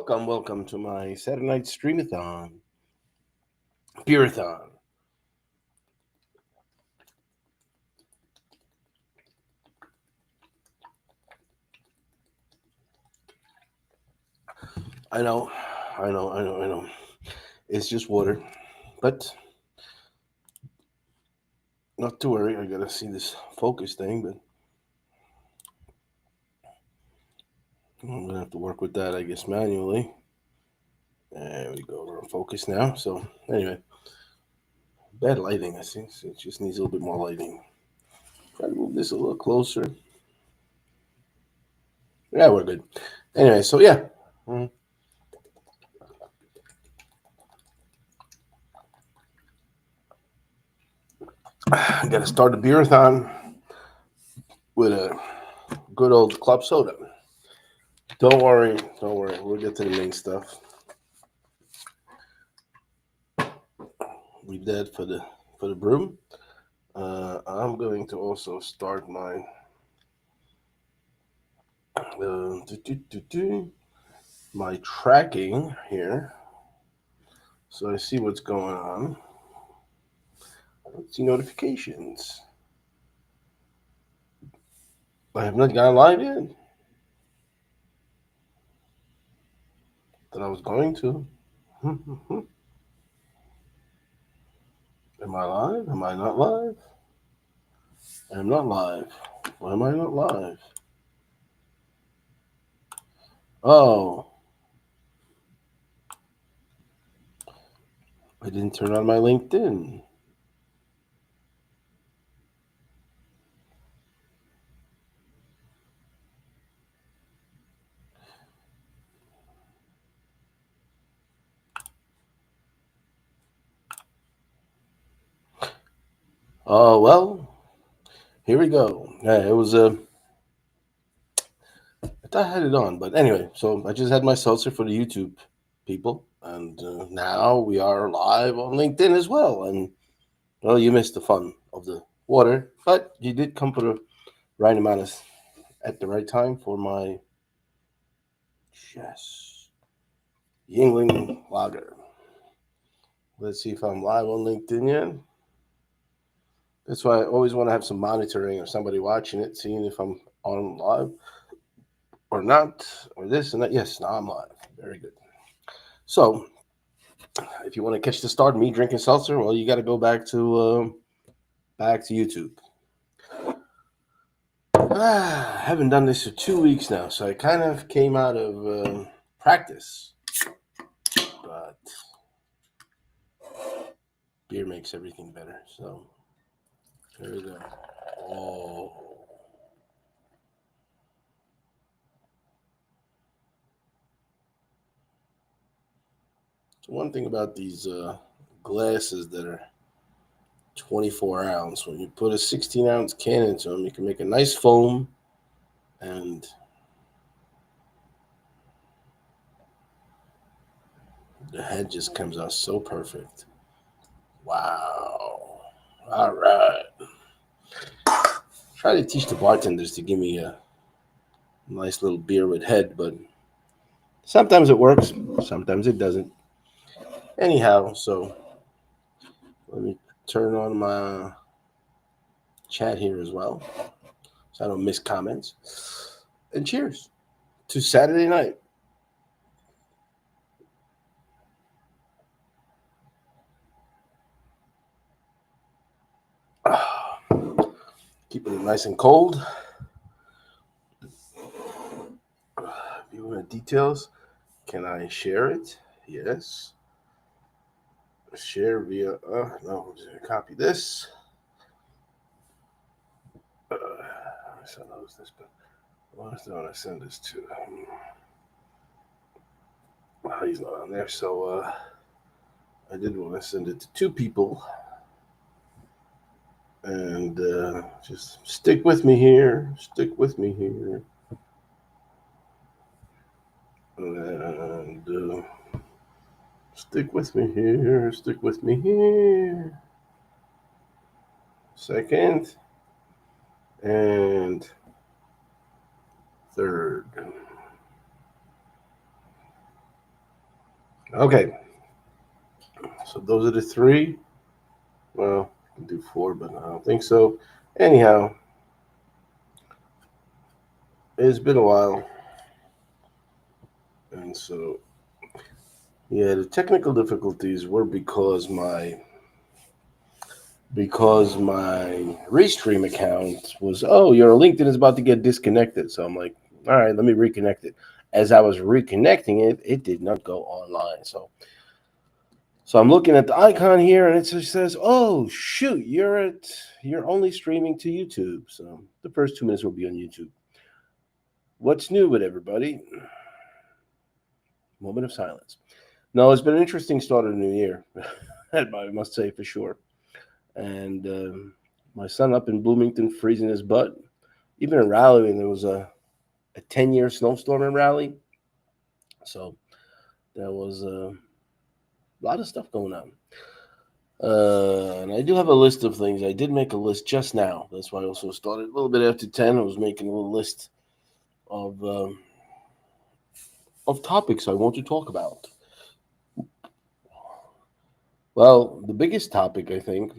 welcome to my Saturday night streamathon, Beerathon. I know, I know. It's just water, but not to worry. I gotta see this focus thing, but I'm gonna have to work with that, I guess, manually. There we go. We're on focus now. So anyway, bad lighting. I think so it just needs a little bit more lighting. Try to move this a little closer. Yeah, we're good. Anyway, so yeah. I gotta start the beerathon with a good old club soda. Don't worry. We'll get to the main stuff. Leave that for the broom. I'm going to also start my tracking here, so I see what's going on. Let's see notifications. I have not gone live yet. That I was going to. Am I live? Am I not live? I'm not live. Why am I not live? Oh, I didn't turn on my LinkedIn. Oh well, here we go. Yeah, it was I thought I had it on, but anyway. So I just had my seltzer for the YouTube people, and now we are live on LinkedIn as well. And well, you missed the fun of the water, but you did come for the right amount of at the right time for my yes Yingling Lager. Let's see if I'm live on LinkedIn yet. That's why I always want to have some monitoring or somebody watching it, seeing if I'm on live or not, or this and that. Yes, now I'm live. Very good. So, if you want to catch the start of me drinking seltzer, well, you got to go back to YouTube. I haven't done this for 2 weeks now, so I kind of came out of practice. But beer makes everything better. So here we go. Oh. So one thing about these glasses that are 24 ounce, when you put a 16-ounce can into them, you can make a nice foam, and the head just comes out so perfect. Wow. All right. Try to teach the bartenders to give me a nice little beer with head, but sometimes it works, sometimes it doesn't. Anyhow, so let me turn on my chat here as well so I don't miss comments. And cheers to Saturday night. Keeping it nice and cold. Viewing details. Can I share it? Yes. Share via. No, I'm just gonna copy this. So knows this, but what do I want to send this to? He's not on there, so I did want to send it to two people. And just stick with me here. Stick with me here. And stick with me here. Stick with me here. Second. And third. Okay, so those are the three. Well, I can do four, but I don't think so. Anyhow, it's been a while, and so yeah, the technical difficulties were because my Restream account was, oh, your LinkedIn is about to get disconnected. So I'm like, all right, let me reconnect it. As I was reconnecting it, it did not go online. So I'm looking at the icon here, and it just says, "Oh shoot, you're only streaming to YouTube." So the first 2 minutes will be on YouTube. What's new with everybody? Moment of silence. No, it's been an interesting start of the new year. I must say for sure. And my son up in Bloomington freezing his butt. Even in Raleigh, when there was a 10-year snowstorm in Raleigh, so there was a lot of stuff going on. And I do have a list of things. I did make a list just now. That's why I also started a little bit after 10. I was making a little list of um, of topics I want to talk about. Well, the biggest topic I think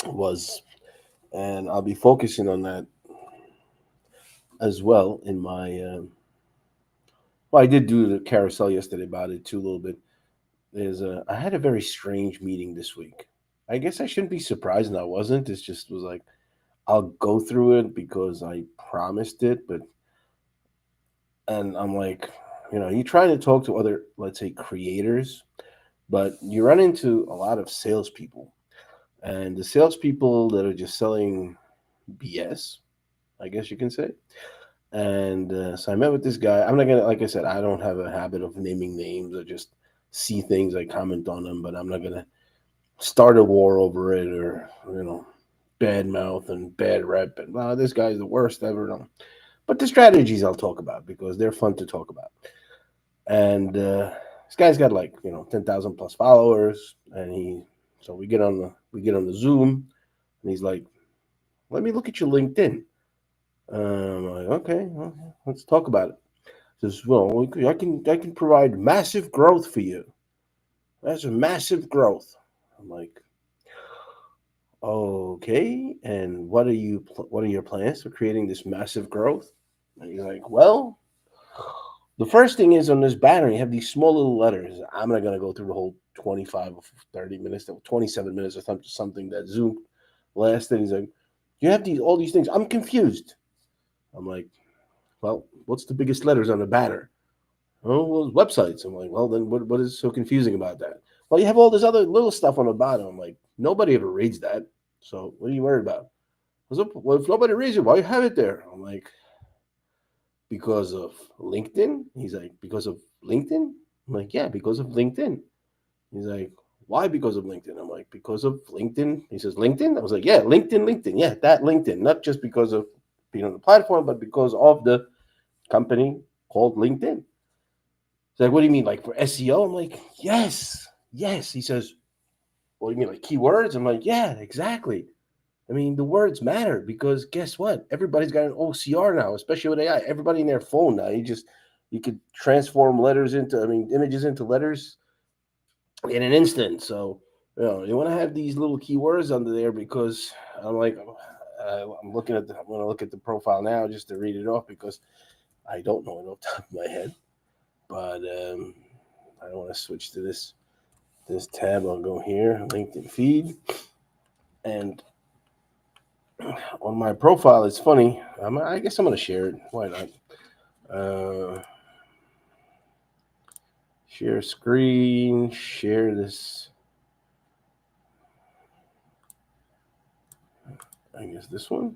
was, and I'll be focusing on that as well in my. Well, I did do the carousel yesterday about it too a little bit. I had a very strange meeting this week. I guess I shouldn't be surprised, and I wasn't. It just was like I'll go through it because I promised it, but and I'm like, you try to talk to other, let's say, creators, but you run into a lot of salespeople, and the salespeople that are just selling BS, I guess you can say. And so I met with this guy. I'm not gonna, like I said, I don't have a habit of naming names. I just see things, I comment on them, but I'm not gonna start a war over it or bad mouth and bad rep and this guy's the worst ever. No. But the strategies I'll talk about because they're fun to talk about. And this guy's got like 10,000 plus followers, and so we get on the Zoom, and he's like, "Let me look at your LinkedIn." I'm like, "Okay, well, let's talk about it." He says, "Well, I can provide massive growth for you. That's a massive growth." I'm like, "Okay, and what are your plans for creating this massive growth?" And he's like, "Well, the first thing is on this banner, you have these small little letters. I'm not gonna go through the whole 25 or 30 minutes, 27 minutes or something that Zoom lasted." He's like, "You have all these things. I'm confused." I'm like, "Well, what's the biggest letters on the banner?" "Oh, well, websites." I'm like, "Well, then what is so confusing about that?" "Well, you have all this other little stuff on the bottom." I'm like, "Nobody ever reads that. So what are you worried about?" "Well, if nobody reads it, why you have it there?" I'm like, "Because of LinkedIn?" He's like, "Because of LinkedIn?" I'm like, "Yeah, because of LinkedIn." He's like, "Why because of LinkedIn?" I'm like, "Because of LinkedIn." He says, "LinkedIn?" I was like, "Yeah, LinkedIn. Yeah, that LinkedIn. Not just because of being on the platform, but because of the company called LinkedIn." He's like, "What do you mean, like for SEO?" I'm like, "Yes, yes." He says, "What do you mean, like keywords?" I'm like, "Yeah, exactly. I mean, the words matter because guess what? Everybody's got an OCR now, especially with AI. Everybody in their phone now. You could transform images into letters in an instant. So, you want to have these little keywords under there because I'm like, I'm going to look at the profile now just to read it off because I don't know it off the top of my head. But I don't want to switch to this tab. I'll go here, LinkedIn feed, and on my profile, it's funny. I guess I'm going to share it. Why not? Uh, Share screen. Share this. I guess this one.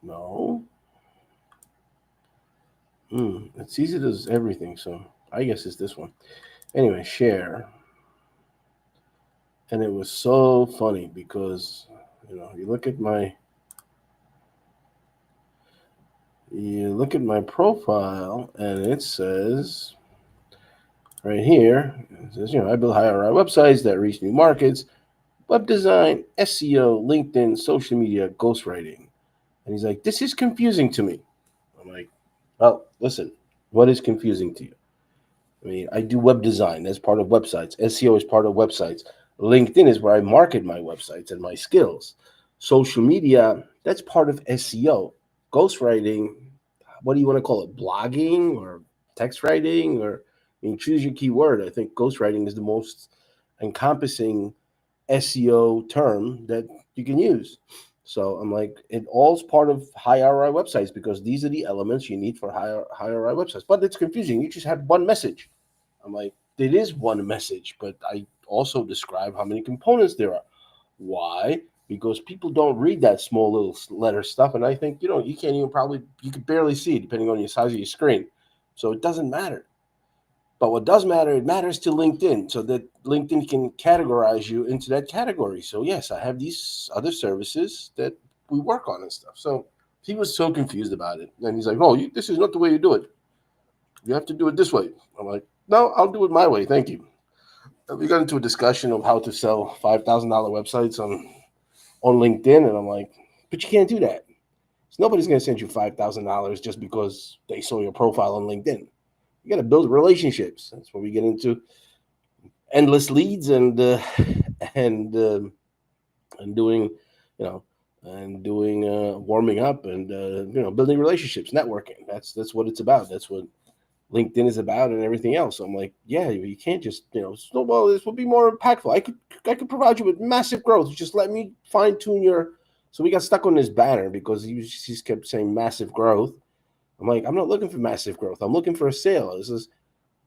No. It's easy as everything, so I guess it's this one. Anyway, share. And it was so funny because you look at my profile and it says right here, it says, I build high ROI websites that reach new markets, web design, SEO, LinkedIn, social media, ghostwriting. And he's like, "This is confusing to me." I'm like, "Well, listen, what is confusing to you?" I mean, I do web design. That's part of websites. SEO is part of websites. LinkedIn is where I market my websites and my skills. Social media, that's part of SEO. Ghostwriting, what do you want to call it? Blogging or text writing? Or, I mean, choose your keyword. I think ghostwriting is the most encompassing SEO term that you can use. So I'm like, it all's part of high ROI websites because these are the elements you need for high ROI websites. But it's confusing. You just have one message. I'm like, it is one message, but I also describe how many components there are. Why? Because people don't read that small little letter stuff, and I think you can't even you could barely see it depending on your size of your screen. So it doesn't matter. But what does matter, it matters to LinkedIn so that LinkedIn can categorize you into that category. So, yes, I have these other services that we work on and stuff. So he was so confused about it. And he's like, oh, this is not the way you do it. You have to do it this way. I'm like, no, I'll do it my way. Thank you. We got into a discussion of how to sell $5,000 websites on LinkedIn. And I'm like, but you can't do that. So nobody's going to send you $5,000 just because they saw your profile on LinkedIn. You got to build relationships. That's where we get into endless leads and and doing warming up and building relationships, networking. That's what it's about. That's what LinkedIn is about, and everything else. So I'm like, yeah, you can't just snowball. This will be more impactful. I could provide you with massive growth. Just let me fine tune your. So we got stuck on this banner because he just kept saying massive growth. I'm like, I'm not looking for massive growth. I'm looking for a sale. This is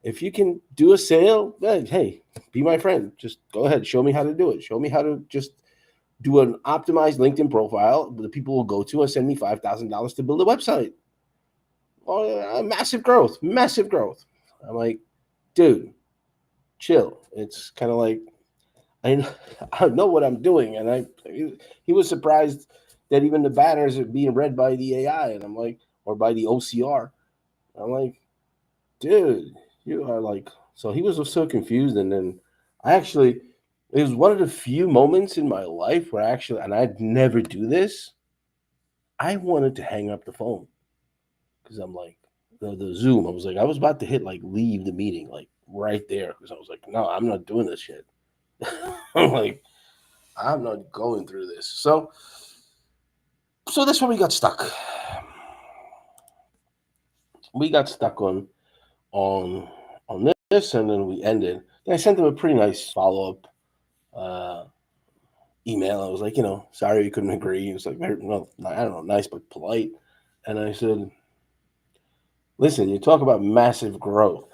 if you can do a sale, then hey, be my friend. Just go ahead, show me how to do it. Show me how to just do an optimized LinkedIn profile that people will go to and send me $5,000 to build a website. Oh, massive growth, massive growth. I'm like, dude, chill. It's kind of like I I know what I'm doing, and he was surprised that even the banners are being read by the AI, and I'm like, or by the OCR. I'm like, dude, you are like. So he was so confused, and then I actually, it was one of the few moments in my life where and I'd never do this. I wanted to hang up the phone because I'm like, the Zoom. I was like, I was about to hit like leave the meeting, like right there, because I was like, no, I'm not doing this shit. I'm like, I'm not going through this. So that's where we got stuck. We got stuck on on this, and then we ended. Then I sent him a pretty nice follow up uh, email. I was like, sorry we couldn't agree. He was like, well, I don't know, nice but polite. And I said, listen, you talk about massive growth,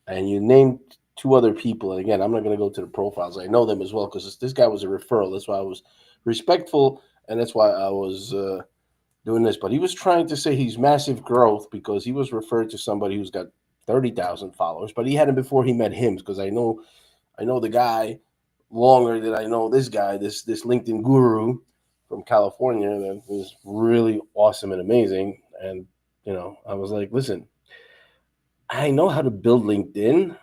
and you named two other people. And again, I'm not going to go to the profiles. I know them as well because this guy was a referral. That's why I was respectful, and that's why I was doing this. But he was trying to say he's massive growth because he was referred to somebody who's got 30,000 followers, but he had him before he met him because I know the guy longer than I know this guy, this LinkedIn guru from California that was really awesome and amazing. And I was like, listen, I know how to build LinkedIn.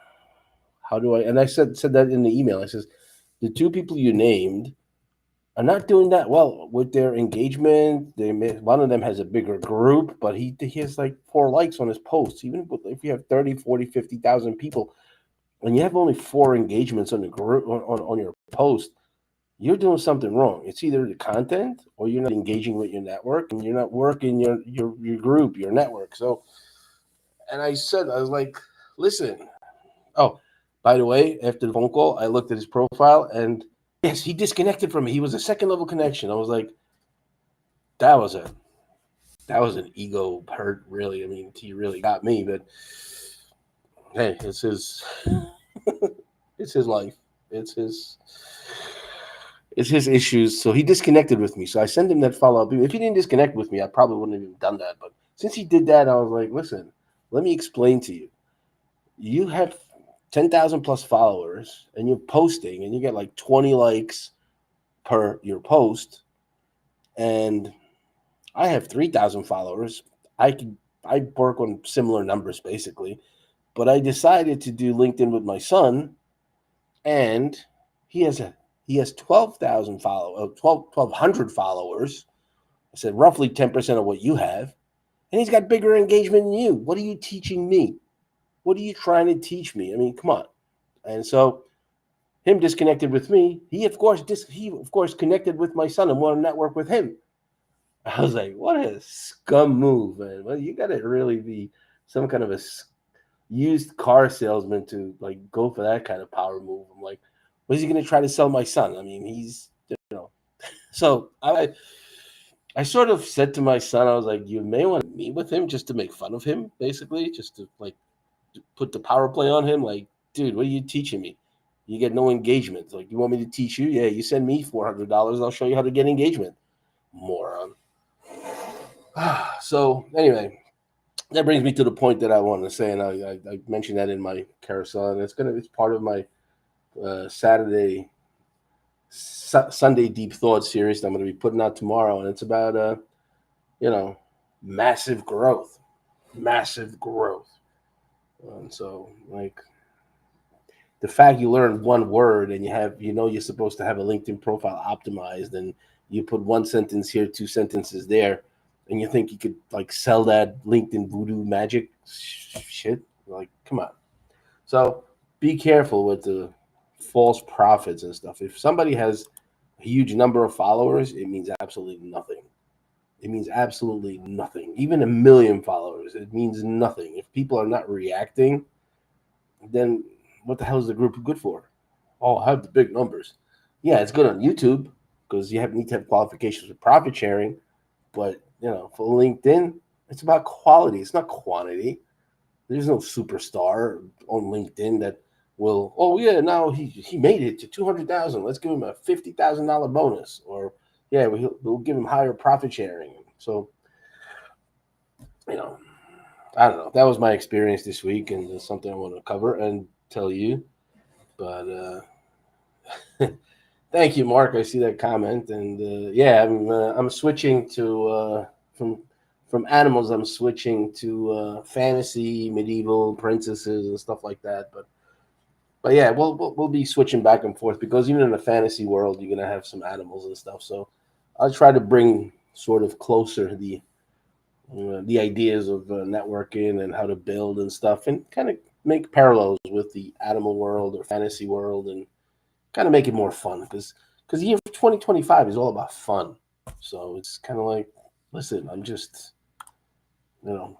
How do I? And I said that in the email. I says the two people you named are not doing that well with their engagement. One of them has a bigger group, but he has like 4 likes on his posts. Even if you have 30, 40, 50,000 people, and you have only 4 engagements on the group on your post, you're doing something wrong. It's either the content or you're not engaging with your network and you're not working your group, your network. So, and I was like, listen. Oh, by the way, after the phone call, I looked at his profile and yes, he disconnected from me. He was a second level connection. I was like, that was an ego hurt, really. I mean, he really got me, but hey, it's his it's his life. It's his issues. So he disconnected with me. So I sent him that follow up. If he didn't disconnect with me, I probably wouldn't have even done that. But since he did that, I was like, listen, let me explain to you. You have 10,000 plus followers and you're posting and you get like 20 likes per your post. And I have 3,000 followers. I work on similar numbers basically, but I decided to do LinkedIn with my son, and he has 12,000 followers, 1,200 followers. I said roughly 10% of what you have, and he's got bigger engagement than you. What are you teaching me? What are you trying to teach me? I mean, come on. And so him disconnected with me. He of course connected with my son and wanted to network with him. I was like, what a scum move, man. Well, you got to really be some kind of a used car salesman to like go for that kind of power move. I'm like, what is he going to try to sell my son? I mean, he's, So I sort of said to my son, I was like, you may want to meet with him just to make fun of him, basically, just to like put the power play on him. Like, dude, what are you teaching me? You get no engagement. Like, you want me to teach you? Yeah, you send me $400. I'll show you how to get engagement. Moron. So anyway, that brings me to the point that I wanted to say, and I mentioned that in my carousel, and it's part of my Sunday Deep Thought series that I'm going to be putting out tomorrow, and it's about massive growth. And so, like, the fact you learn one word and you're supposed to have a LinkedIn profile optimized, and you put one sentence here, two sentences there, and you think you could like sell that LinkedIn voodoo magic shit. Like, come on. So be careful with the false prophets and stuff. If somebody has a huge number of followers, it means absolutely nothing. It means absolutely nothing. Even 1 million followers, it means nothing. If people are not reacting, then what the hell is the group good for? Oh, I have the big numbers. Yeah, it's good on YouTube because need to have qualifications for profit sharing. But, for LinkedIn, it's about quality. It's not quantity. There's no superstar on LinkedIn that will, oh, yeah, now he made it to 200,000. Let's give him a $50,000 bonus. Or, yeah, we'll give him higher profit sharing. So, I don't know. That was my experience this week, and it's something I want to cover and tell you. But thank you, Mark. I see that comment, and yeah, I'm switching to from animals. I'm switching to fantasy, medieval princesses, and stuff like that. But yeah, we'll be switching back and forth because even in the fantasy world, you're gonna have some animals and stuff. So I'll try to bring sort of closer the ideas of networking and how to build and stuff, and kind of make parallels with the animal world or fantasy world, and kind of make it more fun because the year 2025 is all about fun. So it's kind of like, listen, I'm just, I'm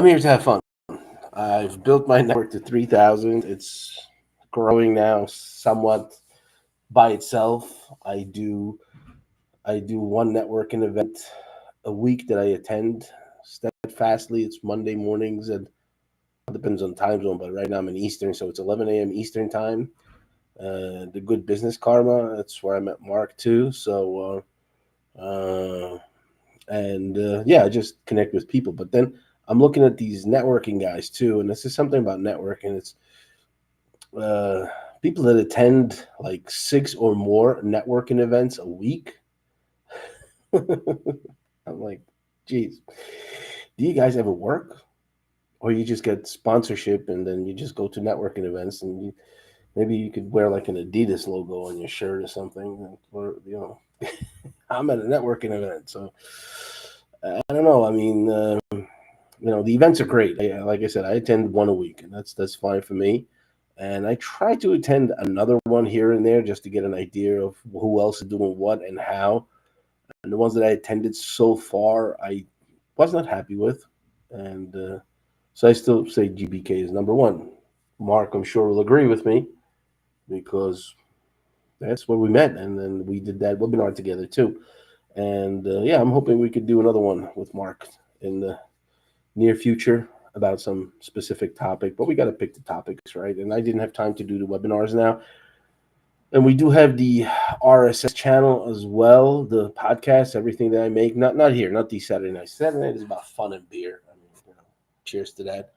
here to have fun. I've built my network to 3,000. It's growing now somewhat by itself. I do one networking event a week that I attend steadfastly. It's Monday mornings, and it depends on time zone, but right now I'm in Eastern, so it's 11 a.m. Eastern time. The Good Business Karma, that's where I met Mark too. So, yeah, I just connect with people. But then I'm looking at these networking guys too, and this is something about networking. It's people that attend like 6 or more networking events a week. I'm like, geez, do you guys ever work? Or you just get sponsorship and then you just go to networking events, and maybe you could wear like an Adidas logo on your shirt or something. Or, I'm at a networking event. So I don't know. I mean, the events are great. Like I said, I attend one a week, and that's fine for me. And I try to attend another one here and there just to get an idea of who else is doing what and how. And the ones that I attended so far, I was not happy with. And so I still say GBK is number one. Mark, I'm sure, will agree with me because that's where we met. And then we did that webinar together too. And yeah, I'm hoping we could do another one with Mark in the near future about some specific topic. But we got to pick the topics, right? And I didn't have time to do the webinars now. And we do have the RSS channel as well, the podcast, everything that I make. Not here, not these Saturday nights. Saturday night is about fun and beer. I mean, cheers to that.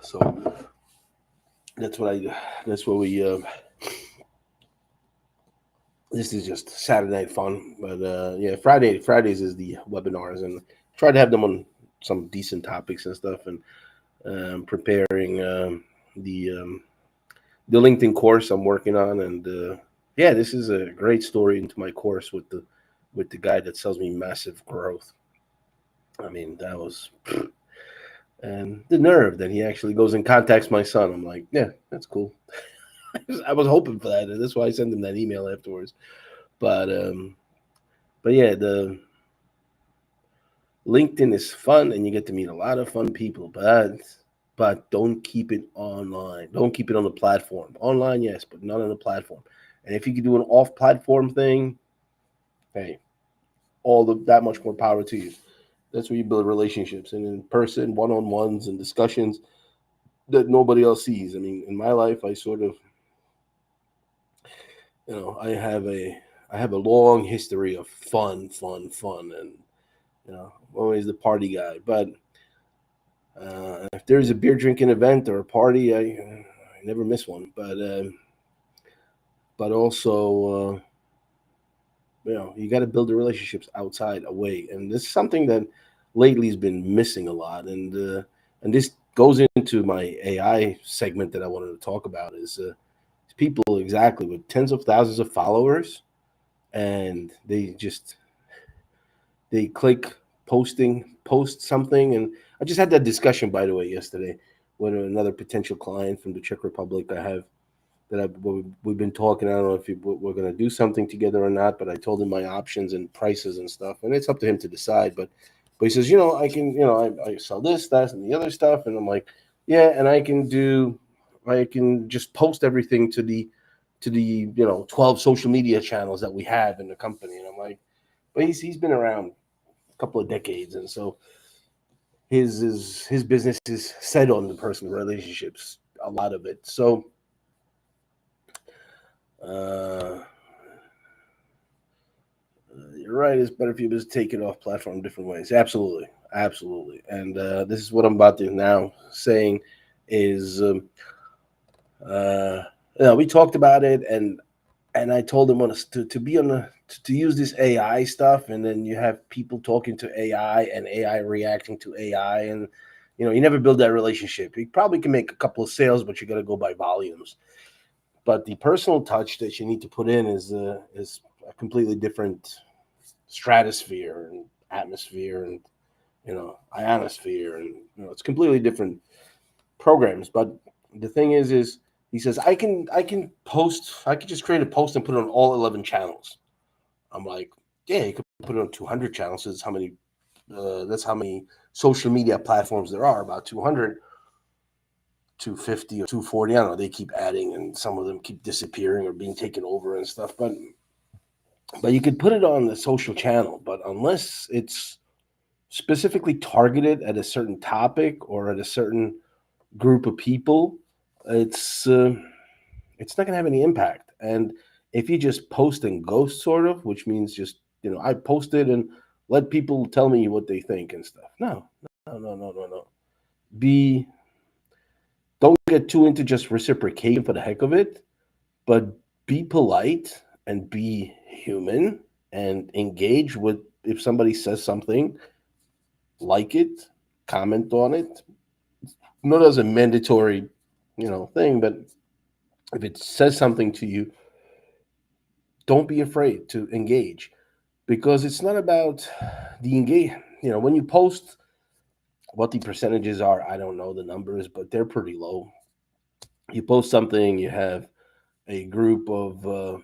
So that's what we. This is just Saturday night fun, but yeah, Fridays is the webinars, and try to have them on some decent topics and stuff, and preparing the the LinkedIn course I'm working on, and yeah, this is a great story into my course with the guy that sells me massive growth. I mean, that was and the nerve that he actually goes and contacts my son. I'm like, yeah, that's cool. I was hoping for that, and that's why I sent him that email afterwards. But um, but yeah, the LinkedIn is fun, and you get to meet a lot of fun people. But don't keep it online. Don't keep it on the platform. Online, yes, but not on the platform. And if you can do an off-platform thing, hey, that much more power to you. That's where you build relationships and in person, one-on-ones, and discussions that nobody else sees. I mean, in my life, I sort of, I have a long history of fun, and I'm always the party guy. But if there's a beer drinking event or a party, I never miss one. But also, you got to build the relationships outside, away, and this is something that lately has been missing a lot. And this goes into my AI segment that I wanted to talk about is people exactly with tens of thousands of followers, and they click post something. And I just had that discussion, by the way, yesterday with another potential client from the Czech Republic. We've been talking. I don't know if we're going to do something together or not, but I told him my options and prices and stuff, and it's up to him to decide. But he says, I can, I sell this, that, and the other stuff, and I'm like, yeah, and I can just post everything to the 12 social media channels that we have in the company, and I'm like, but he's been around a couple of decades, and so his business is set on the personal relationships, a lot of it. So. Uh, you're right. It's better if you just take it off platform different ways. Absolutely, absolutely. And this is what I'm about to now saying is, uh, we talked about it, and I told him to be on to use this AI stuff, and then you have people talking to AI and AI reacting to AI, and you never build that relationship. You probably can make a couple of sales, but you got to go by volumes. But the personal touch that you need to put in is a completely different stratosphere and atmosphere and ionosphere, and it's completely different programs. But the thing is he says I can just create a post and put it on all 11 channels. I'm like, yeah, you could put it on 200 channels. That's how many social media platforms there are, about 200, 250 or 240. I don't know, they keep adding, and some of them keep disappearing or being taken over and stuff. But you could put it on the social channel, but unless it's specifically targeted at a certain topic or at a certain group of people, it's uh, it's not going to have any impact. And if you just post and ghost, sort of, which means just I posted and let people tell me what they think and stuff. No, no, no, no, no, no. Be Don't get too into just reciprocation for the heck of it, but be polite and be human and engage with if somebody says something, like it, comment on it, not as a mandatory, thing, but if it says something to you, don't be afraid to engage, because it's not about the engage. When you post, what the percentages are, I don't know the numbers, but they're pretty low. You post something, a group of,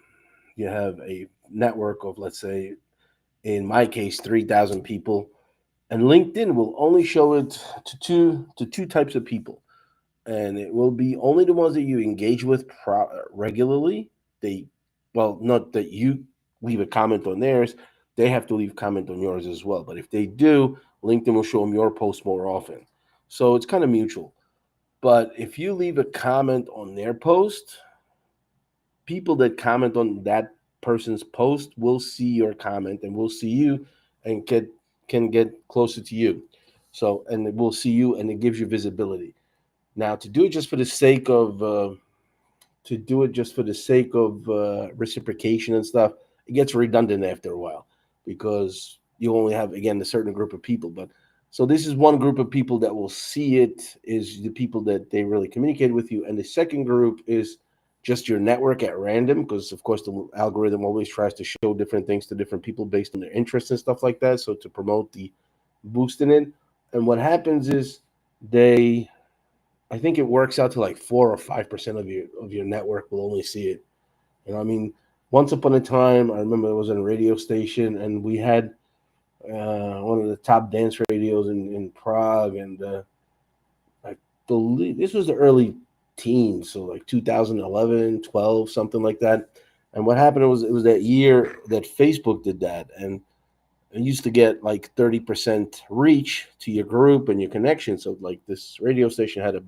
you have a network of, let's say, in my case, 3,000 people, and LinkedIn will only show it to two types of people, and it will be only the ones that you engage with regularly. They, well, not that you leave a comment on theirs, they have to leave comment on yours as well. But if they do, LinkedIn will show them your post more often. So it's kind of mutual. But if you leave a comment on their post, people that comment on that person's post will see your comment and will see you and can get closer to you. So, and it will see you, and it gives you visibility. Now, to do it just for the sake of reciprocation and stuff, it gets redundant after a while, because you only have, again, a certain group of people. But so this is one group of people that will see it, is the people that they really communicate with you, and the second group is just your network at random, because of course the algorithm always tries to show different things to different people based on their interests and stuff like that. So to promote the boosting it, and what happens is they, I think it works out to like 4 or 5% of your network will only see it. You know, I mean, once upon a time, I remember I was on a radio station and we had one of the top dance radios in Prague, and I believe this was the early teens, so like 2011, 12, something like that. And what happened was it was that year that Facebook did that, and it used to get like 30% reach to your group and your connection. So like this radio station had a,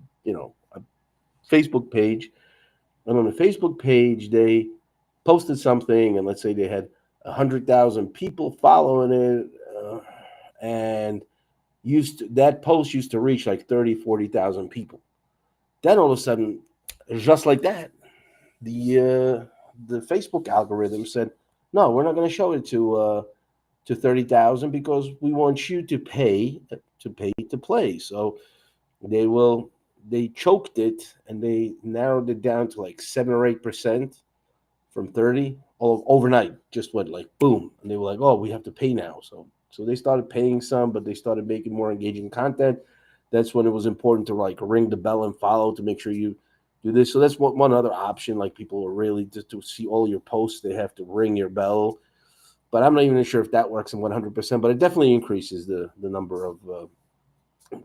a Facebook page, and on the Facebook page they posted something, and let's say they had 100,000 people following it, and that post used to reach like 30, 40,000 people. Then all of a sudden, just like that, the Facebook algorithm said, "No, we're not going to show it to 30,000 because we want you to play." So they will they choked it and they narrowed it down to like 7 or 8% from 30 all overnight. Just went like boom, and they were like, "Oh, we have to pay now." So they started paying some, but they started making more engaging content. That's when it was important to like ring the bell and follow to make sure you do this. So that's one other option. Like people are really just to see all your posts, they have to ring your bell. But I'm not even sure if that works in 100%. But it definitely increases the number of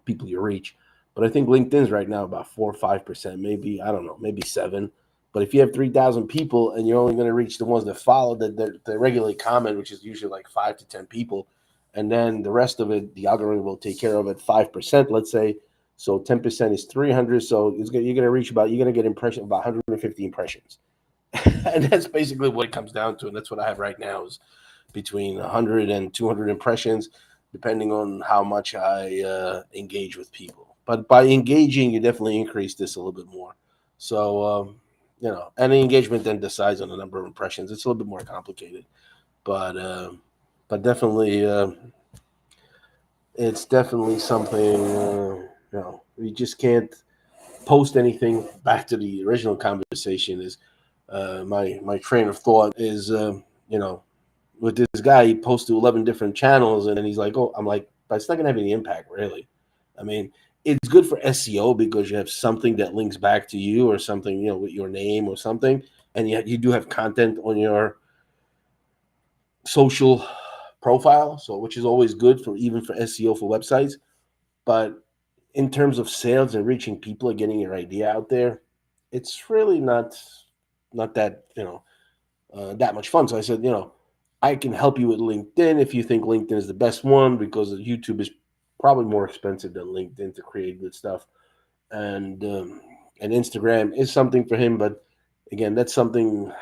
people you reach. But I think LinkedIn's right now about 4 or 5%, maybe, I don't know, maybe 7. But if you have 3,000 people and you're only going to reach the ones that follow, that regularly comment, which is usually like 5 to 10 people, and then the rest of it, the algorithm will take care of at 5%, let's say. So 10% is 300. So you're going to reach about, you're going to get about 150 impressions. And that's basically what it comes down to. And that's what I have right now is between 100 and 200 impressions, depending on how much I engage with people. But by engaging, you definitely increase this a little bit more. So, and the engagement then decides on the number of impressions. It's a little bit more complicated, but definitely, it's definitely something. You just can't post anything. Back to the original conversation is my train of thought is you know with this guy, he posts to 11 different channels, and then he's like, "Oh," I'm like, "But it's not gonna have any impact, really." I mean, it's good for SEO because you have something that links back to you or something, with your name or something, and yet you do have content on your social profile, so which is always good for even for SEO for websites. But in terms of sales and reaching people and getting your idea out there, it's really not that that much fun. So I said, I can help you with LinkedIn if you think LinkedIn is the best one because YouTube is probably more expensive than LinkedIn to create good stuff, and Instagram is something for him. But again, that's something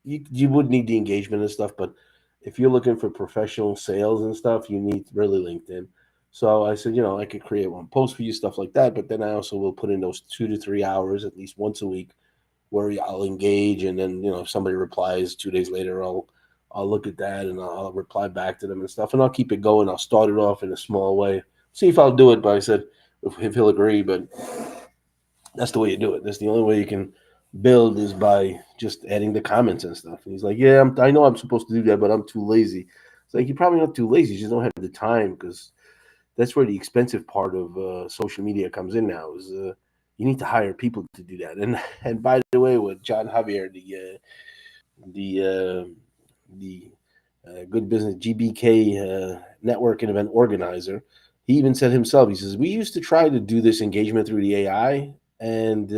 you would need the engagement and stuff. But if you're looking for professional sales and stuff, you need really LinkedIn. So I said, I could create one post for you, stuff like that. But then I also will put in those 2 to 3 hours at least once a week where I'll engage, and then if somebody replies 2 days later, I'll look at that and I'll reply back to them and stuff, and I'll keep it going. I'll start it off in a small way, see if I'll do it. But I said if he'll agree, but that's the way you do it. That's the only way you can build is by just adding the comments and stuff. And he's like, yeah, I know I'm supposed to do that, but I'm too lazy. It's like you're probably not too lazy, you just don't have the time because that's where the expensive part of social media comes in now. Is you need to hire people to do that. And by the way, with John Javier, the the Good Business GBK network and event organizer, he even said himself. He says we used to try to do this engagement through the AI, and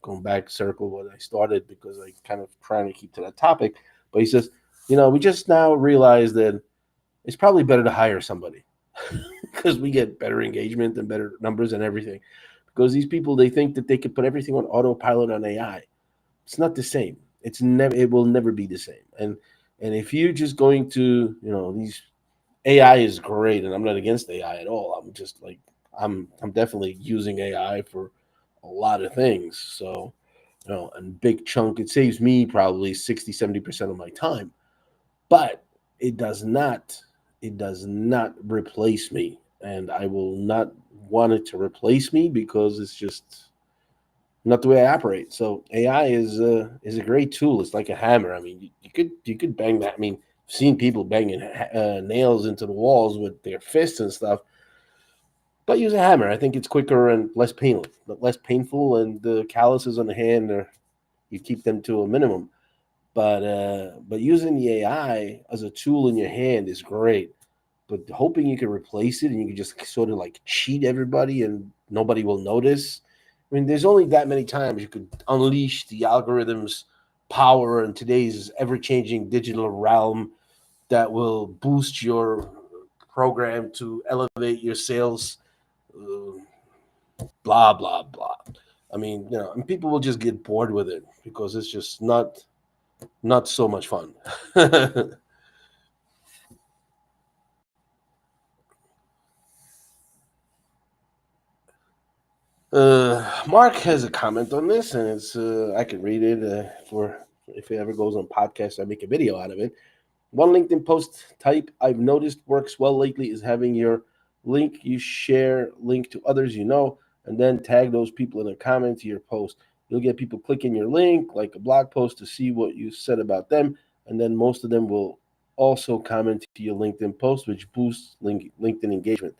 going back circle what I started because I kind of trying to keep to that topic. But he says, we just now realize that it's probably better to hire somebody because we get better engagement and better numbers and everything. Because these people, they think that they can put everything on autopilot on AI. It's not the same. It will never be the same. And if you're just going to, these AI is great, and I'm not against AI at all. I'm just like I'm definitely using AI for a lot of things. So, and big chunk, it saves me probably 60, 70% of my time. But it does not replace me, and I will not want it to replace me because it's just not the way I operate. So AI is a great tool. It's like a hammer. I mean, you could bang that. I mean, I've seen people banging nails into the walls with their fists and stuff. But use a hammer. I think it's quicker and less painful, and the calluses on the hand are you keep them to a minimum. But using the AI as a tool in your hand is great. But hoping you can replace it and you can just sort of like cheat everybody and nobody will notice. I mean, there's only that many times you could unleash the algorithm's power in today's ever-changing digital realm that will boost your program to elevate your sales. Uh, blah blah blah. I mean, and people will just get bored with it because it's just not so much fun. Mark has a comment on this, and it's I can read it for if it ever goes on podcast. I make a video out of it. One LinkedIn post type I've noticed works well lately is having your link you share link to others you know, and then tag those people in a comment to your post. You'll get people clicking your link like a blog post to see what you said about them, and then most of them will also comment to your LinkedIn post, which boosts LinkedIn engagement.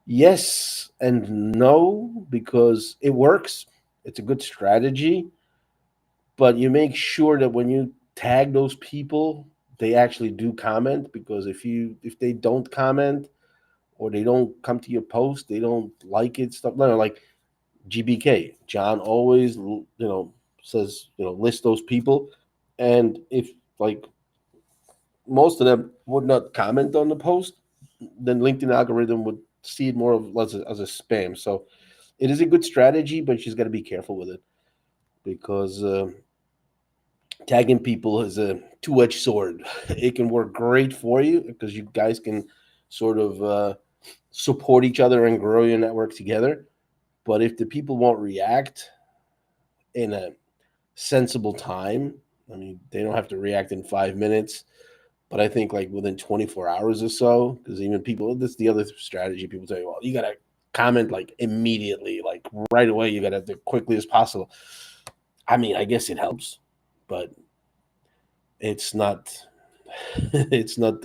Yes and no, because it works. It's a good strategy, but you make sure that when you tag those people, they actually do comment. Because if they don't comment or they don't come to your post, they don't like it. Stuff like GBK. John always says list those people, and if like most of them would not comment on the post, then LinkedIn algorithm would see it more of as a spam. So it is a good strategy, but she's got to be careful with it because tagging people is a two-edged sword. It can work great for you because you guys can sort of support each other and grow your network together. But if the people won't react in a sensible time, I mean, they don't have to react in 5 minutes. But I think like within 24 hours or so, because even people, this is the other strategy. People say, well, you got to comment like immediately, like right away. You got to do quickly as possible. I mean, I guess it helps, but it's not. It's not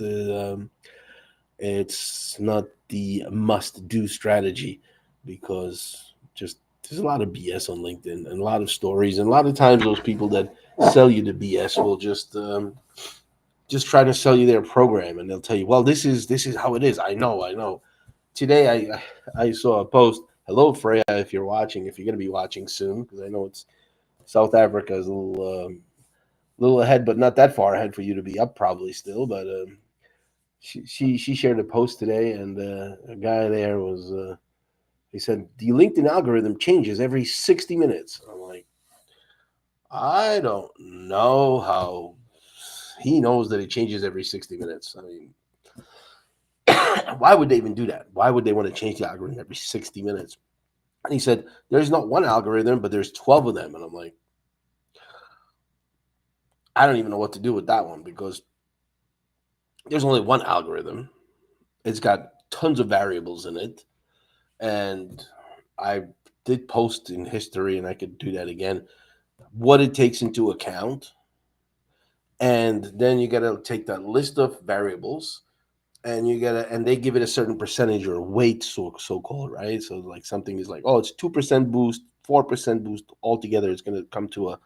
the must do strategy because just there's a lot of BS on LinkedIn and a lot of stories and a lot of times those people that sell you the BS will just try to sell you their program and they'll tell you, well, this is how it is. I know. Today I saw a post. Hello, Freya, if you're watching, if you're going to be watching soon, because I know it's South Africa is a little ahead, but not that far ahead for you to be up probably still. But she shared a post today, and a guy there was he said the LinkedIn algorithm changes every 60 minutes. I'm like, I don't know how he knows that it changes every 60 minutes. I mean, why would they even do that? Why would they want to change the algorithm every 60 minutes? And he said, there's not one algorithm, but there's 12 of them. And I'm like, I don't even know what to do with that one because there's only one algorithm. It's got tons of variables in it. And I did post in history, and I could do that again, what it takes into account. And then you got to take that list of variables and they give it a certain percentage or weight, so called, right? So like something is like, oh, it's 2% boost, 4% boost altogether. It's going to come to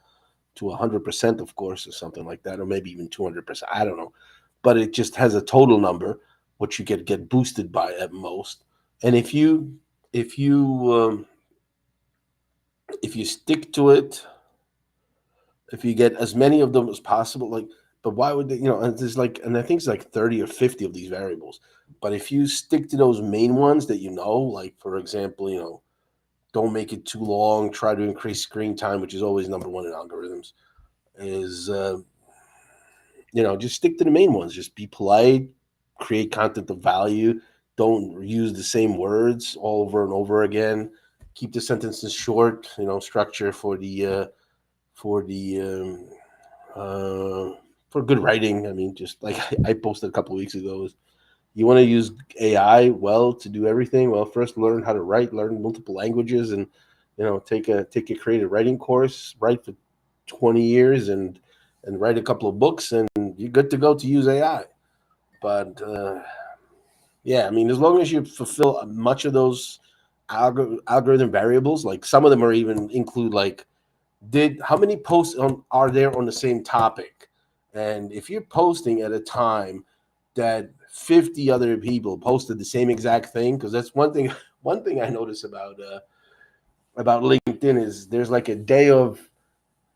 100%, of course, or something like that, or maybe even 200%. I don't know, but it just has a total number, which you get boosted by at most. And if you if you stick to it, if you get as many of them as possible, like, but why would they, and there's like, and I think it's like 30 or 50 of these variables. But if you stick to those main ones that like, for example, don't make it too long, try to increase screen time, which is always number one in algorithms, is, just stick to the main ones. Just be polite, create content of value. Don't use the same words all over and over again. Keep the sentences short, structure for the uh, for good writing. I mean, just like I posted a couple of weeks ago, is you want to use AI well to do everything. Well, first learn how to write, learn multiple languages, and take a creative writing course, write for 20 years, and write a couple of books, and you're good to go to use AI. But yeah, I mean, as long as you fulfill much of those algorithm variables, like some of them are even include like did how many posts are there on the same topic, and if you're posting at a time that 50 other people posted the same exact thing, because that's one thing. One thing I notice about LinkedIn is there's like a day of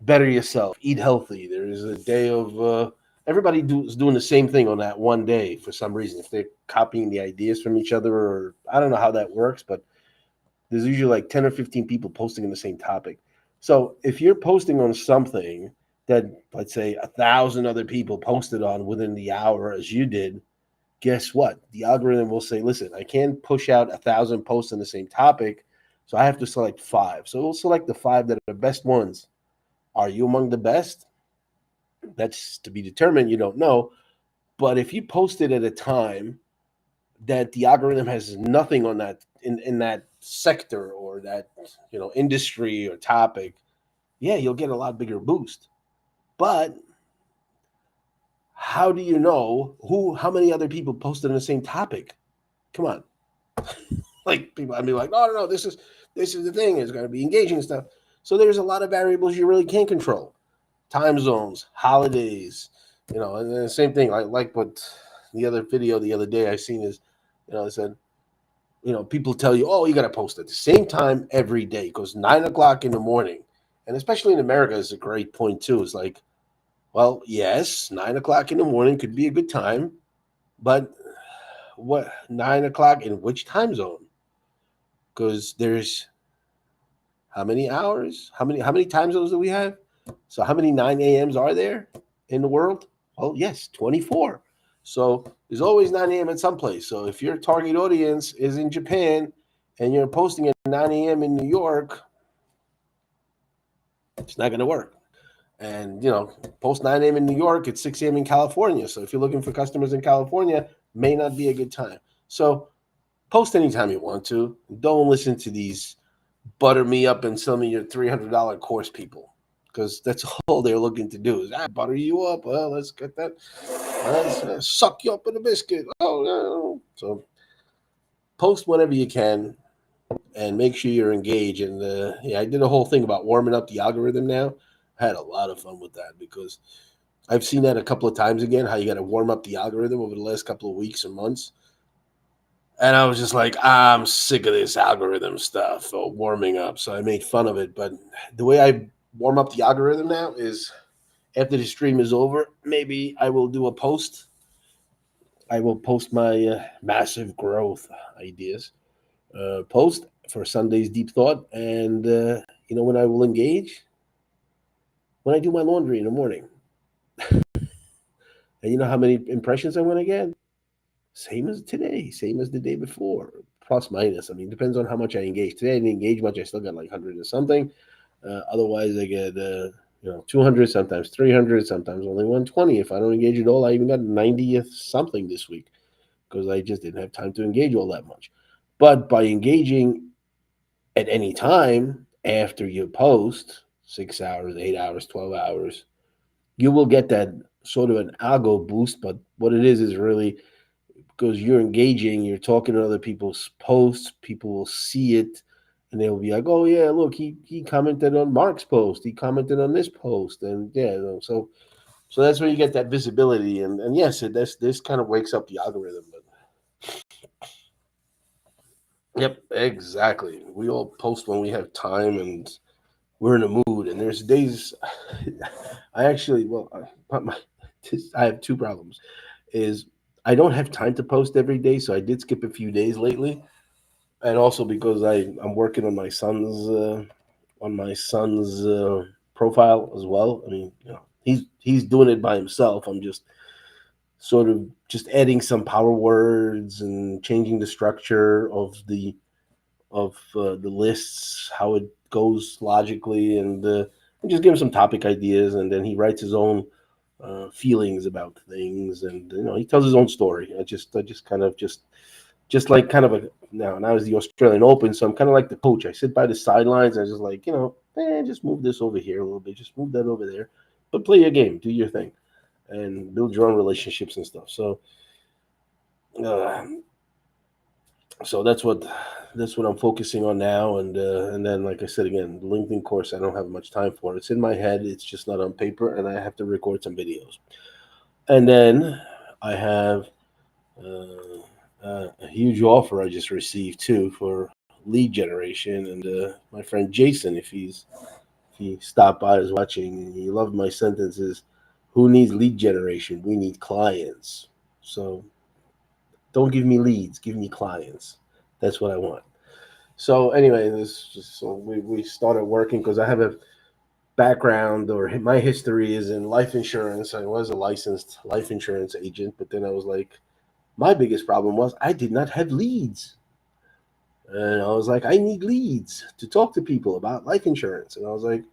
better yourself, eat healthy. There's a day of is doing the same thing on that one day for some reason. If they're copying the ideas from each other, or I don't know how that works, but there's usually like 10 or 15 people posting on the same topic. So if you're posting on something that, let's say, 1,000 other people posted on within the hour as you did, guess what? The algorithm will say, listen, I can't push out 1,000 posts on the same topic, so I have to select five. So we'll select the five that are the best ones. Are you among the best? That's to be determined. You don't know. But if you post it at a time that the algorithm has nothing on that in that sector or that industry or topic, yeah, you'll get a lot bigger boost. But how do you know how many other people posted on the same topic? Come on, like people, I'd be like, no, no, no, this is the thing. It's going to be engaging and stuff. So there's a lot of variables you really can't control. Time zones, holidays, and the same thing. Like what the other video the other day I seen is, I said, people tell you, oh, you got to post at the same time every day. It goes 9 o'clock in the morning, and especially in America is a great point too. It's like, well, yes, 9 o'clock in the morning could be a good time, but what 9 o'clock in which time zone? Because there's how many hours? How many time zones do we have? So how many 9 a.m.s are there in the world? Well, yes, 24. So there's always 9 a.m. at some place. So if your target audience is in Japan and you're posting at 9 a.m. in New York, it's not going to work. And post 9 a.m. in New York, it's 6 a.m. in California. So if you're looking for customers in California, may not be a good time. So post anytime you want to. Don't listen to these butter me up and sell me your $300 course people, because that's all they're looking to do is butter you up. Well, let's get that. Let's suck you up in a biscuit. Oh no! So post whenever you can and make sure you're engaged. And yeah, I did a whole thing about warming up the algorithm. Now I had a lot of fun with that because I've seen that a couple of times again. How you got to warm up the algorithm over the last couple of weeks or months. And I was just like, I'm sick of this algorithm stuff or warming up. So I made fun of it. But the way I warm up the algorithm now is after the stream is over, maybe I will do a post. I will post my massive growth ideas post for Sunday's deep thought. And when I will engage? When I do my laundry in the morning. And you know how many impressions I'm going to get? Same as today, same as the day before, plus minus. I mean, depends on how much I engage. Today I didn't engage much. I still got like 100 or something. Otherwise, I get 200, sometimes 300, sometimes only 120. If I don't engage at all, I even got 90 something this week because I just didn't have time to engage all that much. But by engaging at any time after you post 6 hours, 8 hours, 12 hours, you will get that sort of an algo boost. But what it is really because you're engaging, you're talking to other people's posts, people will see it and they'll be like, oh yeah, look, he commented on Mark's post, he commented on this post, and yeah, so that's where you get that visibility, and yes, this kind of wakes up the algorithm. But yep, exactly. We all post when we have time and we're in a mood, and there's days I actually I have two problems. Is I don't have time to post every day, so I did skip a few days lately, and also because I'm working on my son's profile as well. I mean, he's doing it by himself. I'm just sort of just adding some power words and changing the structure of the lists, how it goes logically, and just give him some topic ideas, and then he writes his own feelings about things, and he tells his own story. I just kind of just just like kind of a now is the Australian Open, so I'm kind of like the coach. I sit by the sidelines. I just like just move this over here a little bit, just move that over there, but play your game, do your thing, and build your own relationships and stuff. Uh, so that's what I'm focusing on now, and then like I said again, the LinkedIn course I don't have much time for. It's in my head. It's just not on paper, and I have to record some videos, and then I have a huge offer I just received too for lead generation. And my friend Jason, if he stopped by, is watching. He loved my sentences. Who needs lead generation? We need clients. So don't give me leads. Give me clients. That's what I want. So anyway, we started working because I have a background, or my history is in life insurance. I was a licensed life insurance agent, but then I was like, my biggest problem was I did not have leads. And I was like, I need leads to talk to people about life insurance. And I was like,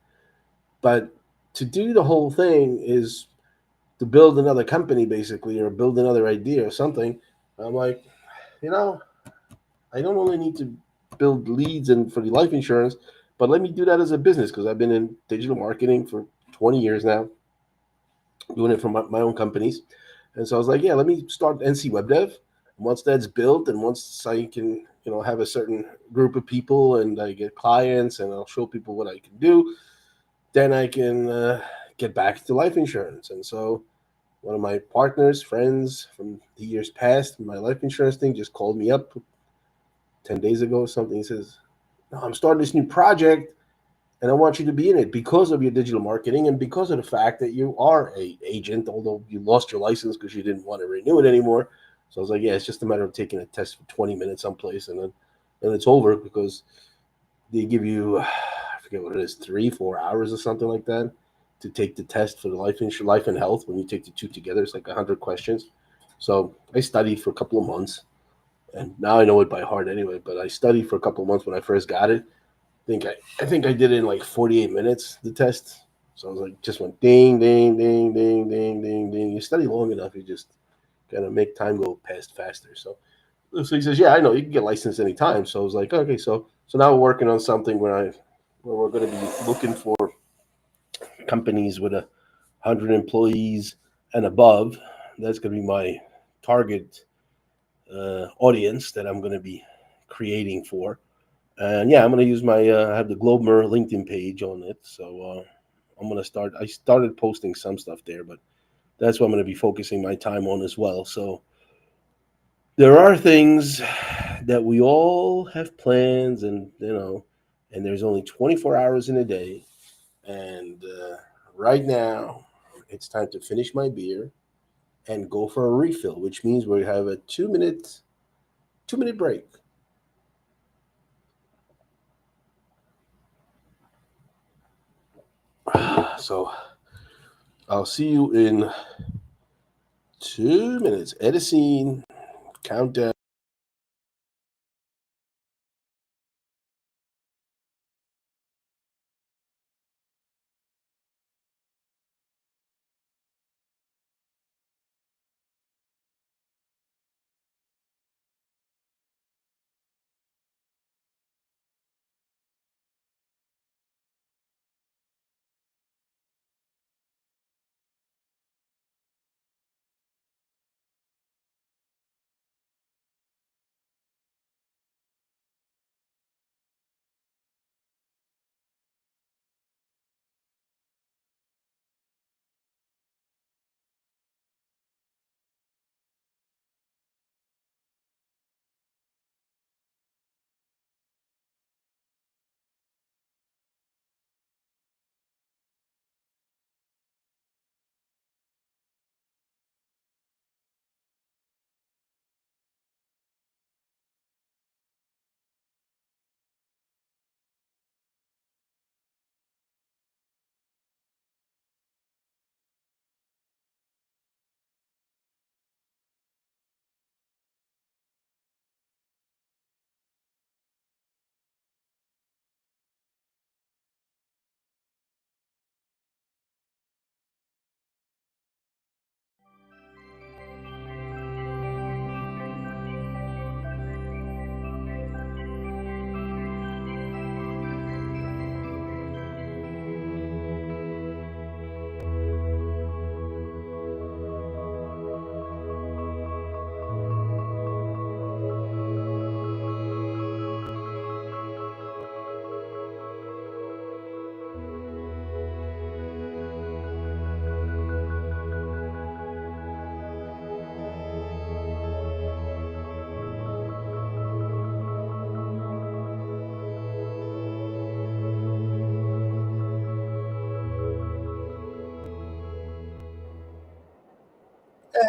but to do the whole thing is to build another company, basically, or build another idea or something. I'm like, you know, I don't only need to build leads and for the life insurance, but let me do that as a business because I've been in digital marketing for 20 years now, doing it for my own companies. And so I was like, yeah, let me start NC Web Dev. Once that's built, and once I can, have a certain group of people and I get clients and I'll show people what I can do, then I can get back to life insurance. And so one of my partners, friends from the years past, my life insurance thing, just called me up 10 days ago or something. He says, no, I'm starting this new project and I want you to be in it because of your digital marketing and because of the fact that you are a agent, although you lost your license because you didn't want to renew it anymore. So I was like, yeah, it's just a matter of taking a test for 20 minutes someplace, and then it's over because they give you, I forget what it is, 3 4 hours or something like that to take the test for the life and health. When you take the two together, it's like 100 questions. So I studied for a couple of months, and now I know it by heart anyway. But I studied for a couple of months when I first got it. I think I did it in like 48 minutes, the test. So I was like, just went ding, ding, ding, ding, ding, ding, ding. You study long enough, you just kind of make time go past faster. So he says, yeah, I know you can get licensed anytime. So I was like, okay, so now we're working on something where we're going to be looking for companies with 100 employees and above. That's going to be my target audience that I'm going to be creating for. And yeah, I'm going to use I have the Globemer LinkedIn page on it. So I'm going to start. I started posting some stuff there, but that's what I'm going to be focusing my time on as well. So there are things that we all have plans, and there's only 24 hours in a day. And right now, it's time to finish my beer and go for a refill, which means we have a 2-minute break. So I'll see you in 2 minutes. Edison, countdown.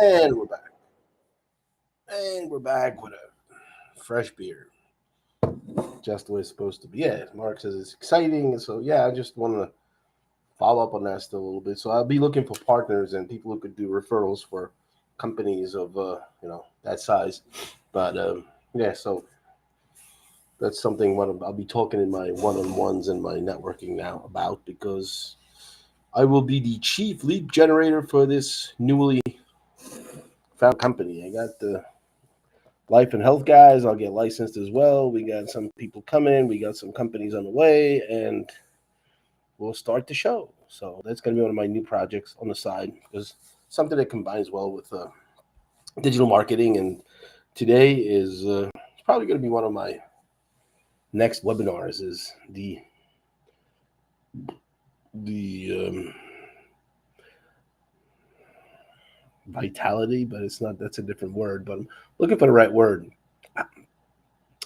And we're back. And we're back with a fresh beer. Just the way it's supposed to be. Yeah, Mark says it's exciting. So, yeah, I just want to follow up on that still a little bit. So, I'll be looking for partners and people who could do referrals for companies of, that size. But, yeah, so that's something what I'll be talking in my one-on-ones and my networking now about because I will be the chief lead generator for this newly found company. I got the life and health guys. I'll get licensed as well. We got some people coming. We got some companies on the way, and we'll start the show. So that's going to be one of my new projects on the side because something that combines well with digital marketing. And today is probably going to be one of my next webinars. Is the vitality, but it's not. That's a different word. But I'm looking for the right word.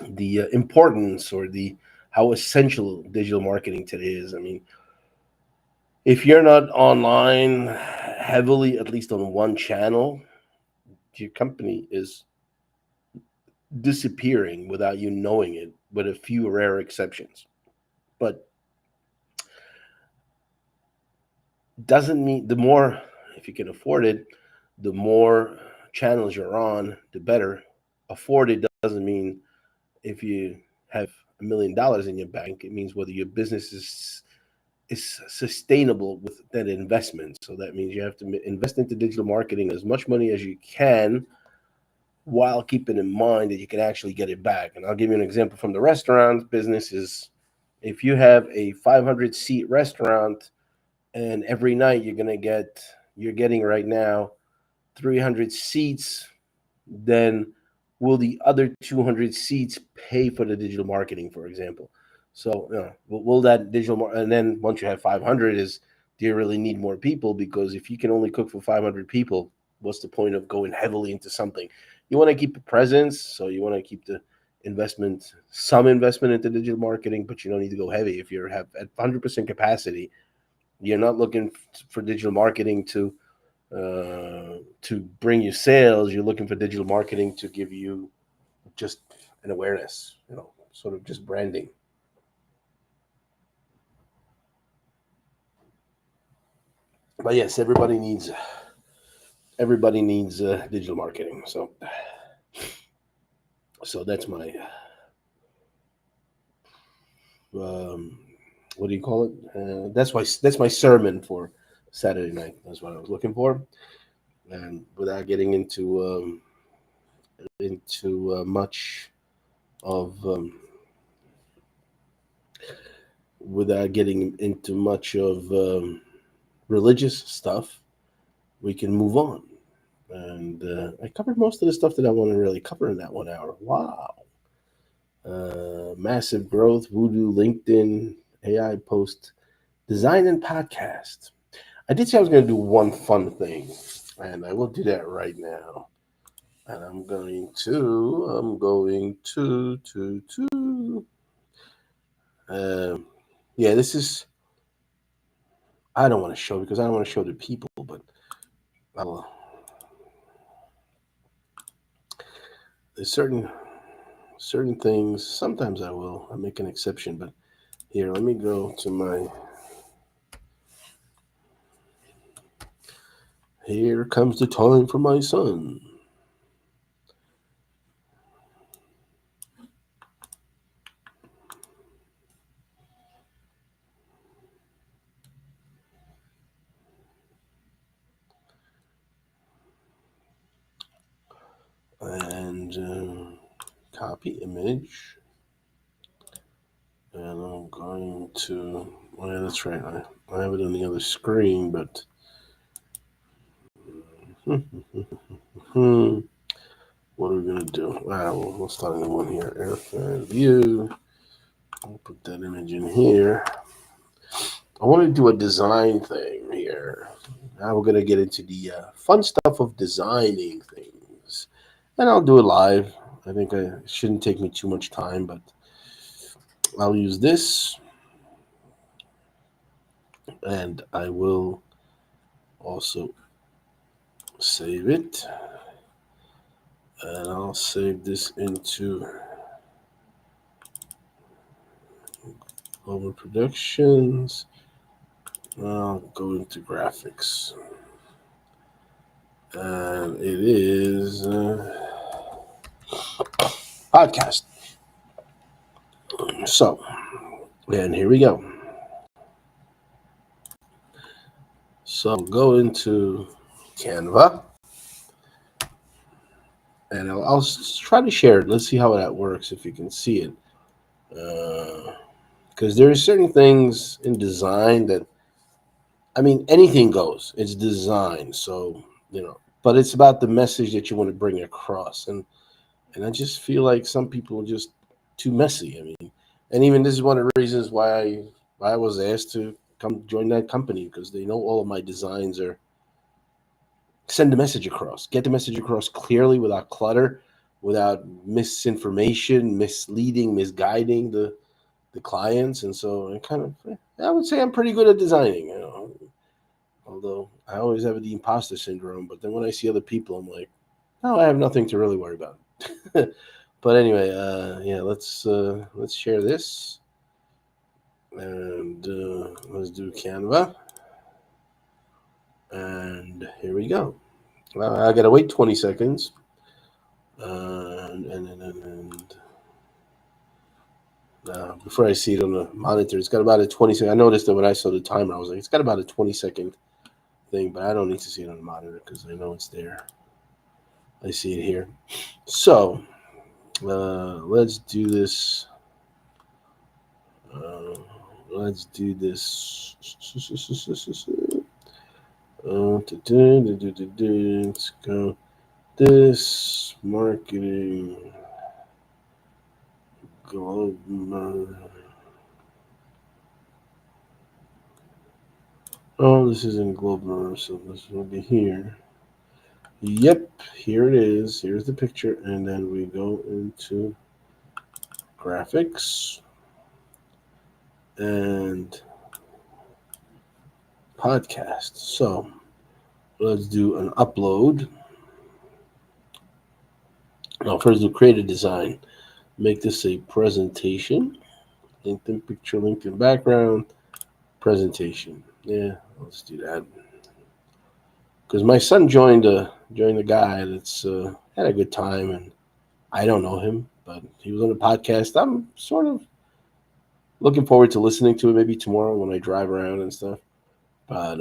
The importance or the how essential digital marketing today is. I mean, if you're not online heavily, at least on one channel, your company is disappearing without you knowing it, with a few rare exceptions. But doesn't mean the more, if you can afford it, the more channels you're on, the better. Afford it doesn't mean if you have $1 million in your bank. It means whether your business is sustainable with that investment. So that means you have to invest into digital marketing as much money as you can while keeping in mind that you can actually get it back. And I'll give you an example from the restaurant business is if you have a 500 seat restaurant and every night you're getting right now 300 seats, then will the other 200 seats pay for the digital marketing, for example? So, will that and then once you have 500 is, do you really need more people? Because if you can only cook for 500 people, what's the point of going heavily into something? You want to keep a presence, so you want to keep the some investment into digital marketing, but you don't need to go heavy. If you have at 100% capacity, you're not looking for digital marketing to bring you sales. You're looking for digital marketing to give you just an awareness, sort of just branding. But yes, everybody needs digital marketing. So that's my what do you call it? That's my sermon for Saturday night. That's what I was looking for, and without getting into much of without getting into much of religious stuff, we can move on. And I covered most of the stuff that I want to really cover in that 1 hour. Wow. Massive growth, Voodoo, LinkedIn, AI post, design, and podcast. I did say I was going to do one fun thing, and I will do that right now. And I'm going to, yeah, this is, I don't want to show because I don't want to show the people, but I will. There's certain things. Sometimes I will. I make an exception, but here, let me go to my. Here comes the time for my son. And copy image. And I'm going to. Oh, yeah, that's right. I have it on the other screen, but. What are we going to do? We'll start a new one here. Airfare view. I'll put that image in here. I want to do a design thing here. Now we're going to get into the fun stuff of designing things. And I'll do it live. I think it shouldn't take me too much time, but I'll use this. And I will also Save it. And I'll save this into Global Productions. I'll go into graphics. And it is podcast. So, and here we go. So go into Canva, and I'll try to share it. Let's see how that works if you can see it. Because there are certain things in design that, I mean, anything goes. It's design, so but it's about the message that you want to bring across, and I just feel like some people are just too messy. I mean, and even this is one of the reasons why I was asked to come join that company, because they know all of my designs are send the message across, get the message across clearly without clutter, without misinformation, misleading, misguiding the clients. And so I would say I'm pretty good at designing. Although I always have the imposter syndrome, but then when I see other people, I'm like, no, I have nothing to really worry about. But anyway, yeah, let's share this, and let's do Canva, and here we go. I gotta wait 20 seconds, and before I see it on the monitor, it's got about a 20 second. I noticed that when I saw the timer, I was like, it's got about a 20-second thing, but I don't need to see it on the monitor because I know it's there. I see it here. So let's do this. Let's do this. Let's go. This marketing global. Oh, this isn't global, so this will be here. Yep, here it is. Here's the picture, and then we go into graphics and podcast. So let's do an upload. Now, first, we'll create a design. Make this a presentation. LinkedIn picture, LinkedIn background, presentation. Yeah, let's do that. Because my son joined a guy that's had a good time, and I don't know him, but he was on a podcast. I'm sort of looking forward to listening to it maybe tomorrow when I drive around and stuff. But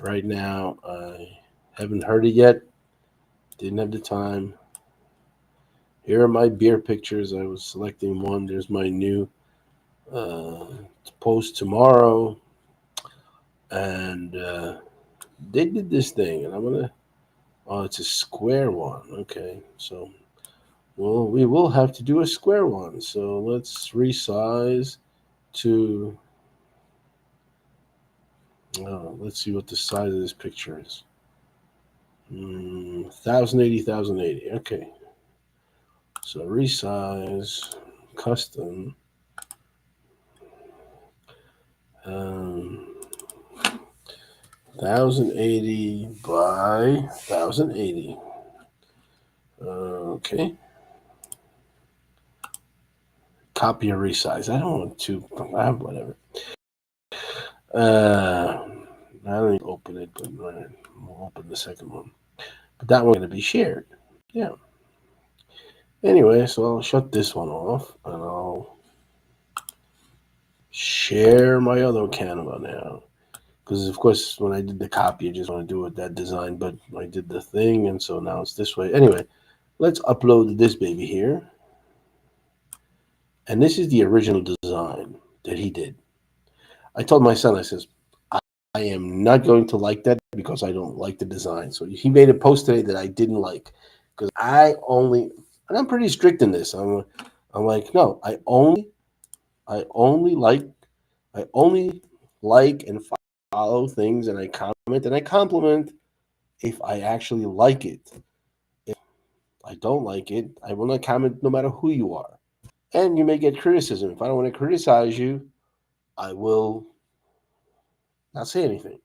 right now, I haven't heard it yet. Didn't have the time. Here are my beer pictures. I was selecting one. There's my new post tomorrow. And they did this thing. And I'm going to, oh, it's a square one. Okay. So, well, we will have to do a square one. So let's resize to, let's see what the size of this picture is. 1080, 1080. Okay. So resize, custom, 1080 by 1080. Okay. Copy or resize. I don't want to. Whatever. I don't need to open it, but we'll open the second one. But that one's going to be shared. Yeah. Anyway, so I'll shut this one off, and I'll share my other Canva now. Because, of course, when I did the copy, I just want to do it that design, but I did the thing, and so now it's this way. Anyway, let's upload this baby here. And this is the original design that he did. I told my son, I says, I am not going to like that because I don't like the design. So he made a post today that I didn't like because and I'm pretty strict in this. I'm like, no, I only like and follow things, and I comment and I compliment if I actually like it. If I don't like it, I will not comment no matter who you are. And you may get criticism. If I don't want to criticize you, I will not say anything.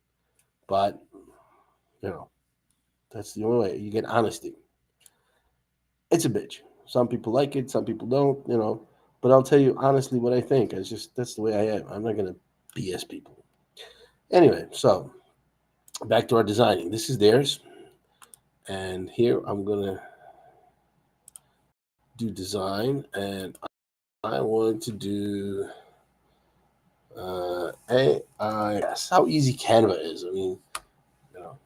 But, you know, That's the only way you get honesty. It's a bitch. Some people like it, some people don't. But I'll tell you honestly what I think. That's the way I am. I'm not gonna BS people. Anyway, so back to our designing. This is theirs, and here I'm gonna do design, and I want to do AI. Yes, how easy Canva is. I mean, you know,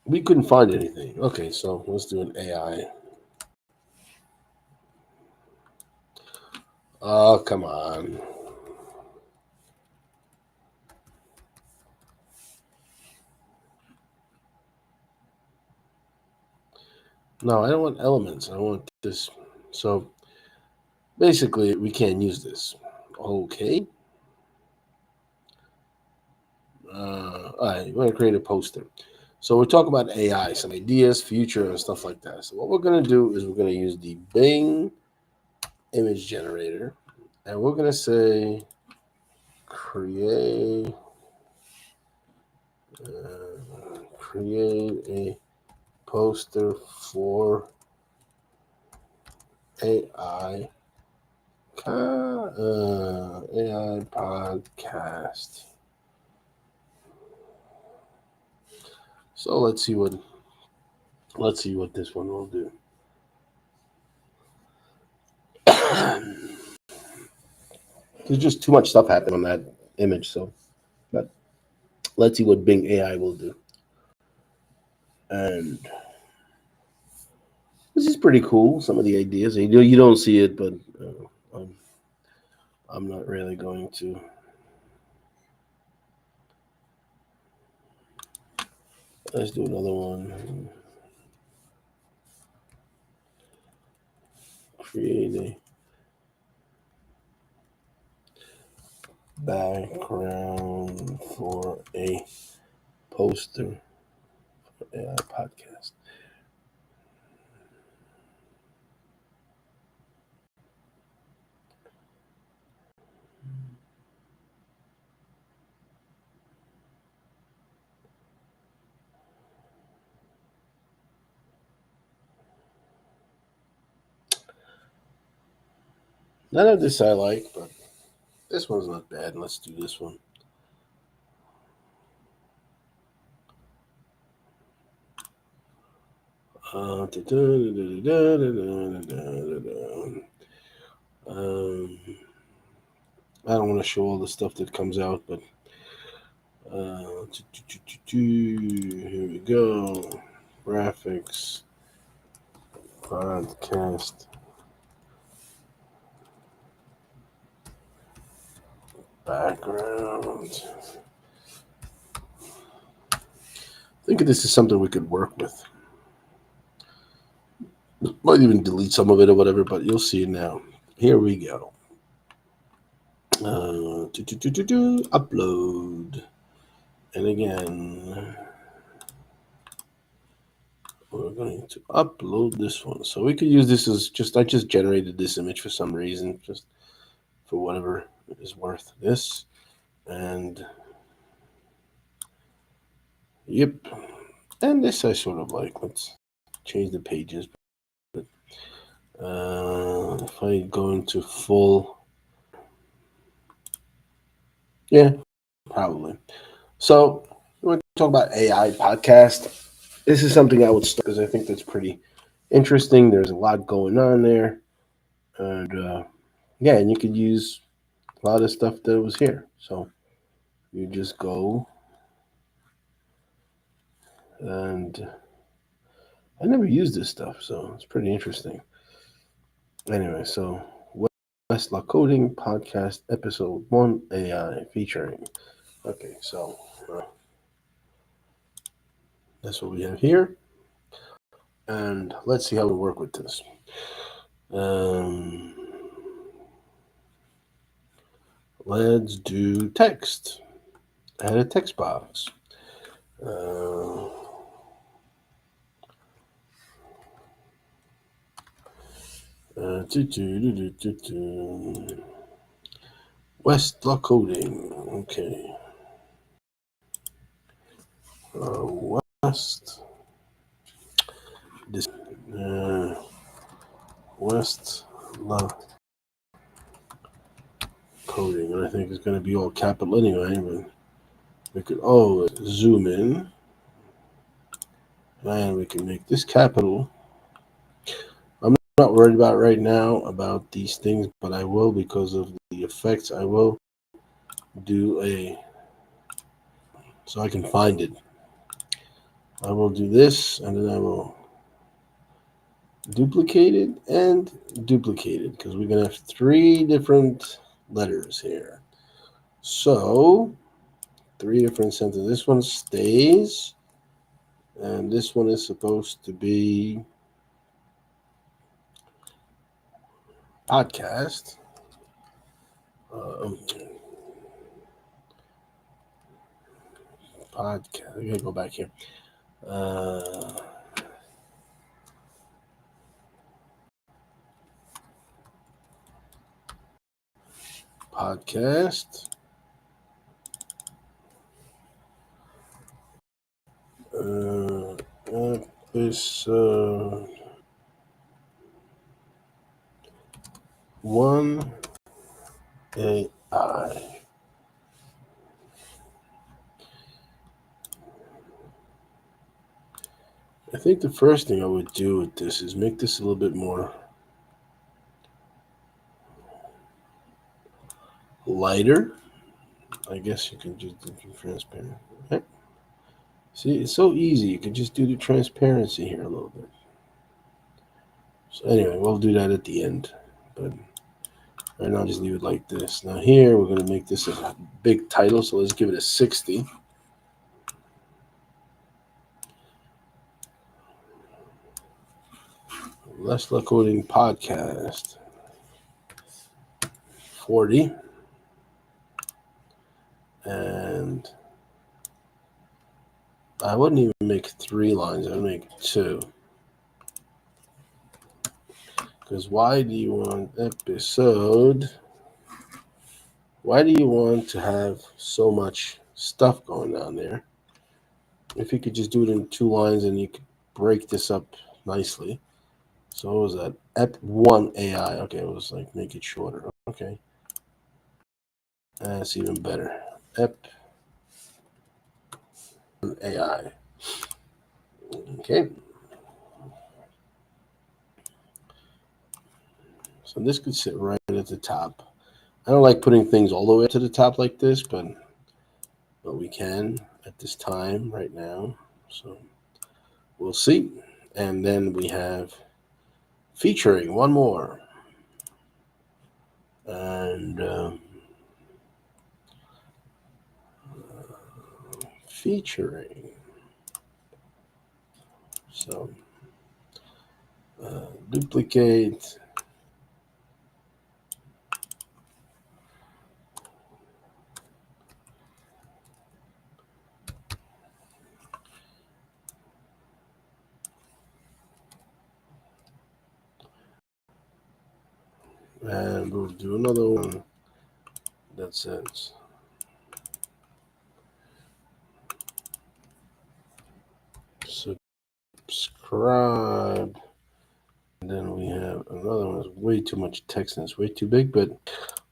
we couldn't find anything. Okay, so let's do an AI. Oh, come on. No, I don't want elements. I want this. So basically, we can't use this. Okay. All right, we're going to create a poster. So we're talking about AI, some ideas, future, and stuff like that. So what we're going to do is we're going to use the Bing image generator, and we're going to say create create a poster for AI AI podcast. So let's see what this one will do. There's just too much stuff happening on that image, so but let's see what Bing AI will do. And this is pretty cool. Some of the ideas you don't see it, but I'm not really going to. Let's do another one. Create a background for a poster for AI podcast. None of this I like, but this one's not bad. Let's do this one. I don't want to show all the stuff that comes out, but here we go. Graphics, podcast, background. I think this is something we could work with. Might even delete some of it or whatever, but you'll see it now. Here we go. Upload. And again, we're going to upload this one. So we could use this as I just generated this image for some reason, just for whatever it is worth. This. And yep. And this I sort of like. Let's change the pages. But if I go into full, yeah, probably. So we're going to talk about AI podcast. This is something I would start because I think that's pretty interesting. There's a lot going on there, and yeah, and you could use a lot of stuff that was here. So you just go, and I never used this stuff, so it's pretty interesting. Anyway, so Westlaw Coding Podcast Episode 1 AI featuring. Okay, so that's what we have here. And let's see how we work with this. Let's do text. Add a text box. Westlaw Coding. Okay. West. This West love coding, and I think it's going to be all capital anyway. But we could always zoom in, and we can make this capital. I'm not worried about right now about these things, but I will because of the effects. I will do so I can find it. I will do this, and then I will duplicate it and duplicate it because we're going to have 3 different letters here. So 3 different sentences. This one stays, and this one is supposed to be podcast. Podcast. I gotta go back here. Podcast. Episode 1 AI. I think the first thing I would do with this is make this a little bit more lighter. I guess you can just do transparent. Right? See, it's so easy. You can just do the transparency here a little bit. So anyway, we'll do that at the end. But right now, I'll just leave it like this. Now here, we're going to make this a big title. So let's give it a 60. Let's Luck Coding Podcast. 40. And I wouldn't even make 3 lines. I'd make 2. Because why do you want episode? Why do you want to have so much stuff going on there? If you could just do it in 2 lines and you could break this up nicely. So what was that? Ep1 AI. Okay, it was like make it shorter. Okay. That's even better. Ep AI. Okay. So this could sit right at the top. I don't like putting things all the way to the top like this, but we can at this time right now. So we'll see. And then we have featuring one more. And featuring. So duplicate. And we'll do another one that says subscribe. And then we have another one. It's way too much text and it's way too big, but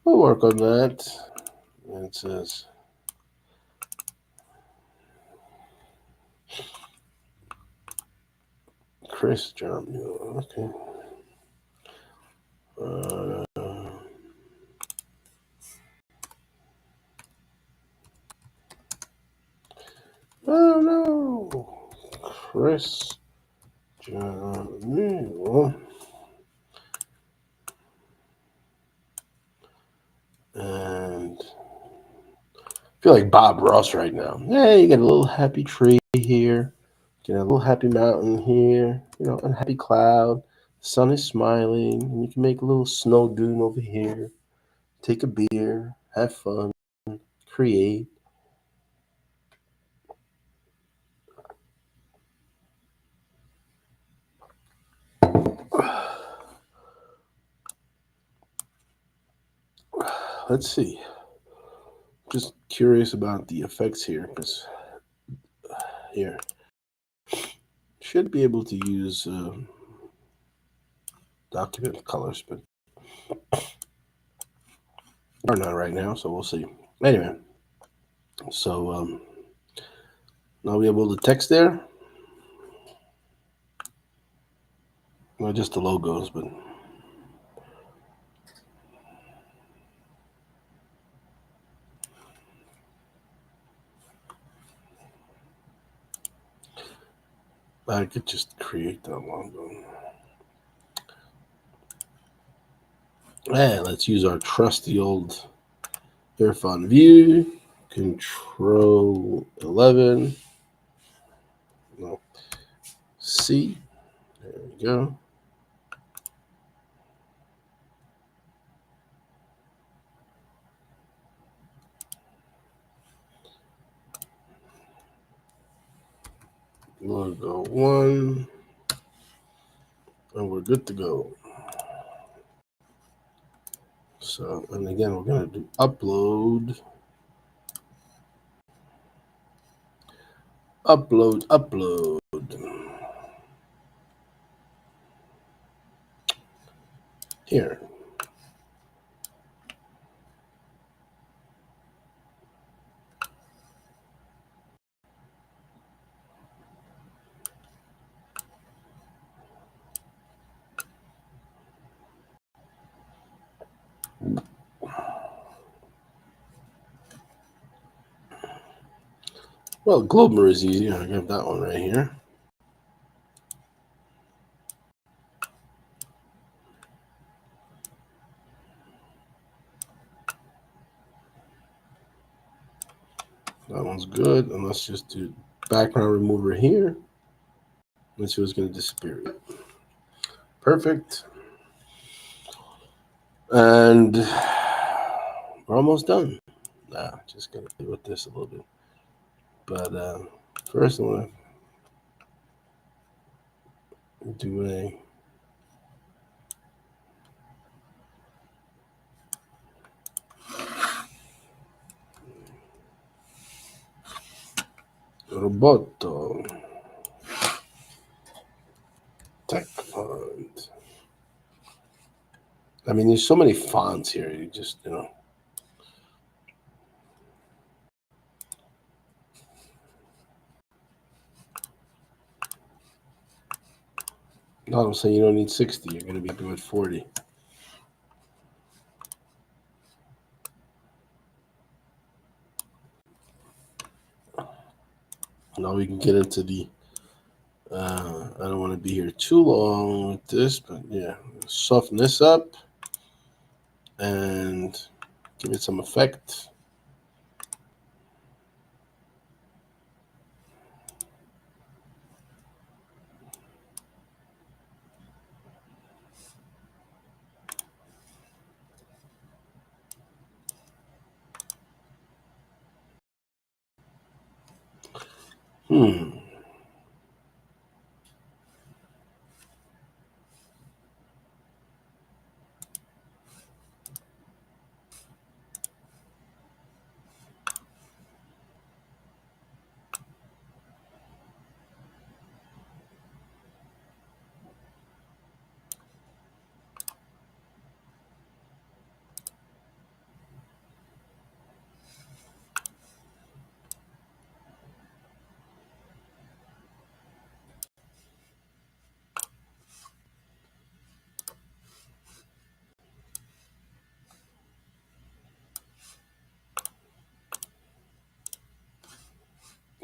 we'll work on that. And it says Chris John. Okay. Oh no, Chris John. And I feel like Bob Ross right now. Yeah, you got a little happy tree here. Get a little happy mountain here. You know, a happy cloud. The sun is smiling, and you can make a little snow dune over here. Take a beer, have fun, create. Let's see. Just curious about the effects here because here. Should be able to use document colors, but are not right now, so we'll see. Anyway, so now we have all the text there. Well, just the logos, but I could just create that logo. And let's use our trusty old Beerathon view. Control 11. No. C. There we go. Logo 1. And we're good to go. So, and again, we're going to do upload. Upload. Here. Well, Glober is easy. I got that one right here. That one's good. And let's just do background remover here. Let's see what's going to disappear. Perfect. And we're almost done. Just going to play with this a little bit. But first, I'm going to do a roboto tech font. I mean, there's so many fonts here. You just, I don't say you don't need 60. You're going to be doing 40. Now we can get into the. I don't want to be here too long with this, but yeah, soften this up and give it some effect.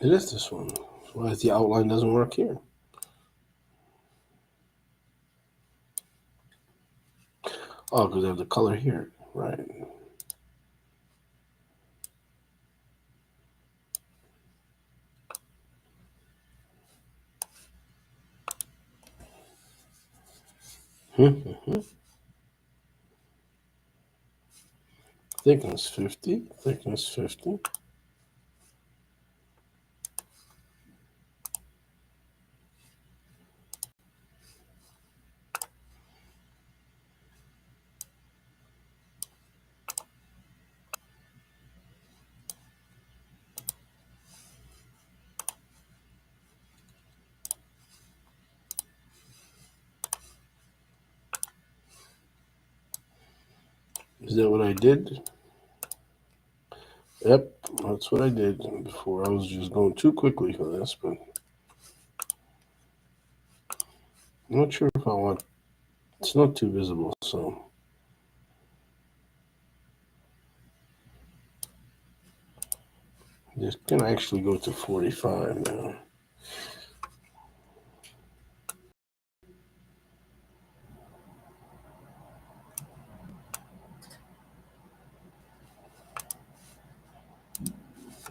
It is this one. Why the outline doesn't work here? Oh, because I have the color here. Right. Thickness 50. Thickness 50. Is that what I did? Yep, that's what I did before. I was just going too quickly for this, but I'm not sure if I want. It's not too visible, so this can actually go to 45 now.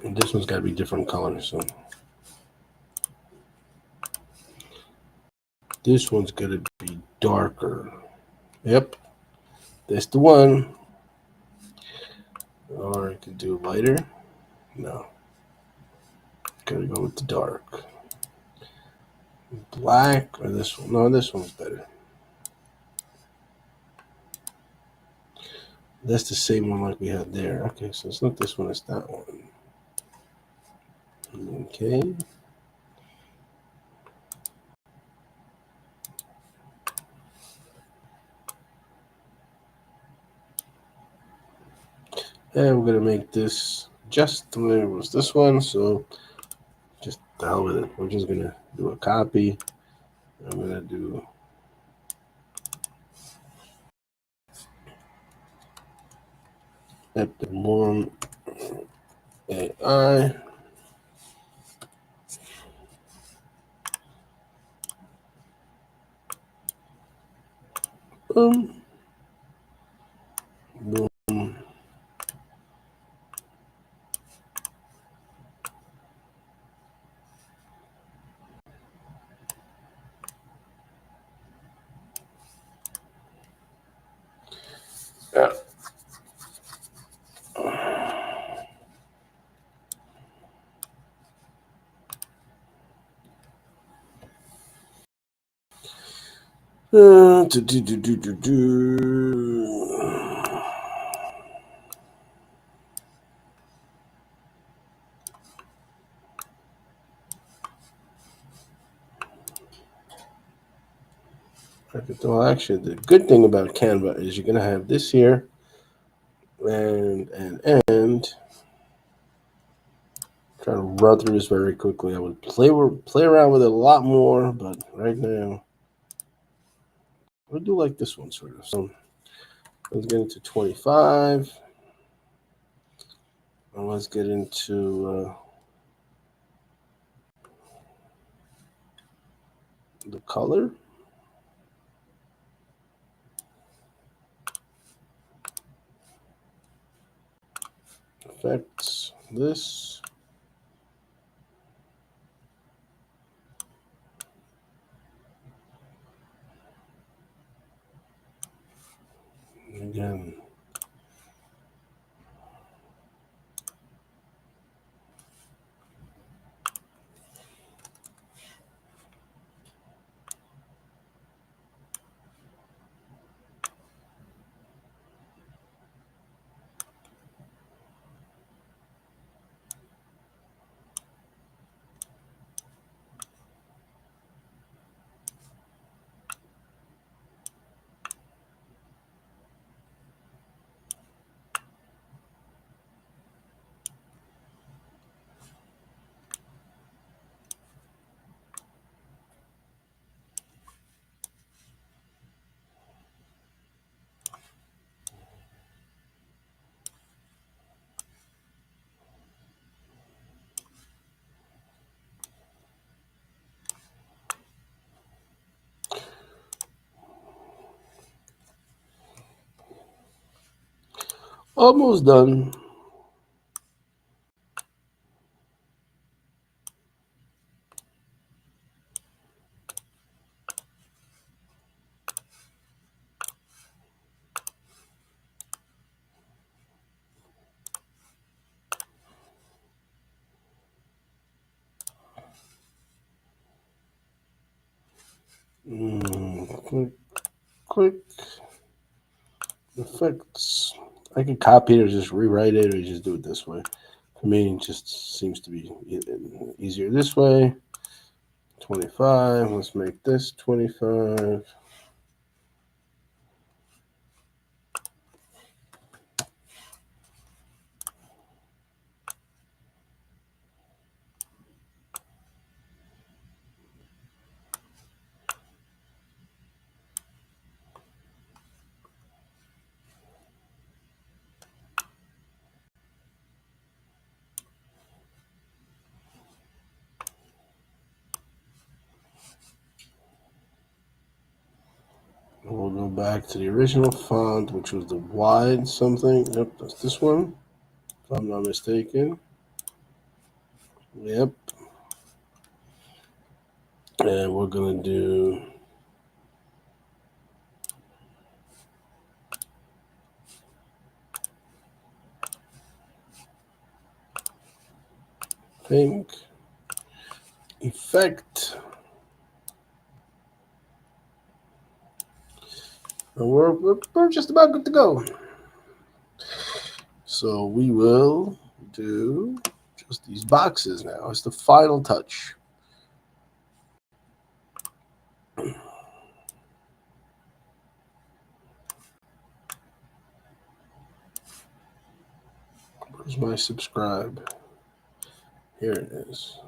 And this one's got to be different colors, so this one's going to be darker. Yep, that's the one. Or I could do lighter. No, gotta go with the dark. Black or this one? No, this one's better. That's the same one like we had there. Okay, so it's not this one, it's that one. Okay. And we're gonna make this just the way it was this one, so just the hell with it. We're just gonna do a copy. I'm gonna do at the one AI. Boom. Boom. Yeah. Do. Well, actually, the good thing about Canva is you're gonna have this here, and try to run through this very quickly. I would play around with it a lot more, but right now I do like this one sort of. So let's get into 25, and let's get into the color. Effects, this. Again. Almost done. Quick effects. I can copy it or just rewrite it or just do it this way. For me, it just seems to be easier this way. 25. Let's make this 25. We'll go back to the original font, which was the wide something. Yep, that's this one, if I'm not mistaken. Yep. And we're going to do pink effect. And we're just about good to go. So we will do just these boxes now. It's the final touch. Where's my subscribe? Here it is.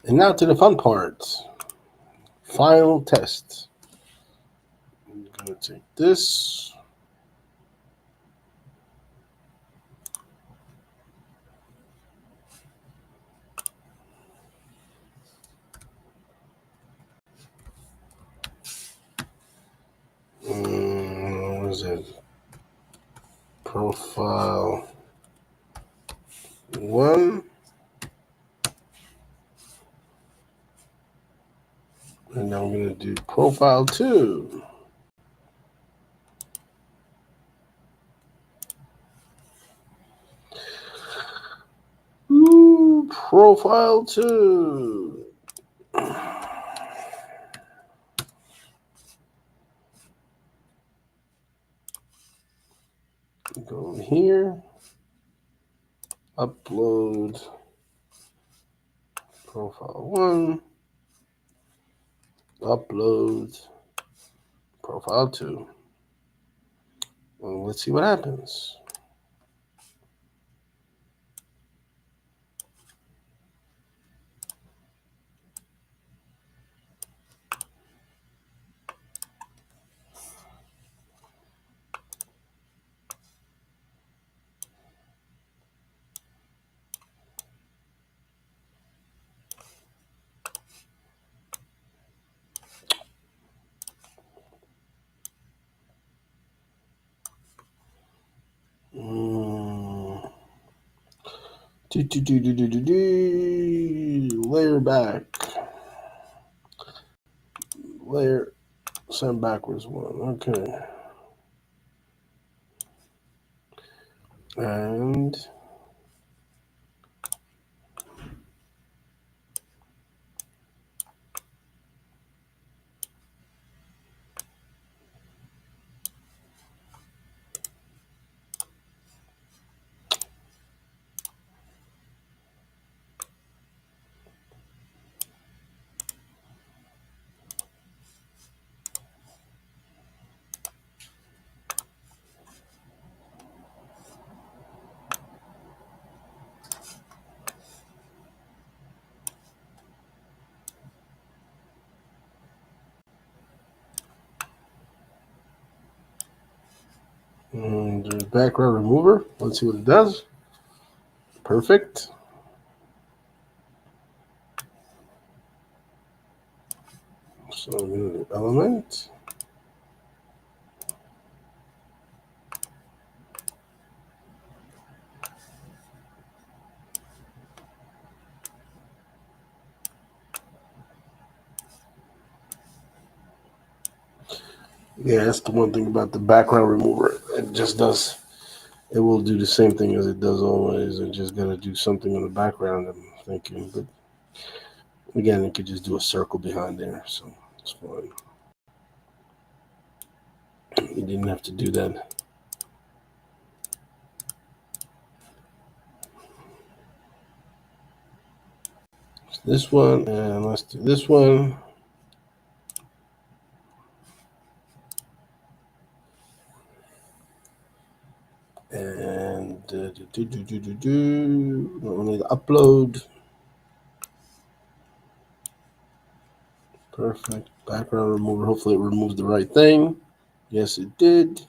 And now to the fun part. Final test. I'm going to take this. What is it? Profile 1. And now I'm going to do profile 2. Ooh, profile 2. Go here. Upload profile 1. Upload profile 2. Well, let's see what happens. Layer back. Layer send backwards 1. Okay. And And the background remover. Let's see what it does. Perfect. So I'm going to do element. Yeah, that's the one thing about the background remover. It just does. It will do the same thing as it does always, and just gotta do something in the background. I'm thinking, but again, it could just do a circle behind there, so it's fine. You didn't have to do that. This one, and let's do this one. And only the upload. Perfect. Background remover. Hopefully it removes the right thing. Yes, it did.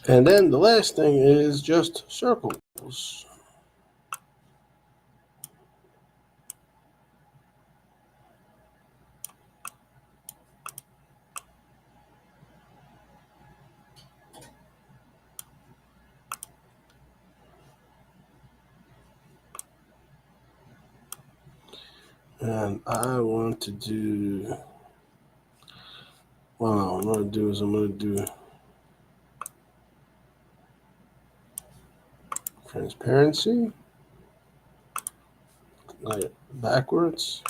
And then the last thing is just circles. And I want to do, well, what I'm going to do is I'm going to do transparency, like backwards.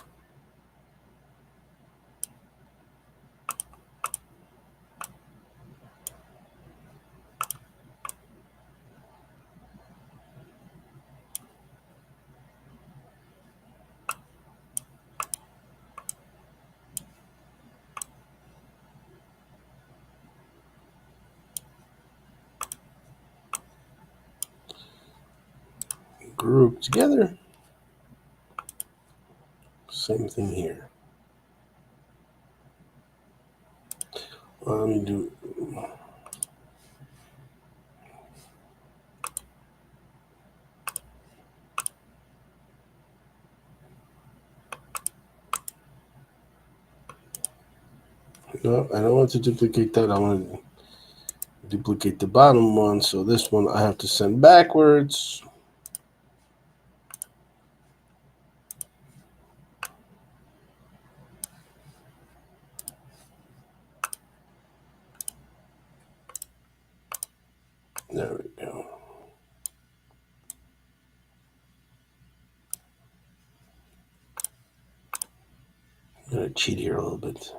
Group together. Same thing here. Let me do. No, I don't want to duplicate that. I want to duplicate the bottom one. So this one I have to send backwards. There we go. I'm going to cheat here a little bit.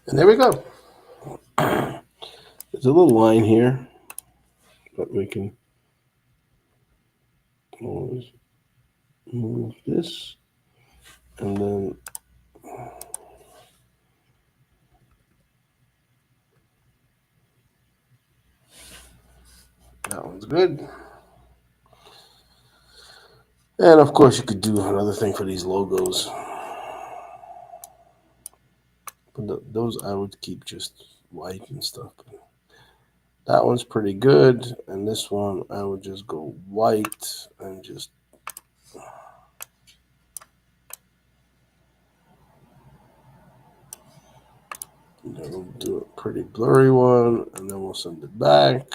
And there we go. There's a little line here, but we can always move this. And then that one's good. And of course, you could do another thing for these logos. But those I would keep just white and stuff. That one's pretty good. And this one, I would just go white and just. Then we'll do a pretty blurry one, and then we'll send it back.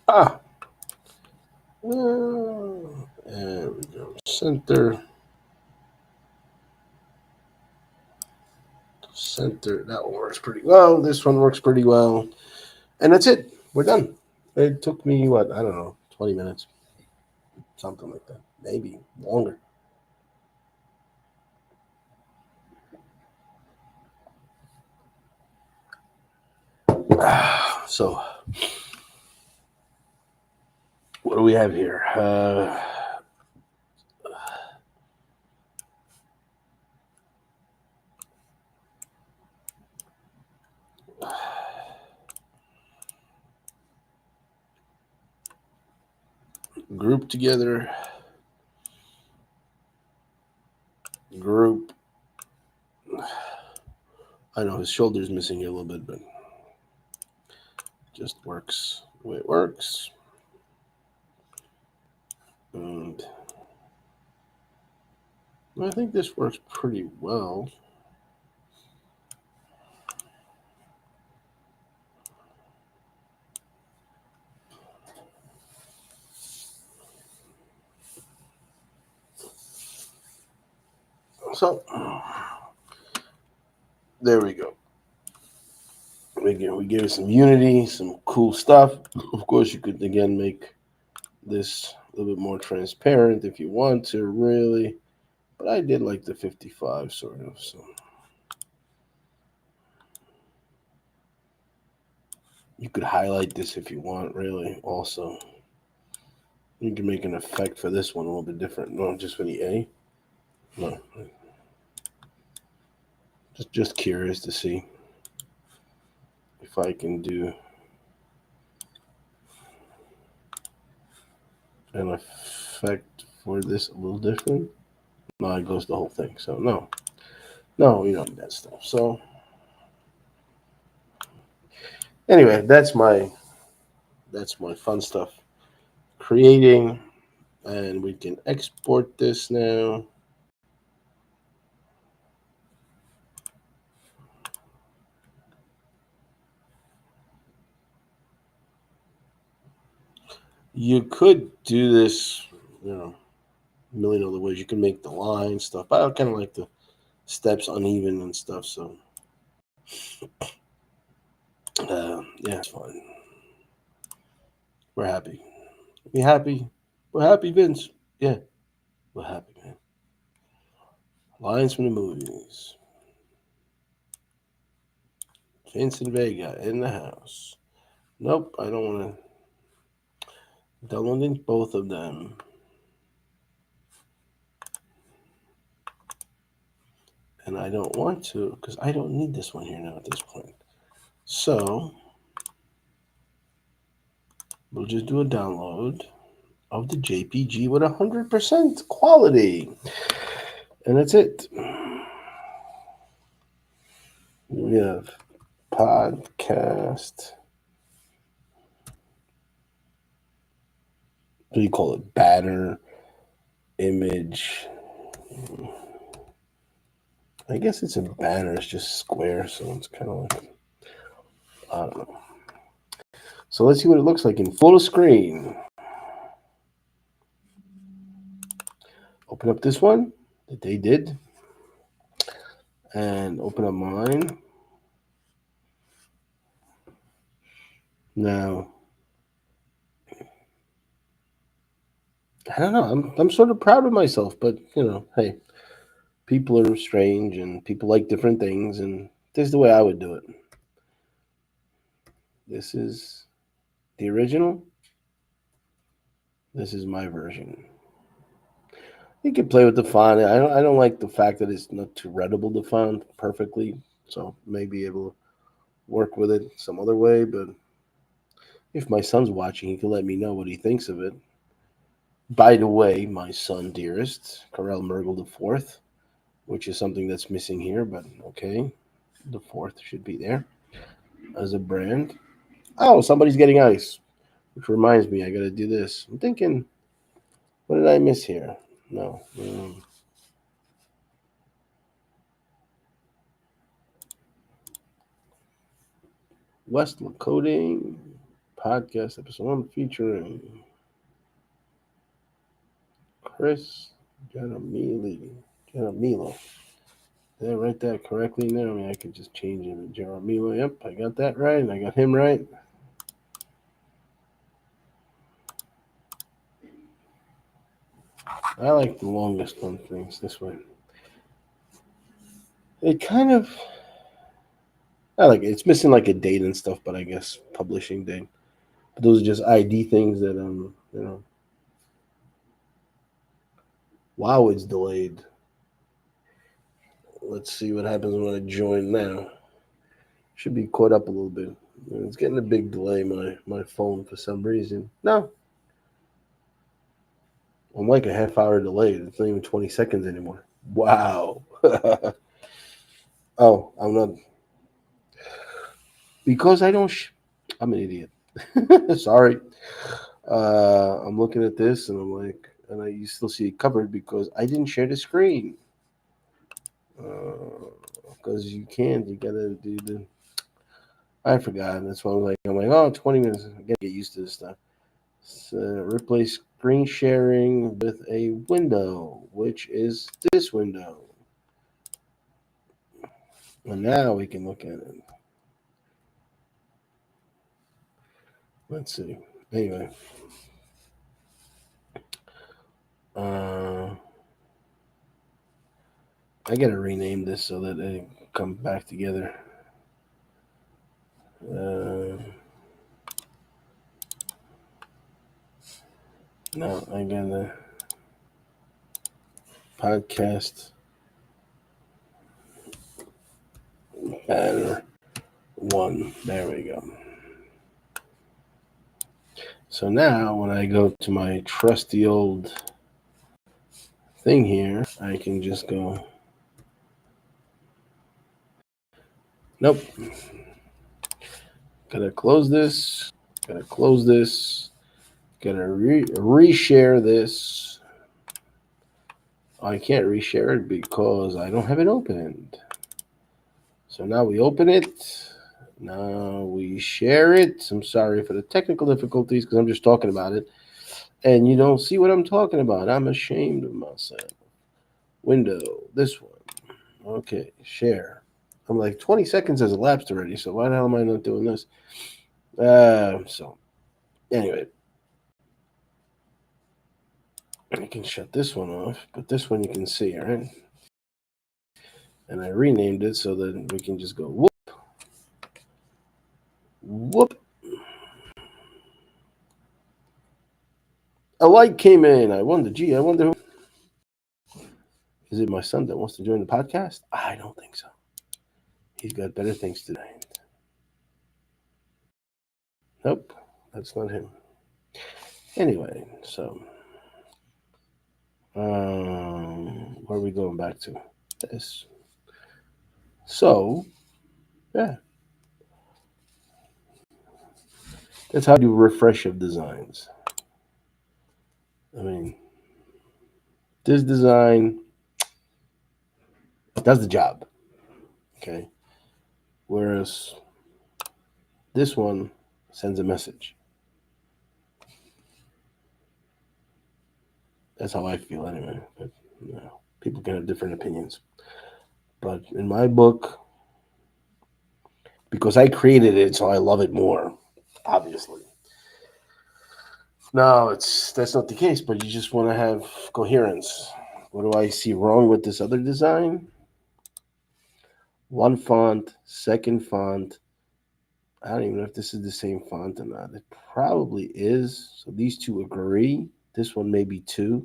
Ah, there we go. Center. Center. That one works pretty well. This one works pretty well. And that's it. We're done. It took me, what, I don't know, 20 minutes. Something like that. Maybe longer. So, what do we have here? Group together. Group. I know his shoulder's missing here a little bit, but just works the way it works. And I think this works pretty well. So there we go. We gave it some unity, some cool stuff. Of course, you could again make this a little bit more transparent if you want to, really. But I did like the 55 sort of. So you could highlight this if you want, really. Also, you can make an effect for this one a little bit different. No, just for the A. No, just curious to see if I can do an effect for this a little different. No, it goes the whole thing. So no, we don't need that stuff. So anyway, that's my fun stuff. Creating, and we can export this now. You could do this, a million other ways. You can make the line stuff, but I kind of like the steps uneven and stuff. So, yeah, it's fine. We're happy. We happy. We're happy, Vince. Yeah, we're happy, man. Lines from the movies. Vincent Vega in the house. Nope, I don't want to. Downloading both of them. And I don't want to because I don't need this one here now at this point. So we'll just do a download of the JPG with 100% quality. And that's it. We have podcast. What do you call it? Banner, image. I guess it's a banner. It's just square, so it's kind of like, I don't know. So let's see what it looks like in full screen. Open up this one that they did. And open up mine. Now, I don't know. I'm sort of proud of myself, but hey, people are strange and people like different things, and this is the way I would do it. This is the original. This is my version. You can play with the font. I don't like the fact that it's not too readable, the font perfectly. So maybe able to work with it some other way. But if my son's watching, he can let me know what he thinks of it. By the way, my son, dearest, Karel Mergel the fourth, which is something that's missing here, but okay. The fourth should be there as a brand. Oh, somebody's getting ice, which reminds me, I got to do this. I'm thinking, what did I miss here? No. Westland Coding, podcast episode 1 featuring Chris Jaramillo. Did I write that correctly now? I mean, I could just change it to Jaramillo. Yep, I got that right. I got him right. I like the longest one things this way. It kind of, I like it. It's missing like a date and stuff, but I guess publishing date. But those are just ID things that wow, it's delayed. Let's see what happens when I join now. Should be caught up a little bit. It's getting a big delay, my phone, for some reason. No. I'm like a half hour delayed. It's not even 20 seconds anymore. Wow. Oh, I'm not. Because I don't. I'm an idiot. Sorry. I'm looking at this and I'm like, you still see it covered because I didn't share the screen. Because you can't. You gotta do the. I forgot. That's why I'm like, oh, 20 minutes. I gotta get used to this stuff. So replace screen sharing with a window, which is this window. And now we can look at it. Let's see. Anyway. I gotta rename this so that they come back together. No, I gotta podcast banner 1. There we go. So now when I go to my trusty old thing here, I can just go. Nope. Gotta close this. Gotta close this. Gotta reshare this. I can't reshare it because I don't have it opened. So now we open it. Now we share it. I'm sorry for the technical difficulties because I'm just talking about it. And you don't see what I'm talking about. I'm ashamed of myself. Window, this one. Okay, share. I'm like 20 seconds has elapsed already, so why the hell am I not doing this? So, anyway. I can shut this one off, but this one you can see, all right? And I renamed it so that we can just go whoop. Whoop. A light came in. I wonder who. Is it my son that wants to join the podcast? I don't think so. He's got better things to do. Nope, that's not him. Anyway, so where are we going back to? This. So, yeah. That's how you do refresh of designs. I mean, this design does the job. Okay. Whereas this one sends a message. That's how I feel anyway. But people can have different opinions. But in my book, because I created it, so I love it more, obviously. No, that's not the case, but you just want to have coherence. What do I see wrong with this other design? One font, second font. I don't even know if this is the same font or not. It probably is. So these two agree. This one may be 2.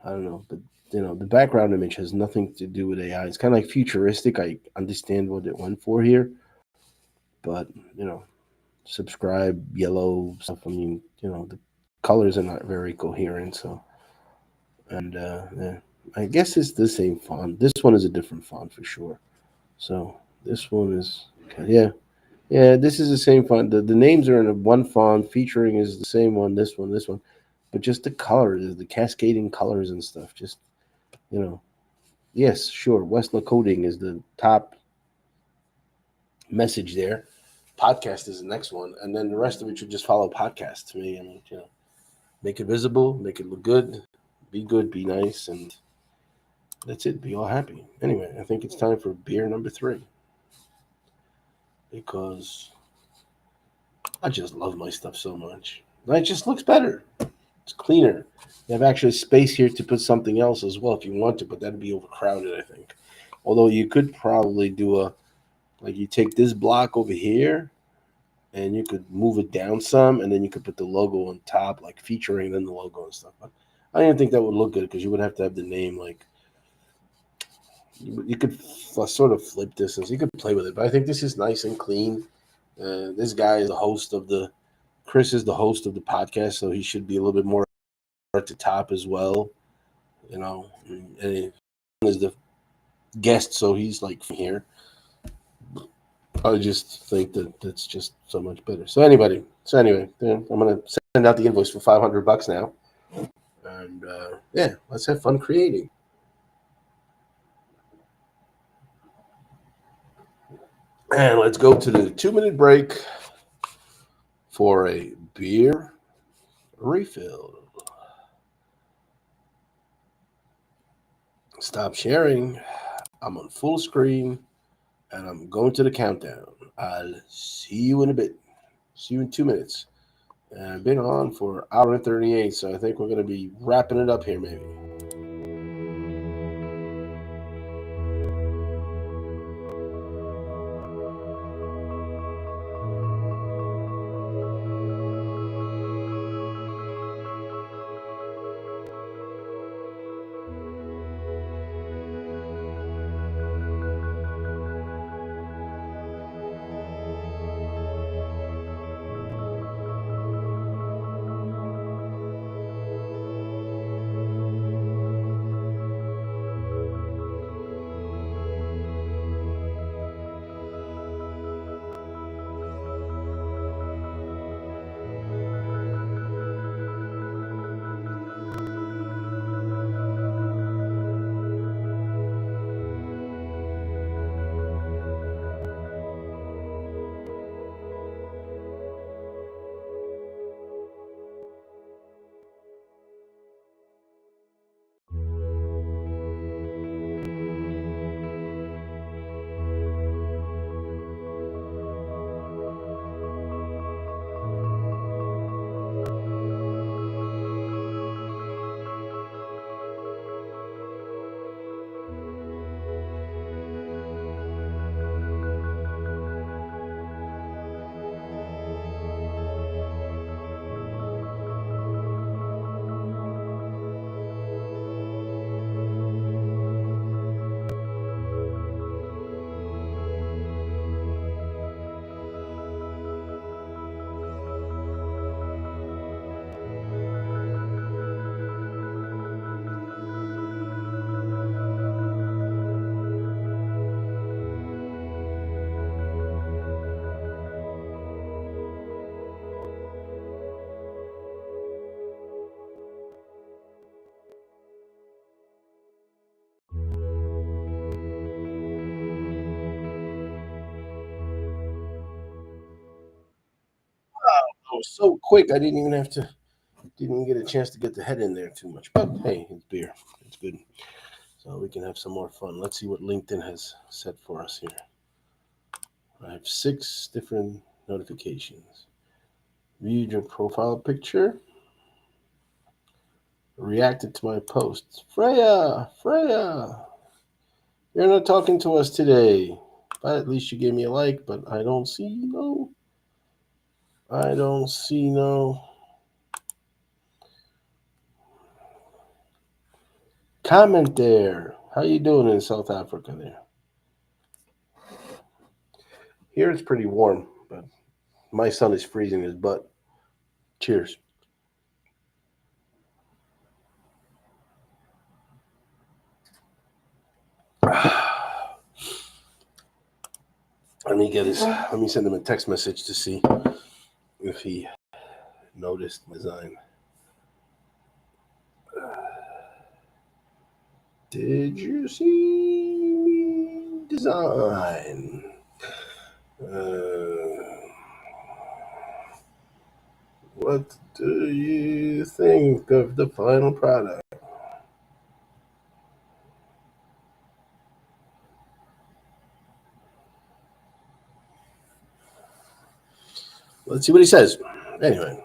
I don't know, but the background image has nothing to do with AI. It's kind of like futuristic. I understand what it went for here, but subscribe yellow stuff. I mean, the colors are not very coherent. So, and yeah, I guess it's the same font. This one is a different font for sure. So this one is yeah. This is the same font. The names are in one font. Featuring is the same one. This one, but just the colors, the cascading colors and stuff. Just yes, sure. Westlaw coding is the top message there. podcast is the next one, and then the rest of it should just follow podcast to me. I mean, make it visible, make it look good, be nice, and that's it. Be all happy. Anyway, I think it's time for beer number 3 because I just love my stuff so much. And it just looks better. It's cleaner. You have actually space here to put something else as well if you want to, but that'd be overcrowded, I think. Although you could probably do you take this block over here and you could move it down some, and then you could put the logo on top, like featuring then the logo and stuff. But I didn't think that would look good because you would have to have the name like you could sort of flip this and so you could play with it. But I think this is nice and clean. This guy is the host of Chris is the host of the podcast, so he should be a little bit more at the top as well. And he is the guest, so he's like here. I just think that that's just so much better. So anyway, I'm gonna send out the invoice for $500 now, and let's have fun creating. And let's go to the 2-minute break for a beer refill. Stop sharing. I'm on full screen, and I'm going to the countdown. I'll see you in a bit. See you in 2 minutes. And I've been on for an hour and 38, so I think we're going to be wrapping it up here, maybe. Oh, so quick! I didn't even get a chance to get the head in there too much. But hey, it's beer. It's good. So we can have some more fun. Let's see what LinkedIn has set for us here. I have 6 different notifications. Viewed your profile picture. Reacted to my posts. Freya! You're not talking to us today. But at least you gave me a like, but I don't see no. Comment there. How you doing in South Africa there? Here it's pretty warm, but my son is freezing his butt. Cheers. Let me send him a text message to see if he noticed design. Did you see me design? What do you think of the final product? Let's see what he says. Anyway,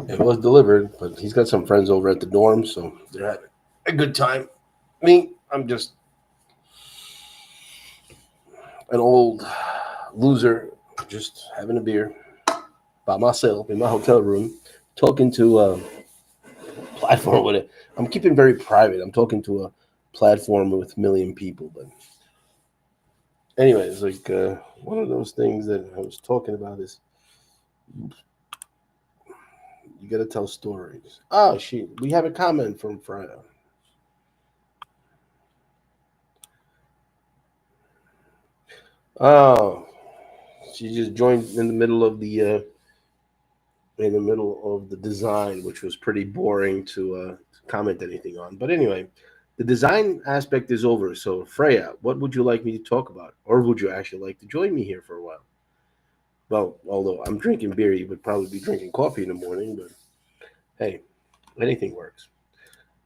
it was delivered, but he's got some friends over at the dorm, so they're having a good time. Me, I'm just an old loser, just having a beer by myself in my hotel room, talking to a platform with it. I'm keeping very private. I'm talking to a platform with a million people, but anyway, it's like one of those things that I was talking about is you got to tell stories. Oh, we have a comment from Freya. Oh, she just joined in the middle of the design, which was pretty boring to comment anything on. But anyway, the design aspect is over. So Freya, what would you like me to talk about, or would you actually like to join me here for a while? Well, although I'm drinking beer, you would probably be drinking coffee in the morning. But hey, anything works.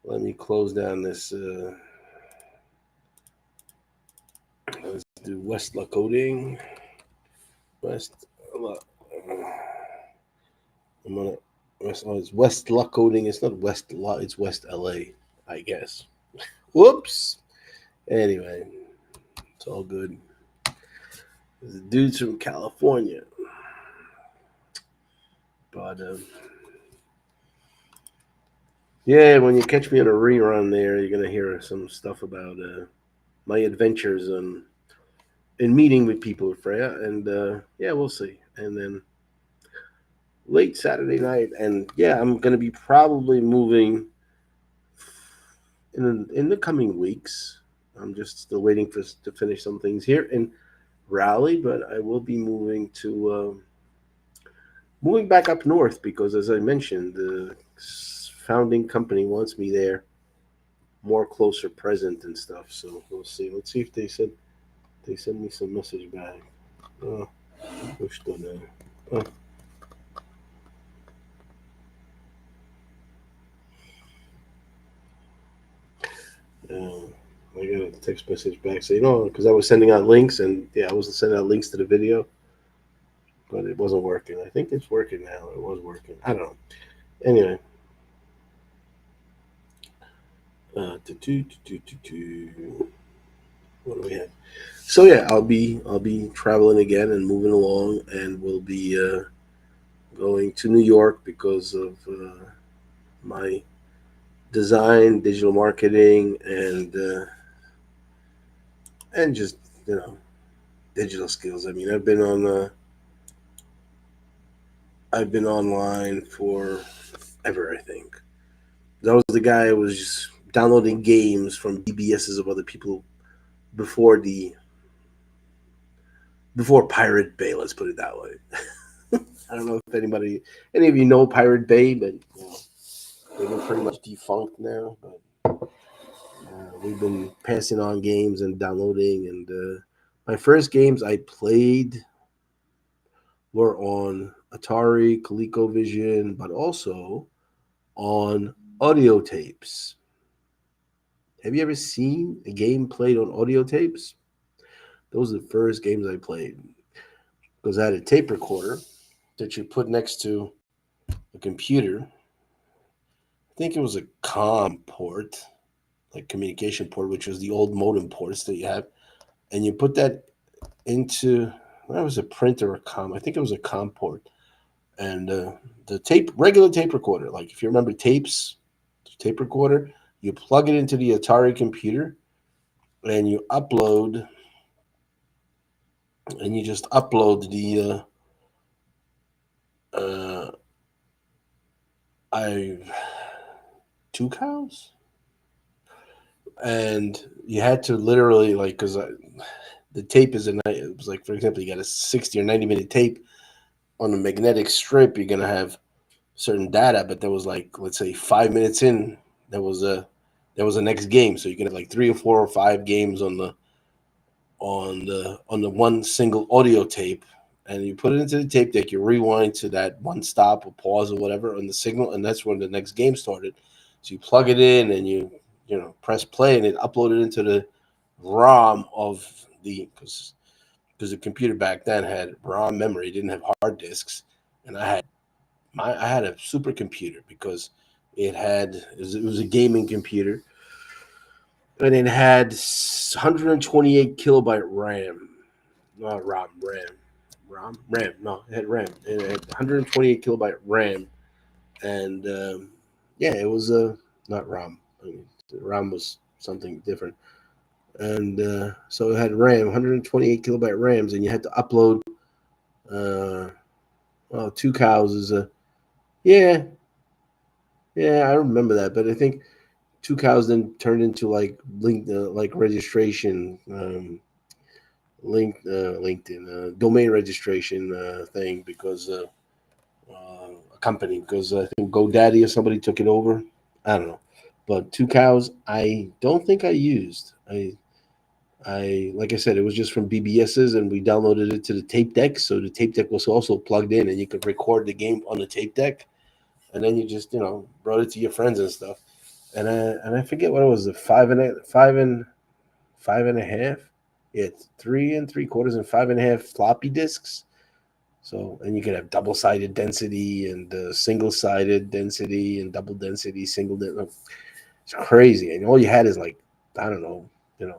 Let me close down this. Let's do West coding. West. I'm gonna. It's West coding. It's not West. It's West LA, I guess. Whoops. Anyway, it's all good. The dude's from California, but yeah, when you catch me on a rerun, there you're gonna hear some stuff about my adventures in meeting with people with Freya, and yeah, we'll see. And then late Saturday night, and yeah, I'm gonna be probably moving in the coming weeks. I'm just still waiting to finish some things here in Raleigh, but I will be moving back up north because, as I mentioned, the founding company wants me there, more closer present and stuff. So we'll see. Let's see if they send me some message back. Oh, push the oh. I got a text message back saying, "Oh, because I was sending out links, and yeah, I was sending out links to the video, but it wasn't working. I think it's working now. It was working. I don't know. Anyway, what do we have? So yeah, I'll be traveling again and moving along, and we'll be going to New York because of my design, digital marketing, and just you know digital skills. I mean, I've been online for ever. I think that was the guy who was just downloading games from BBSs of other people before the before Pirate Bay. Let's put it that way. I don't know if any of you know Pirate Bay, but they've been pretty much defunct now. But we've been passing on games and downloading. And my first games I played were on Atari, ColecoVision, but also on audio tapes. Have you ever seen a game played on audio tapes? Those are the first games I played because I had a tape recorder that you put next to a computer. I think it was a COM port, like communication port, which was the old modem ports that you have, and you put that into that was a printer or a COM. I think it was a COM port, and the regular tape recorder. Like if you remember tapes, tape recorder, you plug it into the Atari computer, and you just upload the I two cows, and you had to literally like because the tape is it was like for example you got a 60 or 90-minute tape on a magnetic strip. You're gonna have certain data, but there was like let's say 5 minutes in there was a next game, so you can have like 3 or 4 or 5 games on the one single audio tape, and you put it into the tape deck. You rewind to that one stop or pause or whatever on the signal, and that's when the next game started. So you plug it in and you press play, and it uploaded into the ROM of because the computer back then had ROM memory, it didn't have hard disks, and I had a supercomputer because it was a gaming computer, and it had 128 kilobyte RAM, not ROM, RAM. No, it had RAM. It had 128 kilobyte RAM, and yeah, it was not ROM. I mean, ROM was something different, and so it had RAM, 128 kilobyte RAMs, and you had to upload. Uh, well, two cows is a yeah, yeah, I remember that, but I think two cows then turned into like registration, LinkedIn domain registration thing because a company because I think GoDaddy or somebody took it over. I don't know, but two cows I don't think I used. I like I said, it was just from BBS's, and we downloaded it to the tape deck. So the tape deck was also plugged in, and you could record the game on the tape deck, and then you just brought it to your friends and stuff. And I forget what it was, the five and a half, yeah, 3 3/4 and 5.5 floppy disks. So and you could have double sided density and single sided density and double density, single density. It's crazy, and all you had is like I don't know,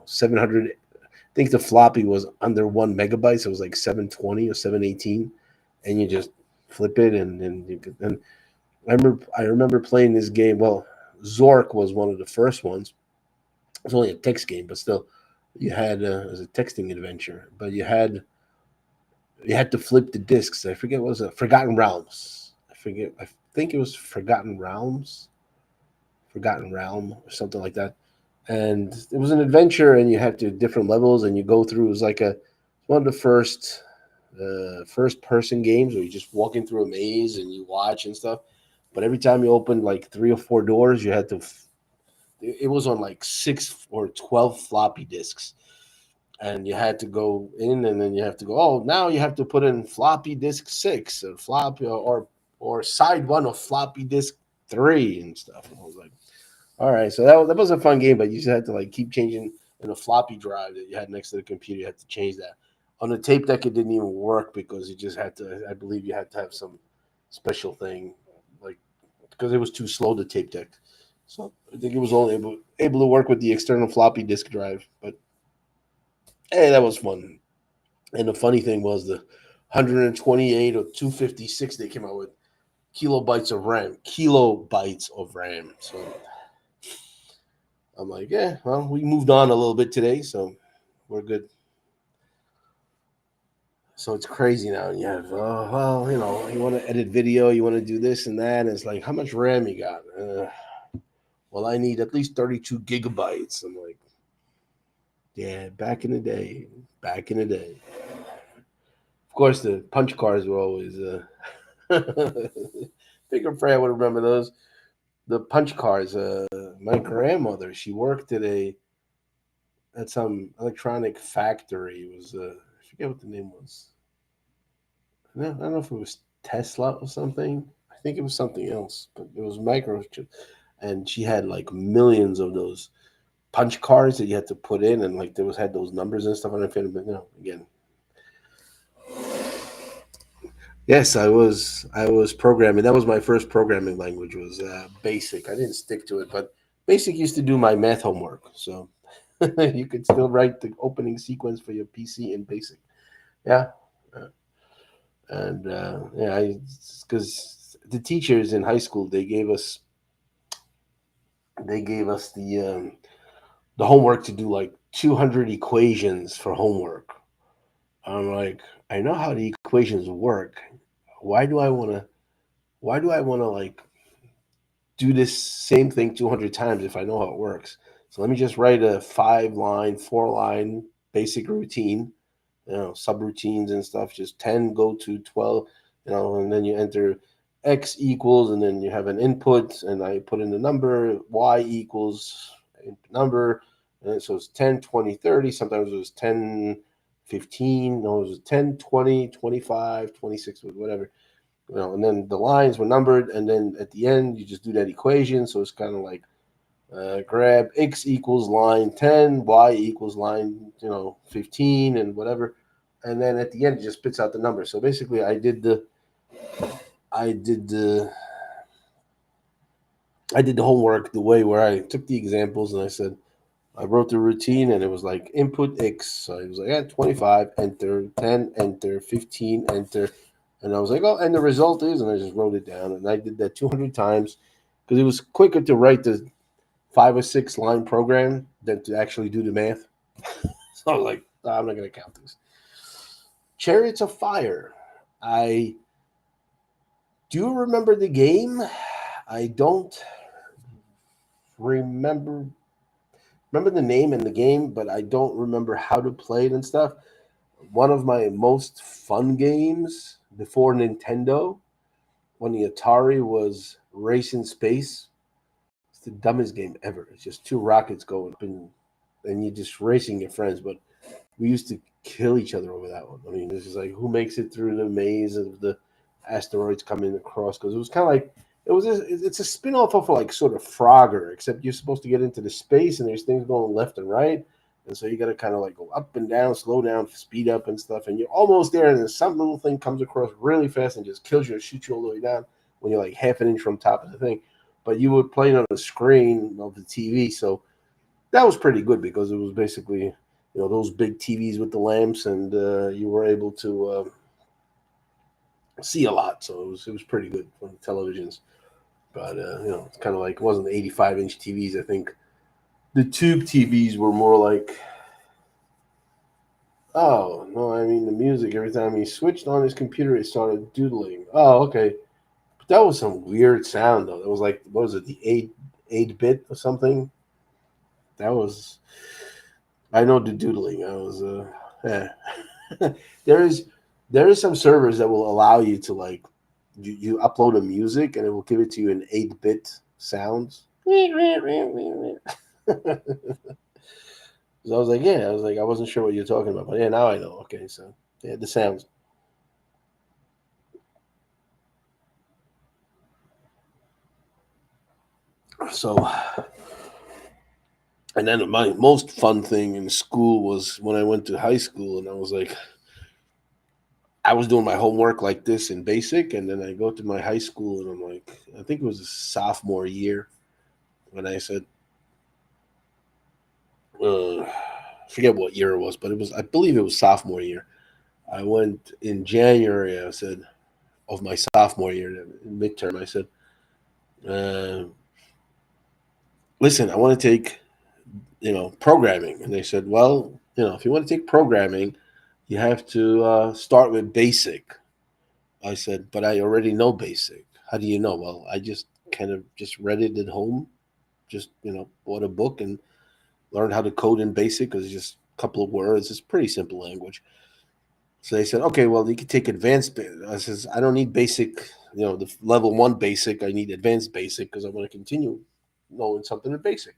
700. I think the floppy was under 1 megabyte, so it was like 720 or 718, and you just flip it, and then you could. And I remember playing this game. Well, Zork was one of the first ones. It was only a text game, but still, you had it was a texting adventure. But you had to flip the discs. I forget what was it. Forgotten Realms. I forget. I think it was Forgotten Realm or something like that. And it was an adventure, and you had to different levels, and you go through. It was like one of the first person games where you're just walking through a maze and you watch and stuff. But every time you opened like 3 or 4 doors, you had to. It was on like 6 or 12 floppy disks, and you had to go in, and then you have to go. Oh, now you have to put in floppy disk 6 or floppy or side one of floppy disk 3 and stuff. And I was like, all right, so that was a fun game, but you just had to like keep changing in a floppy drive that you had next to the computer. You had to change that. On the tape deck, it didn't even work because you just had to. I believe you had to have some special thing, like because it was too slow to tape deck. So I think it was only able to work with the external floppy disk drive. But hey, that was fun. And the funny thing was the 128 or 256 they came out with kilobytes of RAM. So I'm like, yeah, well, we moved on a little bit today, so we're good. So it's crazy now. You have, well, you want to edit video, you want to do this and that. And it's like, how much RAM you got? Well, I need at least 32 gigabytes. I'm like, yeah, back in the day. Back in the day. Of course, the punch cards were always. Think or pray I would remember those. The punch cards. My grandmother, she worked at some electronic factory. It was I forget what the name was. I don't know if it was Tesla or something. I think it was something else, but it was microchip. And she had like millions of those punch cards that you had to put in, and like there had those numbers and stuff on it. But again, yes, I was programming. That was my first programming language was Basic. I didn't stick to it, but Basic used to do my math homework. So you could still write the opening sequence for your PC in Basic. Yeah, uh, and yeah, because the teachers in high school they gave us the homework to do like 200 equations for homework. I'm like, I know how the equations work. Why do I want to? Why do I want to like do this same thing 200 times if I know how it works? So let me just write a 5 line, 4 line basic routine, subroutines and stuff. Just 10 go to 12, and then you enter x equals, and then you have an input, and I put in the number, y equals number, and so it's 10, 20, 30. Sometimes it was 10, 15, no, it was 10, 20, 25, 26, whatever. And then the lines were numbered, and then at the end you just do that equation. So it's kind of like grab x equals line 10, y equals line 15, and whatever, and then at the end it just spits out the number. So basically, I did the I did the homework the way where I took the examples and I wrote the routine, and it was like input X. So it was like 25, enter, 10, enter, 15, enter. And I was like, oh, and the result is, and I just wrote it down. And I did that 200 times because it was quicker to write the 5 or 6 line program than to actually do the math. So I was like, "Nah, I'm not going to count this." Chariots of Fire. I do remember the game. I don't remember the name and the game, but I don't remember how to play it and stuff. One of my most fun games before Nintendo, when the Atari, was Race in Space. It's the dumbest game ever. It's just two rockets going up, and you're just racing your friends. But we used to kill each other over that one. I mean, this is like who makes it through the maze of the asteroids coming across, because it was kind of like it's a spin-off of like sort of Frogger, except you're supposed to get into the space and there's things going left and right, and so you got to kind of like go up and down, slow down, speed up and stuff, and you're almost there, and then some little thing comes across really fast and just kills you and shoots you all the way down when you're like half an inch from top of the thing. But you were playing on the screen of the TV, so that was pretty good because it was basically those big TVs with the lamps, and you were able to see a lot. So it was pretty good on the televisions. But it's kind of like it wasn't 85-inch TVs. I think the tube TVs were more like, oh no, I mean the music. Every time he switched on his computer, it started doodling. Oh, okay, but that was some weird sound though. That was like, what was it, the eight bit or something? That was, I know the doodling. I was yeah. there is there is some servers that will allow you to like you upload a music and it will give it to you in 8-bit sounds. So I was like, yeah, I wasn't sure what you're talking about, but yeah, now I know. Okay, so yeah, the sounds. So, and then my most fun thing in school was when I went to high school, and I was doing my homework like this in basic, and then I go to my high school, and I'm like, I think it was a sophomore year, when I said, forget what year it was, but I believe it was sophomore year. I went in January. I said, of my sophomore year, midterm. I said, uh, listen, I want to take programming, and they said, well, if you want to take programming, you have to start with basic. I said, but I already know basic. How do you know? Well, I just kind of just read it at home, just bought a book and learned how to code in basic, because it's just a couple of words. It's pretty simple language. So they said, okay, well, you can take advanced. I says, I don't need basic, the level 1 basic. I need advanced basic because I want to continue knowing something in basic.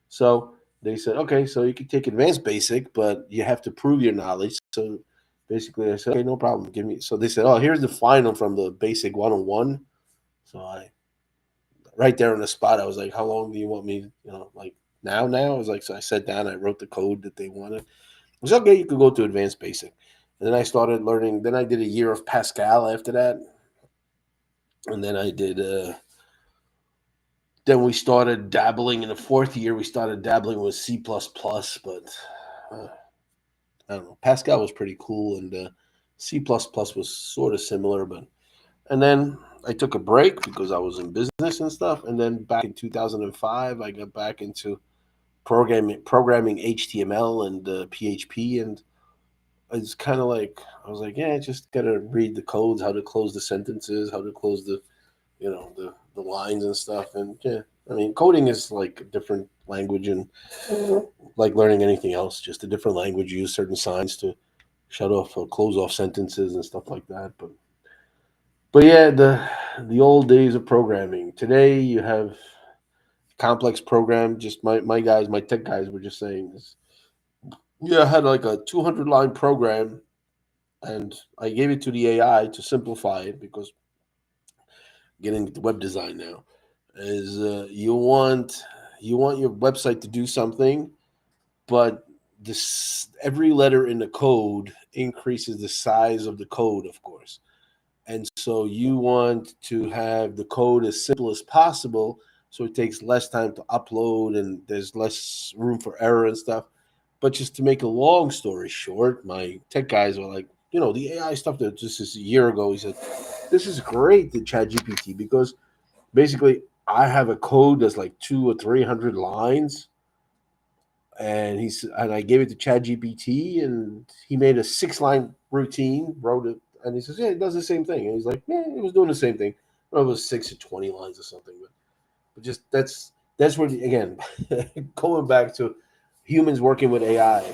So they said, okay, so you can take advanced basic, but you have to prove your knowledge. So basically, I said, okay, no problem. Give me. So they said, oh, here's the final from the basic 101. So right there on the spot, I was like, how long do you want me, like now? I was like, so I sat down, I wrote the code that they wanted. It was okay, you could go to advanced basic. And then I started learning. Then I did a year of Pascal after that. And then I did, then we started dabbling in the fourth year. We started dabbling with C++, but I don't know. Pascal was pretty cool, and C++ was sort of similar. But and then I took a break because I was in business and stuff. And then back in 2005, I got back into programming HTML and PHP, and it's kind of like I was like, yeah, just gotta read the codes, how to close the sentences, how to close the lines and stuff. And yeah, I mean, coding is like a different language, and like learning anything else, just a different language. You use certain signs to shut off or close off sentences and stuff like that. But yeah, the old days of programming. Today you have complex program. Just my guys, my tech guys were just saying this. Yeah, I had like a 200-line program, and I gave it to the AI to simplify it because getting into web design now is you want your website to do something, but this every letter in the code increases the size of the code, of course. And so you want to have the code as simple as possible so it takes less time to upload and there's less room for error and stuff. But just to make a long story short, my tech guys were like, the AI stuff that just is a year ago, he said, this is great, the chat GPT, because basically I have a code that's like 200 or 300 lines, and I gave it to ChatGPT, and he made a 6-line routine, wrote it, and he says, "Yeah, it does the same thing." And he's like, "Yeah, it was doing the same thing. Well, it was 6 or 20 lines or something." But just that's where again, going back to humans working with AI.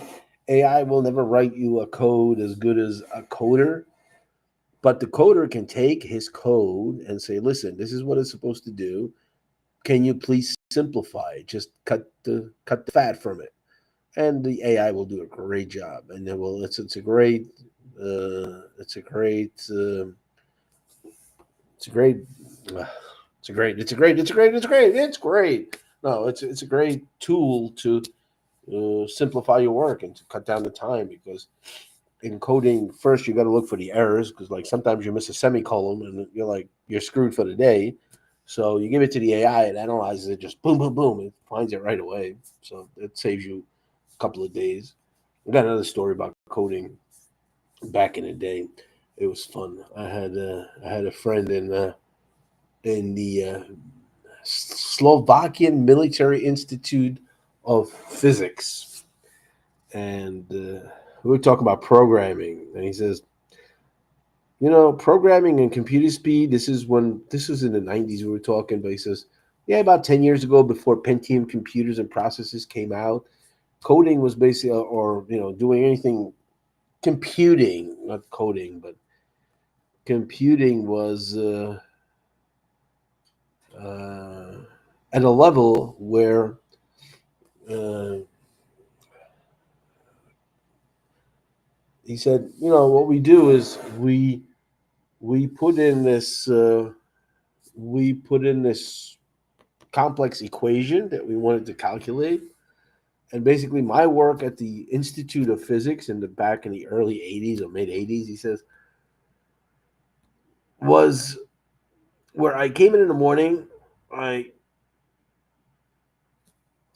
AI will never write you a code as good as a coder, but the coder can take his code and say, "Listen, this is what it's supposed to do. Can you please simplify it? Just cut the fat from it." And the AI will do a great job. And it will. It's a great. It's a great. It's a great. It's a great. It's a great. It's a great. It's great. It's great. No, it's a great tool to simplify your work and to cut down the time, because in coding, first you got to look for the errors, because like sometimes you miss a semicolon and you're screwed for the day. So you give it to the AI, it analyzes it, just boom, boom, boom, it finds it right away. So it saves you a couple of days. I got another story about coding back in the day. It was fun. I had a friend in the Slovakian Military Institute of Physics, and we were talking about programming, and he says, programming and computer speed. This was in the 90s. We were talking, but he says, yeah, about 10 years ago, before Pentium computers and processors came out, coding was basically, or doing anything computing, not coding, but computing was uh, at a level where uh, he said, what we do is we put in this complex equation that we wanted to calculate. And basically, my work at the Institute of Physics back in the early 80s or mid 80s, he says, was where I came in the morning, I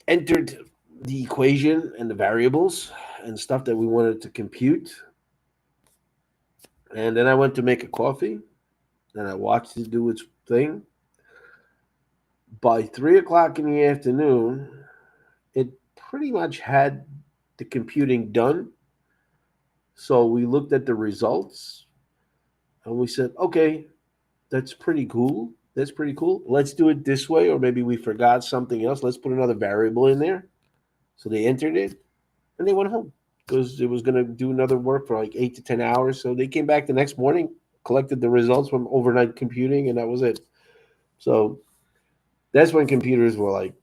entered the equation and the variables and stuff that we wanted to compute. And then I went to make a coffee and I watched it do its thing. By 3 o'clock in the afternoon, it pretty much had the computing done. So we looked at the results and we said, okay, that's pretty cool. That's pretty cool. Let's do it this way, or maybe we forgot something else. Let's put another variable in there. So they entered it and they went home because it was going to do another work for like 8 to 10 hours. So they came back the next morning, collected the results from overnight computing, and that was it. So that's when computers were like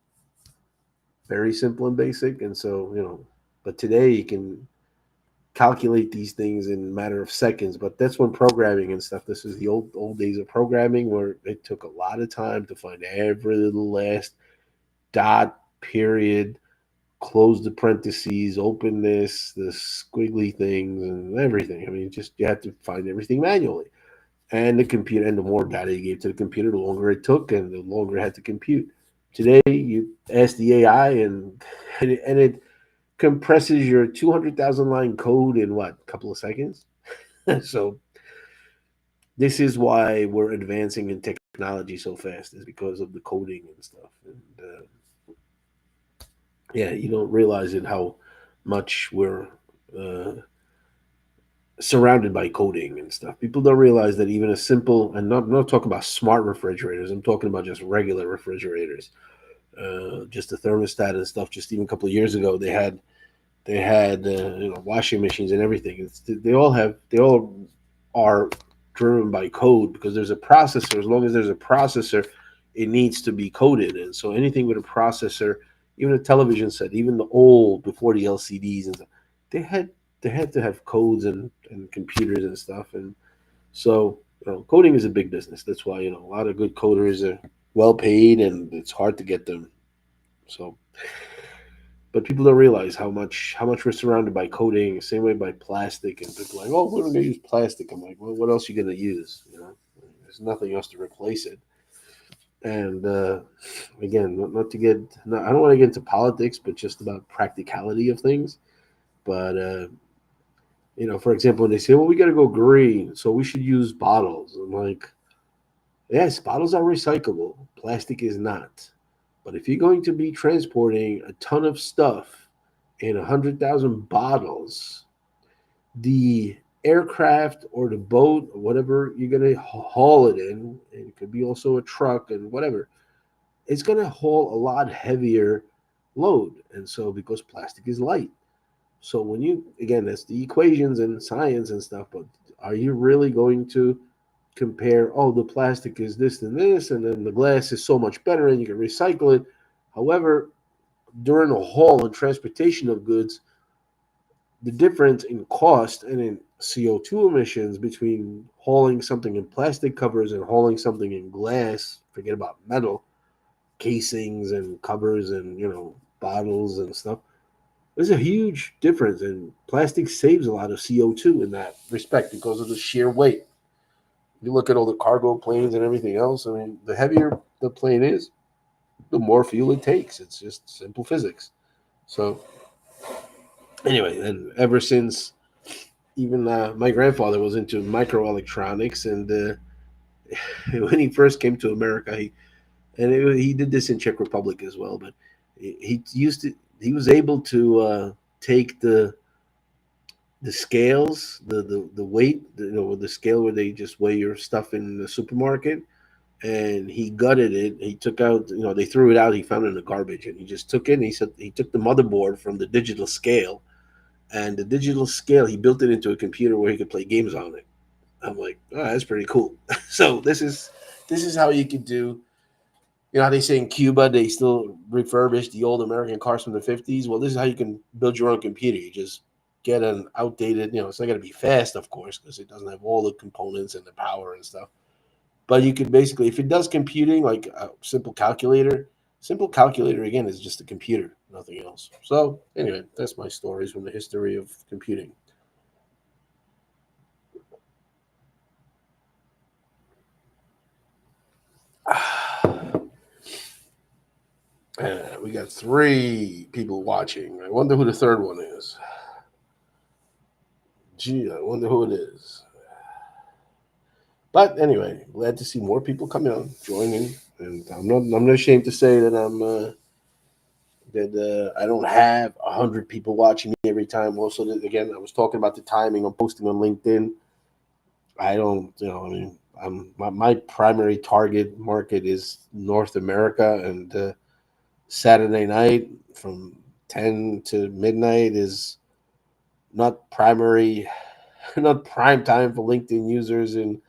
very simple and basic. And so, but today you can calculate these things in a matter of seconds. But that's when programming and stuff. This is the old days of programming, where it took a lot of time to find every little last dot, period, close the parentheses, open the squiggly things, and everything. I mean, just you have to find everything manually. And the computer, and the more data you gave to the computer, the longer it took, and the longer it had to compute. Today, you ask the AI, and it compresses your 200,000 line code in what, a couple of seconds. So this is why we're advancing in technology so fast, is because of the coding and stuff. And yeah, you don't realize it how much we're uh, surrounded by coding and stuff. People don't realize that even a simple, and I'm not talking about smart refrigerators, I'm talking about just regular refrigerators, just the thermostat and stuff. Just even a couple of years ago, they had washing machines and everything. They all are driven by code, because there's a processor. As long as there's a processor, it needs to be coded. And so anything with a processor, even a television set, even the old, before the LCDs and stuff, they had they had to have codes and computers and stuff, and so coding is a big business. That's why a lot of good coders are well paid, and it's hard to get them. So, but people don't realize how much we're surrounded by coding. Same way by plastic, and people are like, oh, we're gonna use plastic. I'm like, well, what else are you gonna use? There's nothing else to replace it. And again, not to get, not, I don't want to get into politics, but just about practicality of things. But for example, when they say, "Well, we got to go green, so we should use bottles," I'm like, "Yes, bottles are recyclable. Plastic is not. But if you're going to be transporting a ton of stuff in 100,000 bottles, the aircraft or the boat or whatever you're going to haul it in, and it could be also a truck and whatever, it's going to haul a lot heavier load. And so, because plastic is light. So, when you, again, that's the equations and science and stuff, but are you really going to compare, oh, the plastic is this and this, and then the glass is so much better and you can recycle it? However, during the haul and transportation of goods, the difference in cost and in CO2 emissions between hauling something in plastic covers and hauling something in glass, forget about metal, casings and covers and bottles and stuff. There's a huge difference, and plastic saves a lot of CO2 in that respect because of the sheer weight. You look at all the cargo planes and everything else. I mean, the heavier the plane is, the more fuel it takes. It's just simple physics. So anyway, and ever since, even my grandfather was into microelectronics, and when he first came to America, he did this in Czech Republic as well, but he was able to take the scales, the weight, the scale where they just weigh your stuff in the supermarket, and he gutted it. He took out, they threw it out. He found it in the garbage, and he just took it. And he said he took the motherboard from the digital scale, and the digital scale he built it into a computer where he could play games on it. I'm like, oh, that's pretty cool. So this is how you could do. You know how they say in Cuba they still refurbish the old American cars from the 50s? Well, this is how you can build your own computer. You just get an outdated, it's not going to be fast, of course, because it doesn't have all the components and the power and stuff. But you could basically, if it does computing, like a simple calculator, again, is just a computer, nothing else. So, anyway, that's my stories from the history of computing. We got three people watching. I wonder who the third one is. Gee, I wonder who it is. But anyway, glad to see more people coming on, joining, and I'm not ashamed to say that I don't have 100 people watching me every time. Also, again, I was talking about the timing on posting on LinkedIn. I don't, I mean, my primary target market is North America, and Saturday night from 10 to midnight is not primary, not prime time for LinkedIn users in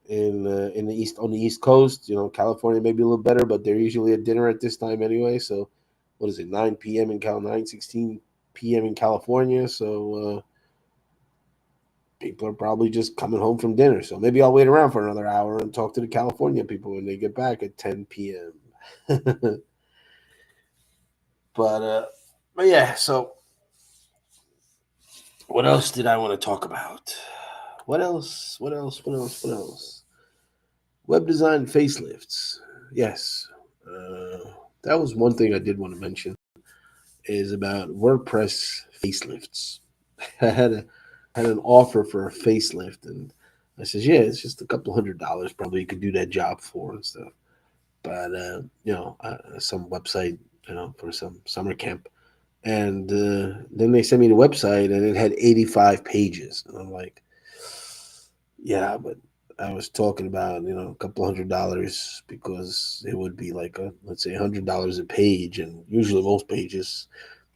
the east on the East Coast. California may be a little better, but they're usually at dinner at this time anyway. So, what is it? 9 p.m. in 9:16 p.m. in California. So people are probably just coming home from dinner. So maybe I'll wait around for another hour and talk to the California people when they get back at 10 p.m. but uh, but yeah. So what else did I want to talk about? What else? What else? What else? What else? Web design facelifts. Yes. That was one thing I did want to mention is about WordPress facelifts. I had an offer for a facelift, and I says, yeah, it's just a couple $100 probably you could do that job for and stuff. But some website, for some summer camp, and then they sent me the website, and it had 85 pages, and I'm like, yeah, but I was talking about a couple $100 because it would be like let's say $100 a page, and usually most pages,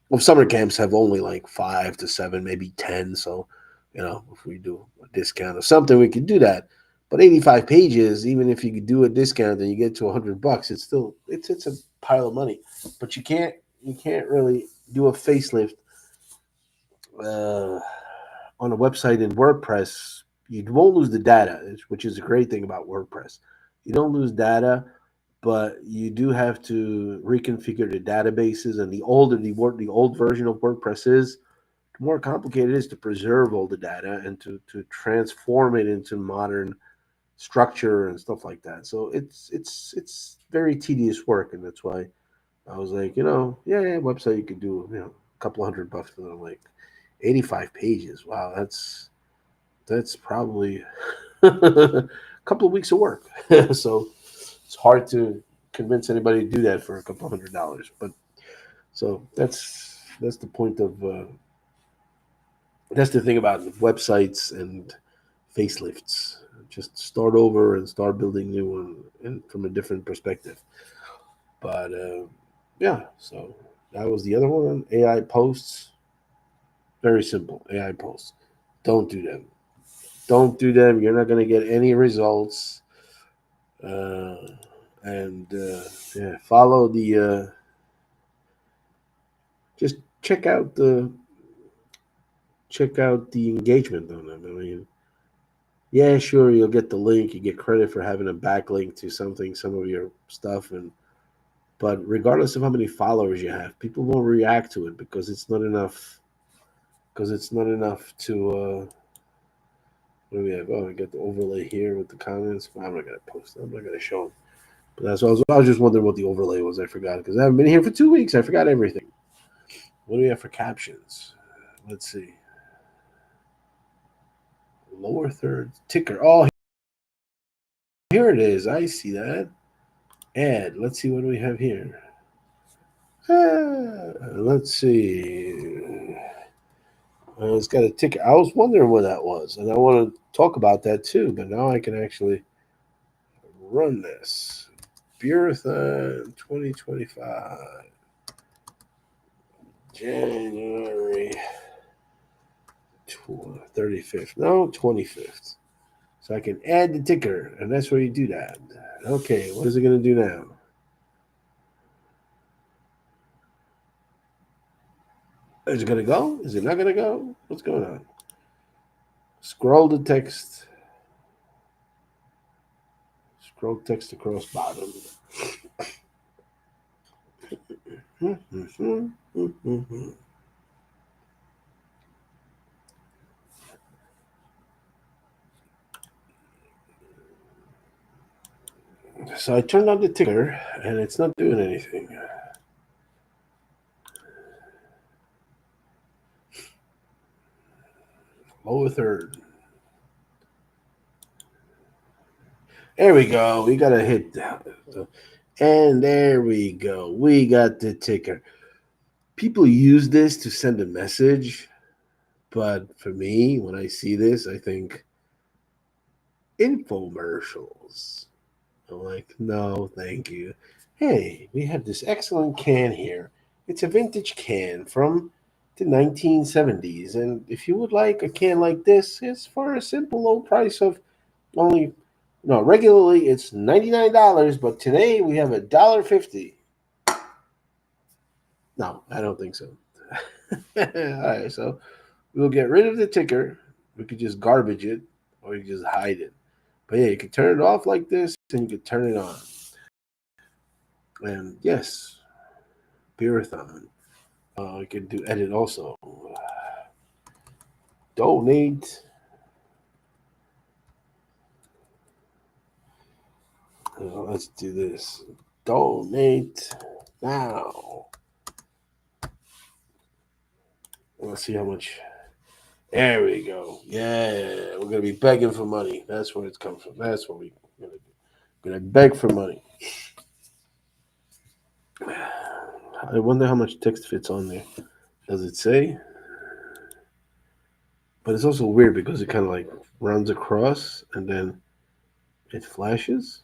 well, summer camps have only like 5 to 7, maybe 10. So, if we do a discount or something, we could do that. But 85 pages, even if you could do a discount and you get to $100, it's a pile of money. But you can't really do a facelift uh, on a website in WordPress, you won't lose the data, which is a great thing about WordPress. You don't lose data, but you do have to reconfigure the databases. And the older the old version of WordPress is, the more complicated it is to preserve all the data and to transform it into modern structure and stuff like that. So it's very tedious work, and that's why I was like, yeah, website you could do, a couple $100 for them, like 85 pages. Wow, that's probably a couple of weeks of work. So it's hard to convince anybody to do that for a couple $100. But so that's the point of that's the thing about websites and facelifts. Just start over and start building new one and from a different perspective. But yeah, so that was the other one. AI posts, very simple. AI posts, don't do them. Don't do them. You're not going to get any results. Uh, and yeah, follow the. Just check out the engagement on them. I mean, yeah, sure, you'll get the link. You get credit for having a backlink to something, some of your stuff, and but regardless of how many followers you have, people won't react to it because it's not enough. Because it's not enough to. What do we have? Oh, we got the overlay here with the comments. Well, I'm not gonna post. I'm not gonna show them. But that's what I was just wondering what the overlay was. I forgot because I haven't been here for 2 weeks. I forgot everything. What do we have for captions? Let's see. Lower third ticker. Oh, here it is. I see that. Add. Let's see what do we have here. Let's see. It's got a ticker. I was wondering what that was, and I want to talk about that too. But now I can actually run this. Beerathon 2025. January 35th. No, 25th. So I can add the ticker, and that's where you do that. Okay, what is it going to do now? Is it going to go? Is it not going to go? What's going on? Scroll the text. Scroll text across bottom. So I turned on the ticker, and it's not doing anything. Lower third. There we go. We got to hit that. And there we go. We got the ticker. People use this to send a message, but for me, when I see this, I think infomercials. I'm like, no, thank you. Hey, we have this excellent can here. It's a vintage can from the 1970s. And if you would like a can like this, it's for a simple low price of only, no, regularly it's $99, but today we have $1.50. No, I don't think so. All right, so we'll get rid of the ticker. We could just garbage it or you just hide it. But yeah, you can turn it off like this and you can turn it on. And yes, Beerathon. I can do edit also. Donate. Let's do this. Donate now. Let's see how much. There we go. Yeah, we're gonna be begging for money. That's where it's come from. That's what we're gonna do. We're gonna beg for money. I wonder how much text fits on there. Does it say? But it's also weird because it kind of like runs across and then it flashes.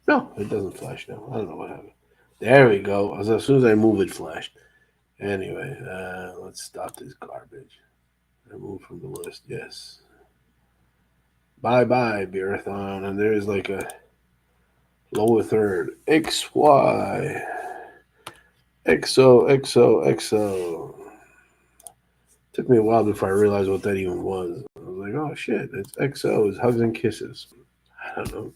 No, it doesn't flash now. I don't know what happened. There we go. As soon as I move, it flashed. Anyway, let's stop this garbage. Remove from the list. Yes. Bye bye, Beerathon. And there's like a lower third. XY. XO. Took me a while before I realized what that even was. I was like, oh shit, it's XO, it's hugs and kisses. I don't know.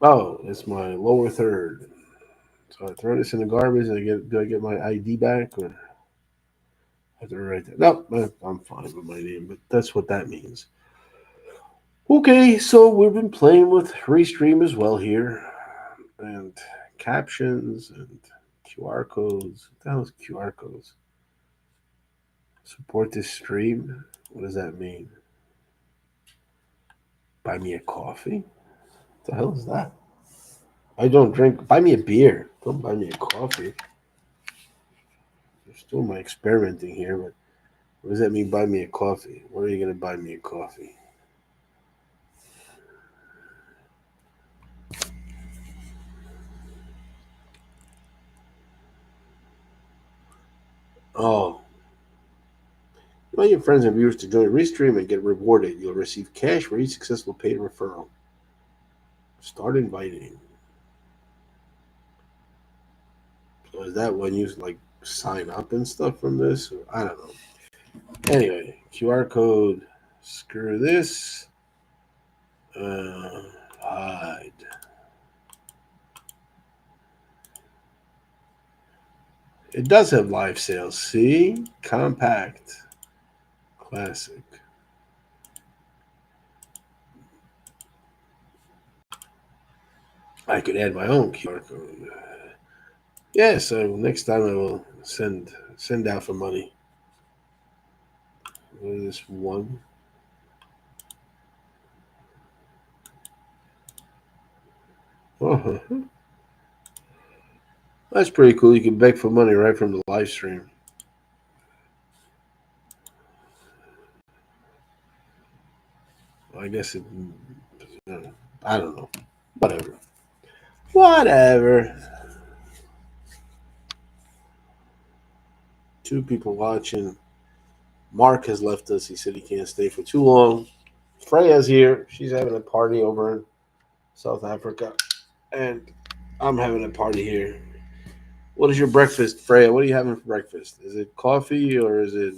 Oh, it's my lower third. So I throw this in the garbage and do I get my ID back or I have to write that? No, I'm fine with my name, but that's what that means. Okay, so we've been playing with Restream as well here, and captions and QR codes. What the hell is QR codes? Support this stream. What does that mean? Buy me a coffee? What the hell is that? I don't drink. Buy me a beer. Don't buy me a coffee. You're still my experimenting here, but what does that mean? Buy me a coffee. What are you gonna buy me a coffee? Oh, invite your friends and viewers to join Restream and get rewarded. You'll receive cash for each successful paid referral. Start inviting. So is that when you like sign up and stuff from this? I don't know. Anyway, QR code. Screw this. Hide. It does have live sales. See? Compact. Classic. I could add my own QR code. Yeah, so next time I will send out for money. What is this one? Uh-huh. That's pretty cool. You can beg for money right from the live stream. I guess it. I don't know. Whatever. Whatever. Two people watching. Mark has left us. He said he can't stay for too long. Freya's here. She's having a party over in South Africa. And I'm having a party here. What is your breakfast, Freya? What are you having for breakfast? Is it coffee or is it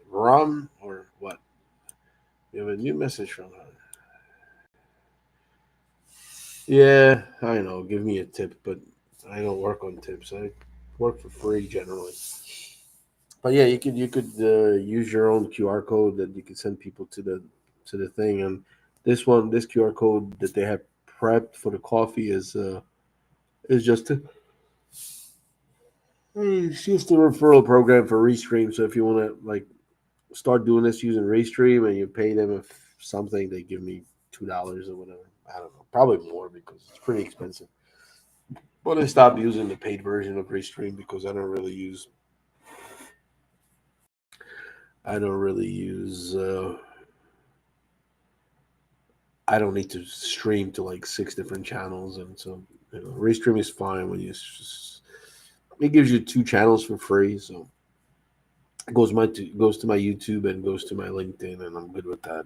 rum or what? You have a new message from her. Yeah, I know. Give me a tip, but I don't work on tips. I work for free generally. But yeah, you could use your own QR code that you can send people to the thing. And this QR code that they have prepped for the coffee is just it's just a referral program for Restream. So if you want to like start doing this using Restream and you pay them if something, they give me $2 or whatever. I don't know, probably more because it's pretty expensive. But I stopped using the paid version of Restream because I don't really use. I don't need to stream to like six different channels, and so Restream is fine when it gives you two channels for free. So it goes to my YouTube and goes to my LinkedIn, and I'm good with that.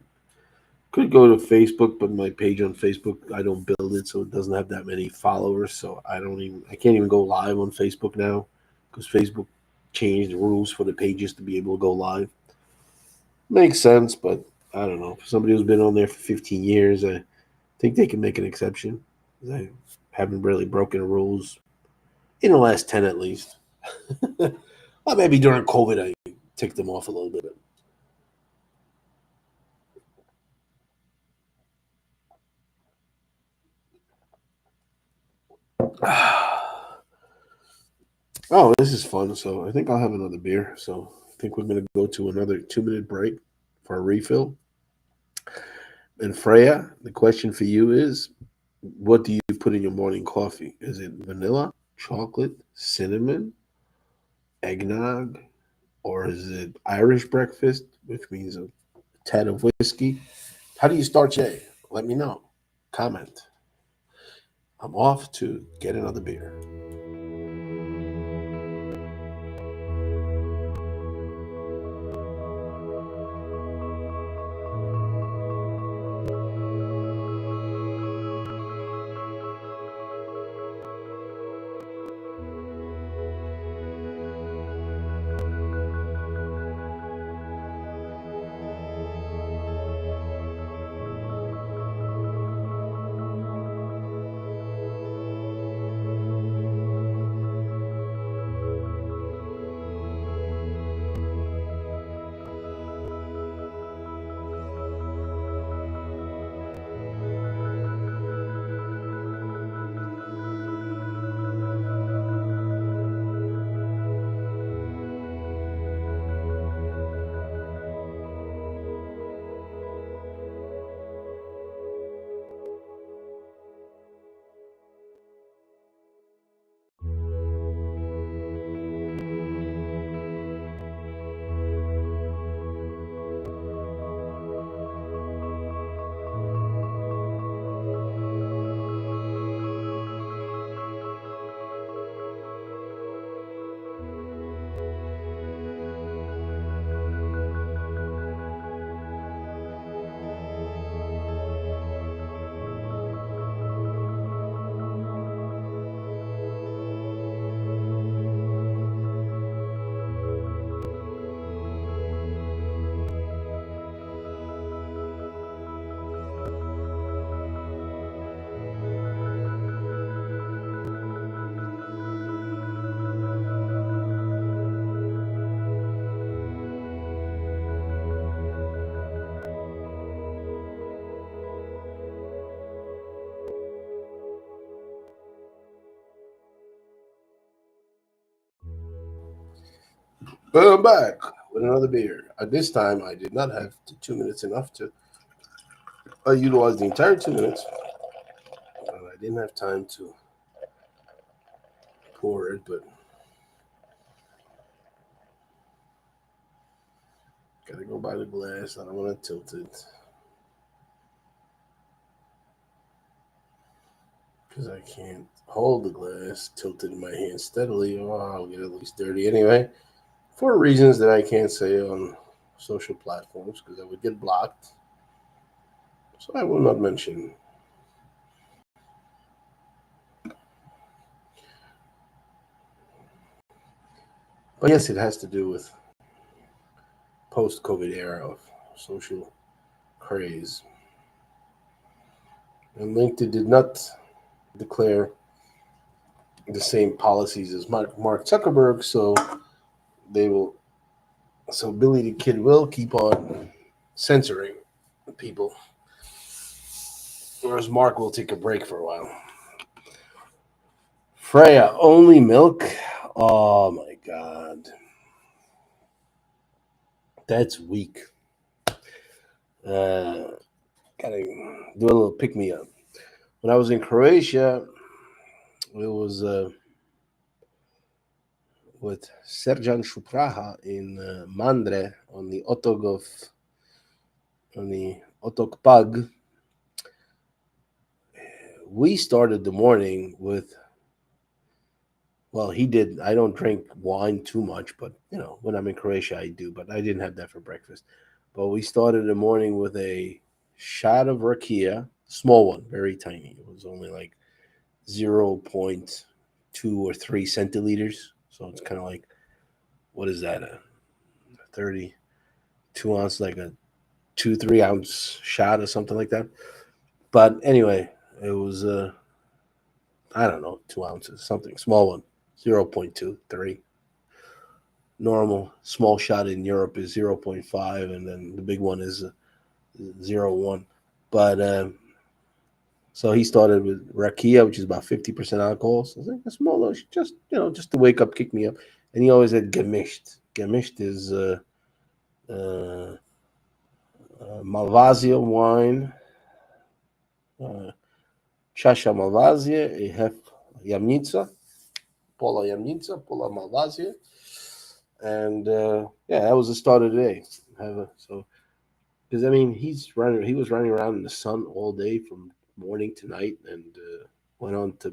Could go to Facebook, but my page on Facebook I don't build it, so it doesn't have that many followers. So I can't even go live on Facebook now because Facebook changed the rules for the pages to be able to go live. Makes sense, but I don't know. For somebody who's been on there for 15 years, I think they can make an exception. I haven't really broken the rules in the last 10 at least. Well, maybe during COVID, I ticked them off a little bit. Oh, this is fun. So I think I'll have another beer. So I think we're going to go to another 2 minute break for a refill. And Freya, the question for you is what do you put in your morning coffee? Is it vanilla, chocolate, cinnamon, eggnog, or is it Irish breakfast, which means a tad of whiskey? How do you start your day? Let me know. Comment. I'm off to get another beer. But I'm back with another beer. At this time, I did not have 2 minutes enough to utilize the entire 2 minutes. I didn't have time to pour it, but gotta go by the glass. I don't want to tilt it because I can't hold the glass tilted in my hand steadily, or I'll get at least dirty anyway. For reasons that I can't say on social platforms because I would get blocked. So I will not mention. But yes, it has to do with post-COVID era of social craze. And LinkedIn did not declare the same policies as Mark Zuckerberg, so they will. So Billy the Kid will keep on censoring people, whereas Mark will take a break for a while. Freya only milk. Oh my god, that's weak. Gotta do a little pick me up. When I was in Croatia, it was with Serjan Shupraha in Mandre on the Otok Pag. We started the morning with, well, he did. I don't drink wine too much, but when I'm in Croatia, I do. But I didn't have that for breakfast. But we started the morning with a shot of rakia, small one, very tiny. It was only like 0.2 or 3 centiliters. So it's kind of like, what is that? A 32 ounce, like a 2-3 ounce shot or something like that. But anyway, it was I don't know, 2 ounces, something small one, 0.23. Normal small shot in Europe is 0.5, and then the big one is 0.1. But so he started with rakia, which is about 50% alcohol. So it's like a small little, just to wake up, kick me up. And he always had gemisht. Gemisht is uh, Malvasia wine, uh, Chasha Malvasia, a half Yamnitsa, Pola Yamnitsa, Pola Malvasia. And yeah, that was the start of the day. So, because I mean, he was running around in the sun all day from morning to night, and went on to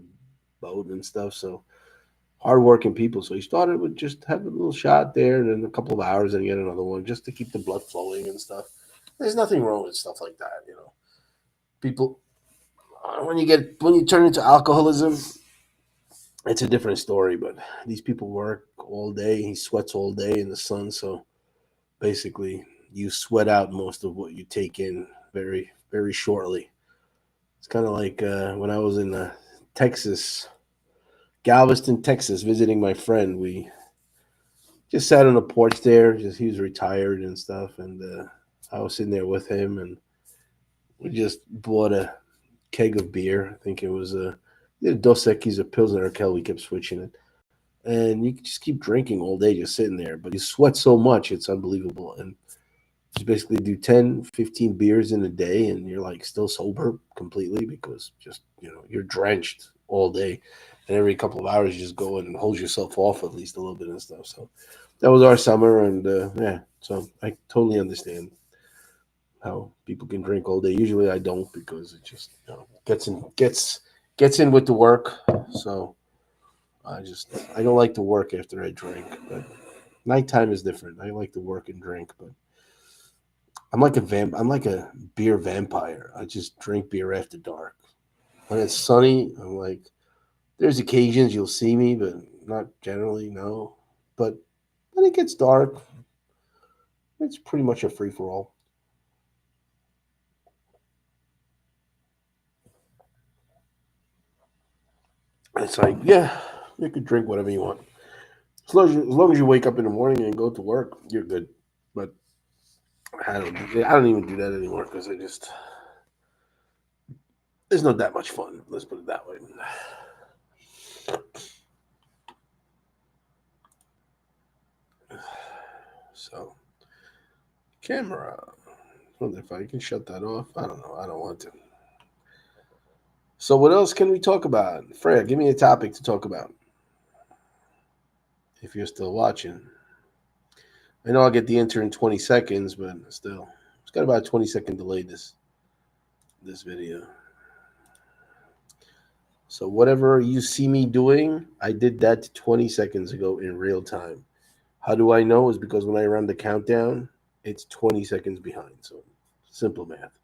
boat and stuff. So hardworking people. So he started with just having a little shot there, and then a couple of hours, and get another one just to keep the blood flowing and stuff. There's nothing wrong with stuff like that. People, when you turn into alcoholism, it's a different story. But these people work all day. He sweats all day in the sun, so basically you sweat out most of what you take in very very shortly. It's kind of like when I was in Texas, Galveston, Texas, visiting my friend. We just sat on the porch there. Just he was retired and stuff, and I was sitting there with him, and we just bought a keg of beer. I think it was Dos Equis or Pilsner Urquell. We kept switching it, and you could just keep drinking all day, just sitting there. But you sweat so much, it's unbelievable. And just basically do 10, 15 beers in a day, and you're like still sober completely because just you're drenched all day, and every couple of hours you just go in and hold yourself off at least a little bit and stuff. So that was our summer, and yeah, so I totally understand how people can drink all day. Usually I don't because it just gets in with the work. So I don't like to work after I drink, but nighttime is different. I like to work and drink, but I'm like a beer vampire. I just drink beer after dark. When it's sunny, I'm like there's occasions you'll see me, but not generally, no. But when it gets dark, it's pretty much a free for all. It's like, yeah, you could drink whatever you want. As long as you wake up in the morning and go to work, you're good. But I don't even do that anymore because I just it's not that much fun. Let's put it that way. So, camera. I wonder if I can shut that off. I don't know. I don't want to. So, what else can we talk about? Freya, give me a topic to talk about if you're still watching. I know I'll get the answer in 20 seconds, but still, it's got about a 20-second delay this video. So whatever you see me doing, I did that 20 seconds ago in real time. How do I know? Is because when I run the countdown, it's 20 seconds behind. So simple math.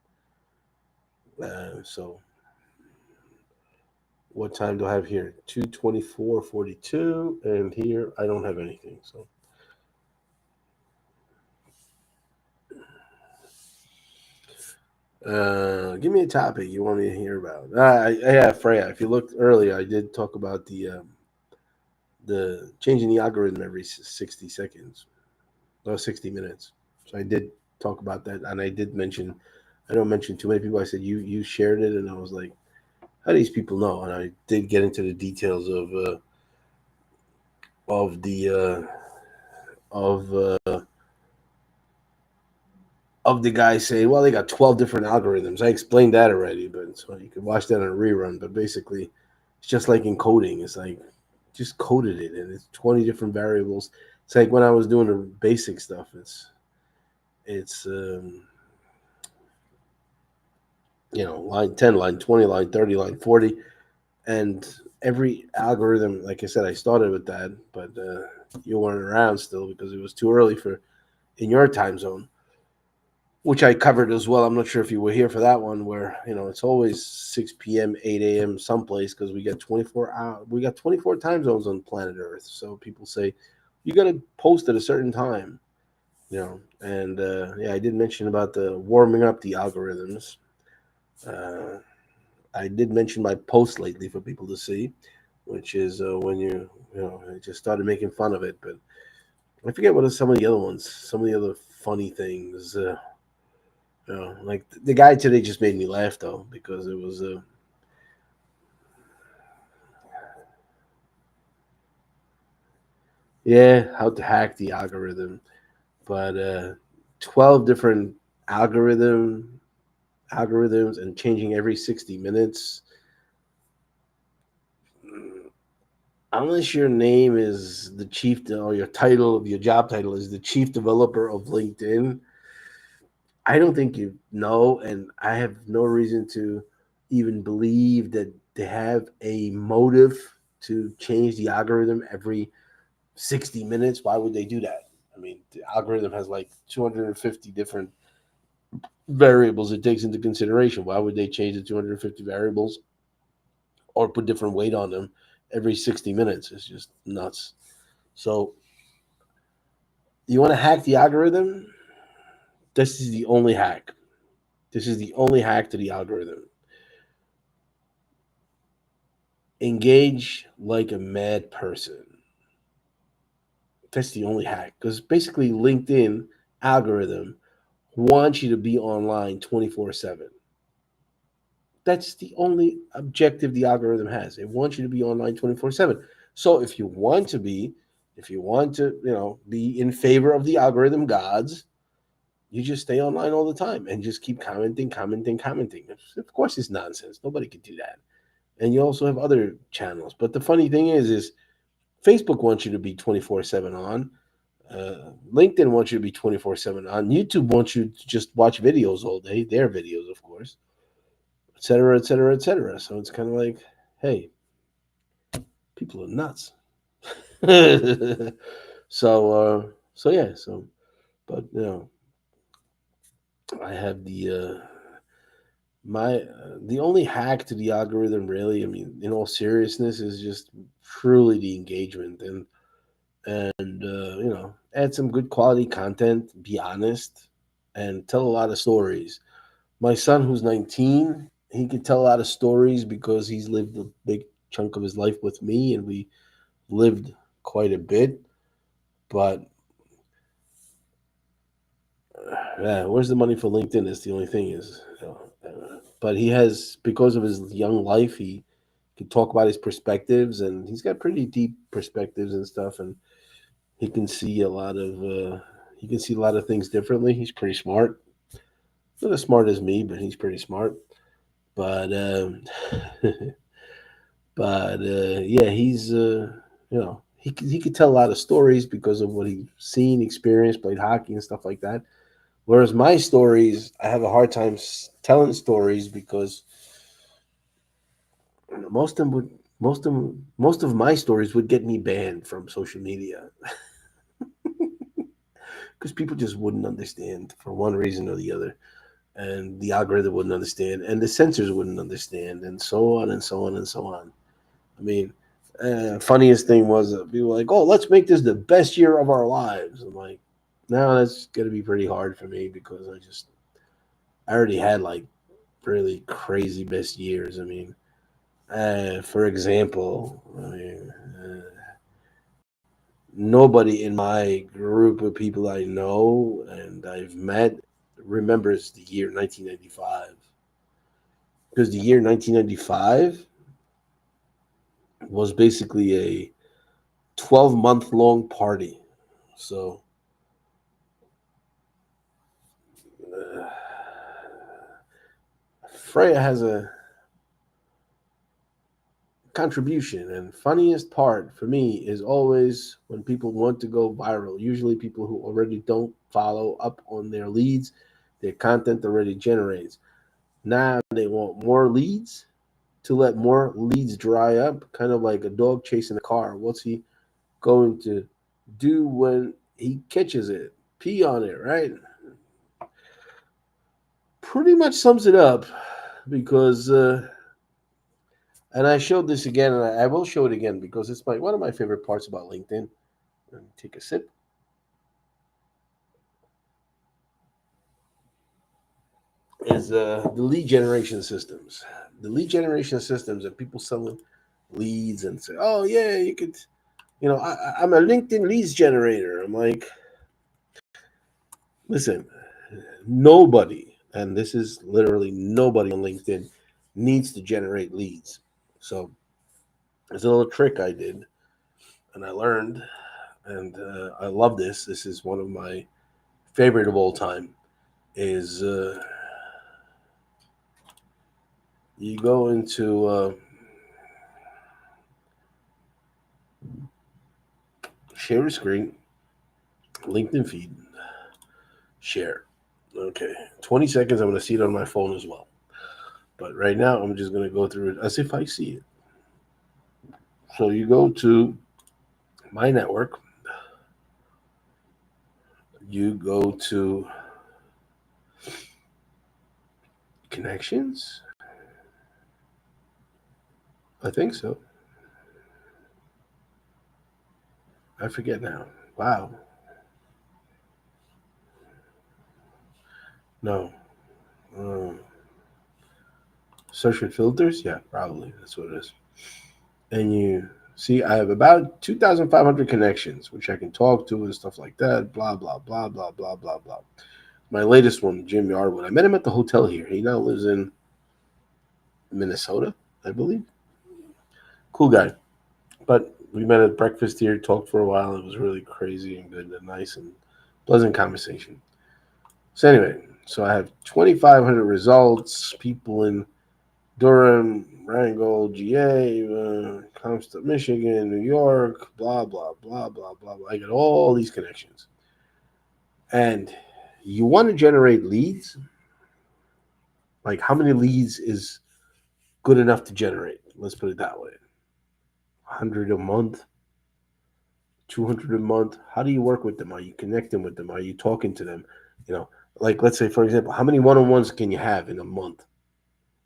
So what time do I have here? 2:24:42, and here I don't have anything. So give me a topic you want me to hear about. Yeah, Freya. If you looked earlier, I did talk about the changing the algorithm every 60 seconds, or 60 minutes. So I did talk about that, and I did mention. I don't mention too many people. I said you shared it, and I was like, how do these people know? And I did get into the details of the of of the guy saying, well, they got 12 different algorithms. I explained that already, but so you can watch that on a rerun. But basically, it's just like in coding. It's like just coded it, and it's 20 different variables. It's like when I was doing the basic stuff. It's line 10, line 20, line 30, line 40, and every algorithm. Like I said, I started with that, but you weren't around still because it was too early for in your time zone, which I covered as well. I'm not sure if you were here for that one, where it's always 6 p.m., 8 a.m. someplace because we got 24 time zones on planet Earth. So people say you got to post at a certain time, And yeah, I did mention about the warming up the algorithms. Uh, I did mention my post lately for people to see, which is when I just started making fun of it, but I forget what are some of the other ones, some of the other funny things. Like the guy today just made me laugh though because it was yeah, how to hack the algorithm, but 12 different algorithm algorithms and changing every 60 minutes. Unless your name is the chief or your job title is the chief developer of LinkedIn, I don't think you know, and I have no reason to even believe that they have a motive to change the algorithm every 60 minutes. Why would they do that? I mean, the algorithm has like 250 different variables it takes into consideration. Why would they change the 250 variables or put different weight on them every 60 minutes? It's just nuts. So, you want to hack the algorithm? This is the only hack. This is the only hack to the algorithm. Engage like a mad person. That's the only hack. Because basically, LinkedIn algorithm wants you to be online 24/7. That's the only objective the algorithm has. It wants you to be online 24/7. So if you want to, be in favor of the algorithm gods, you just stay online all the time and just keep commenting, commenting, commenting. Of course, it's nonsense. Nobody can do that. And you also have other channels. But the funny thing is Facebook wants you to be 24/7 on. LinkedIn wants you to be 24/7 on. YouTube wants you to just watch videos all day, their videos, of course, et cetera, et cetera, et cetera. So it's kind of like, hey, people are nuts. So yeah, but I have the only hack to the algorithm, really. I mean, in all seriousness, is just truly the engagement and add some good quality content. Be honest and tell a lot of stories. My son, who's 19, he can tell a lot of stories because he's lived a big chunk of his life with me, and we lived quite a bit. But yeah, where's the money for LinkedIn? Is the only thing is, but he has because of his young life, he can talk about his perspectives, and he's got pretty deep perspectives and stuff, and he can see a lot of He can see a lot of things differently. He's pretty smart. Not as smart as me, but he's pretty smart. But yeah, he's he could tell a lot of stories because of what he's seen, experienced, played hockey and stuff like that. Whereas my stories, I have a hard time telling stories because most of them would most of my stories would get me banned from social media because people just wouldn't understand for one reason or the other, and the algorithm wouldn't understand, and the censors wouldn't understand, and so on and so on and so on. I mean, funniest thing was people were like, "Oh, let's make this the best year of our lives." I'm like, "No, that's gonna be pretty hard for me because I already had like really crazy best years. I mean, for example, nobody in my group of people I know and I've met remembers the year 1995 because the year 1995 was basically a 12-month long party. So uh, Freya has a contribution, and funniest part for me is always when people want to go viral. Usually, people who already don't follow up on their leads, their content already generates. Now they want more leads to let more leads dry up, kind of like a dog chasing a car. What's he going to do when he catches it? Pee on it, right? Pretty much sums it up because and I showed this again, and I will show it again because it's one of my favorite parts about LinkedIn. Let me take a sip. Is the lead generation systems. The lead generation systems and people selling leads and say, "Oh yeah, you could." I'm a LinkedIn leads generator. I'm like, listen, nobody, and this is literally nobody on LinkedIn needs to generate leads. So there's a little trick I did, and I learned, and I love this. This is one of my favorite of all time. Is you go into share a screen, LinkedIn feed, share. Okay, 20 seconds. I'm going to see it on my phone as well. But right now, I'm just going to go through it as if I see it. So you go to my network, you go to connections. I think so. I forget now. Wow. No. Um, Search with filters? Yeah, probably. That's what it is. And you see, I have about 2,500 connections, which I can talk to and stuff like that. Blah, blah, blah, blah, blah, blah, blah. My latest one, Jim Yardwood. I met him at the hotel here. He now lives in Minnesota, I believe. Cool guy. But we met at breakfast here, talked for a while. It was really crazy and good and nice and pleasant conversation. So anyway, so I have 2,500 results. People in Durham, Wrangell, GA, Comstock, Michigan, New York, blah blah blah blah blah. I got all these connections, and you want to generate leads. Like how many leads is good enough to generate? Let's put it that way. 100 a month, 200 a month. How do you work with them? Are you connecting with them? Are you talking to them? You know, like let's say for example, how many one-on-ones can you have in a month?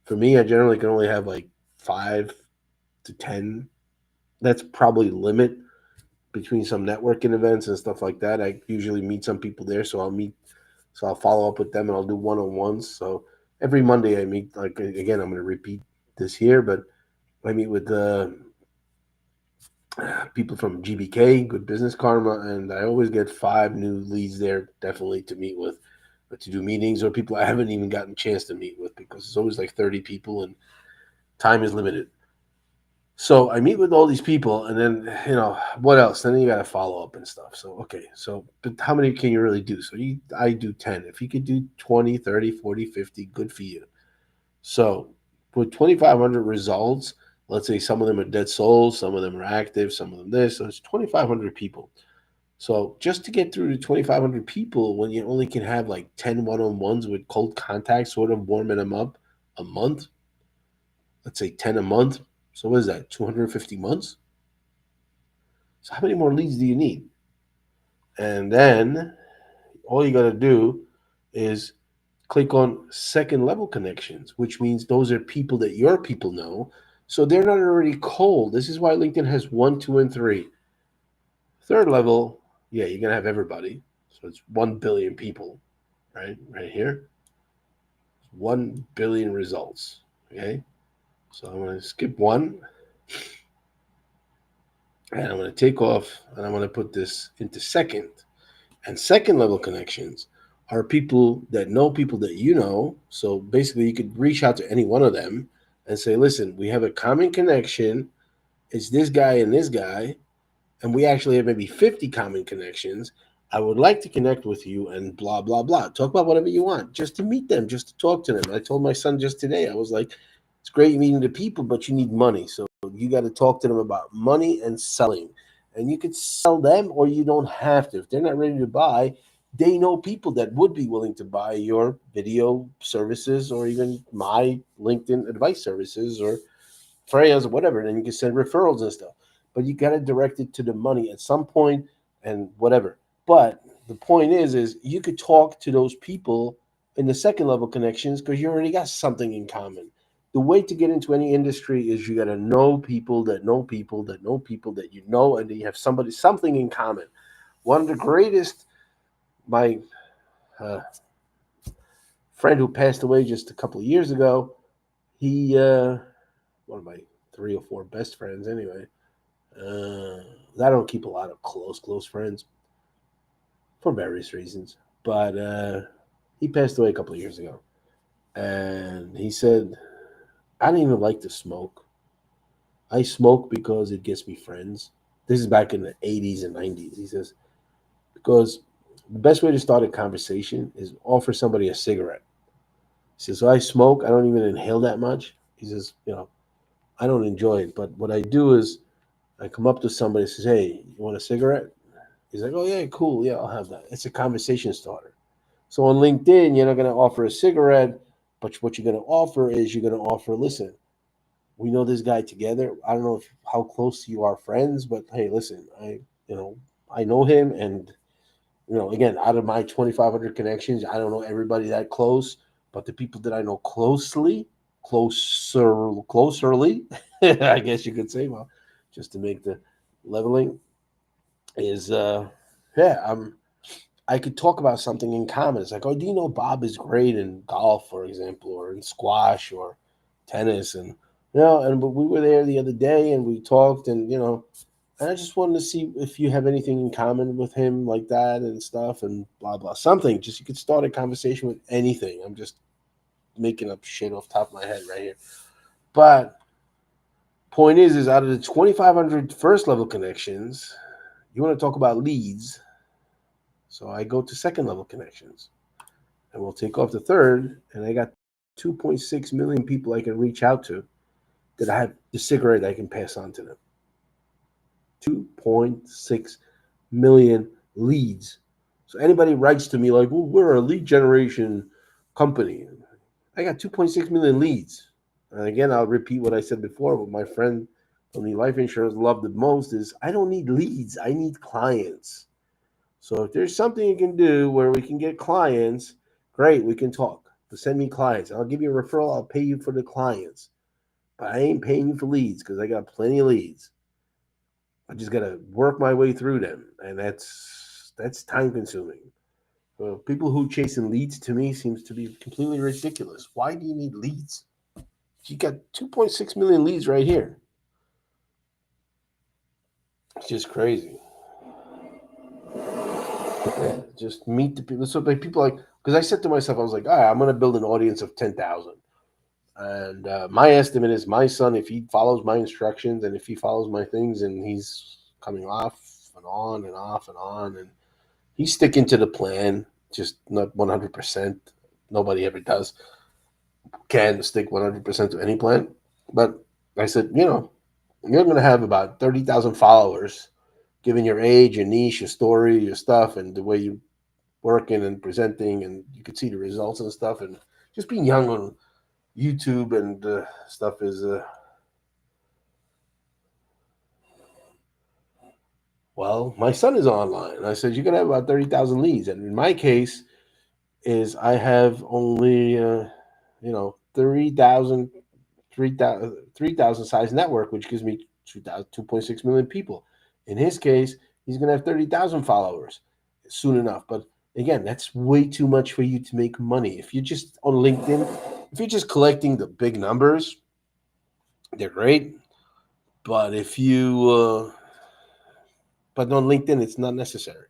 For me, I generally can only have like 5 to 10. That's probably limit between some networking events and stuff like that. I usually meet some people there, so I'll follow up with them and I'll do one-on-ones. So every Monday I meet. Like again, I'm going to repeat this here, but I meet with people from GBK, Good Business Karma, and I always get 5 new leads there, definitely to meet with, or to do meetings, or people I haven't even gotten a chance to meet with because it's always like 30 people and time is limited. So I meet with all these people, and then what else? Then you got to follow up and stuff. So okay, so but how many can you really do? So I do 10. If you could do 20, 30, 40, 50, good for you. So with 2,500 results, let's say some of them are dead souls, some of them are active, some of them this. So it's 2,500 people. So just to get through to 2,500 people, when you only can have like 10 one-on-ones with cold contact, sort of warming them up a month, let's say 10 a month. So what is that? 250 months? So how many more leads do you need? And then all you got to do is click on second level connections, which means those are people that your people know. So they're not already cold. This is why LinkedIn has one, two, and three. Third level, yeah, you're going to have everybody. So it's 1 billion people, right? Right here. 1 billion results. Okay. So I'm going to skip one and I'm going to take off and I'm going to put this into second. And second level connections are people that know people that you know. So basically, you could reach out to any one of them and say, listen, we have a common connection. It's this guy and this guy. And we actually have maybe 50 common connections. I would like to connect with you and blah, blah, blah. Talk about whatever you want, just to meet them, just to talk to them. I told my son just today, I was like, it's great meeting the people, but you need money. So you got to talk to them about money and selling. And you could sell them or you don't have to. If they're not ready to buy, they know people that would be willing to buy your video services or even my LinkedIn advice services or Freya's or whatever, and then you can send referrals and stuff. But you got to direct it to the money at some point and whatever. But the point is you could talk to those people in the second level connections because you already got something in common. The way to get into any industry is you got to know people that know people that know people that you know, and then you have something in common. One of the greatest, my uh, friend who passed away just a couple of years ago, he one of my three or four best friends anyway. I don't keep a lot of close friends for various reasons, but he passed away a couple of years ago, and he said, "I don't even like to smoke. I smoke because it gets me friends." This is back in the '80s and '90s. He says because the best way to start a conversation is offer somebody a cigarette. He says, "So I smoke. I don't even inhale that much." He says, I don't enjoy it, but what I do is I come up to somebody and says, "Hey, you want a cigarette?" He's like, "Oh yeah, cool, yeah, I'll have that." It's a conversation starter. So on LinkedIn, you're not going to offer a cigarette, but what you're going to offer is you're going to offer, listen, we know this guy together. I don't know how close you are friends, but hey, listen, you know, I know him, and again, out of my 2,500 connections, I don't know everybody that close, but the people that I know closerly, I guess you could say, well, just to make the leveling is, yeah, I could talk about something in common. It's like, oh, do you know Bob is great in golf, for example, or in squash or tennis, and and we were there the other day and we talked, and I just wanted to see if you have anything in common with him like that and stuff, and blah blah something. Just you could start a conversation with anything. I'm just making up shit off the top of my head right here, but point is out of the 2,500 first level connections, you want to talk about leads. So I go to second level connections and we'll take off the third. And I got 2.6 million people I can reach out to that I have the cigarette I can pass on to them. 2.6 million leads. So anybody writes to me like, well, we're a lead generation company. I got 2.6 million leads. And again, I'll repeat what I said before, but my friend from the life insurance loved the most is I don't need leads. I need clients. So if there's something you can do where we can get clients, great, we can talk. But send me clients. I'll give you a referral. I'll pay you for the clients. But I ain't paying you for leads because I got plenty of leads. I just gotta work my way through them, and that's time consuming. People who chasing leads to me seems to be completely ridiculous. Why do you need leads? You got 2.6 million leads right here. It's just crazy. Yeah, just meet the people. So like people like because I said to myself, I was like, all right, I'm gonna build an audience of 10,000. And my estimate is my son, if he follows my instructions and if he follows my things, and he's coming off and on and off and on, and he's sticking to the plan, just not 100%. Nobody ever does, can stick 100% to any plan. But I said, you're going to have about 30,000 followers, given your age, your niche, your story, your stuff, and the way you working and presenting, and you could see the results and stuff. And just being young on YouTube and stuff is, well, my son is online. And I said, you're going to have about 30,000 leads. And in my case, is I have only, 30,000 3,000 size network, which gives me 2.6 million people. In his case, he's going to have 30,000 followers soon enough. But again, that's way too much for you to make money. If you're just on LinkedIn, if you're just collecting the big numbers, they're great. But but on LinkedIn, it's not necessary.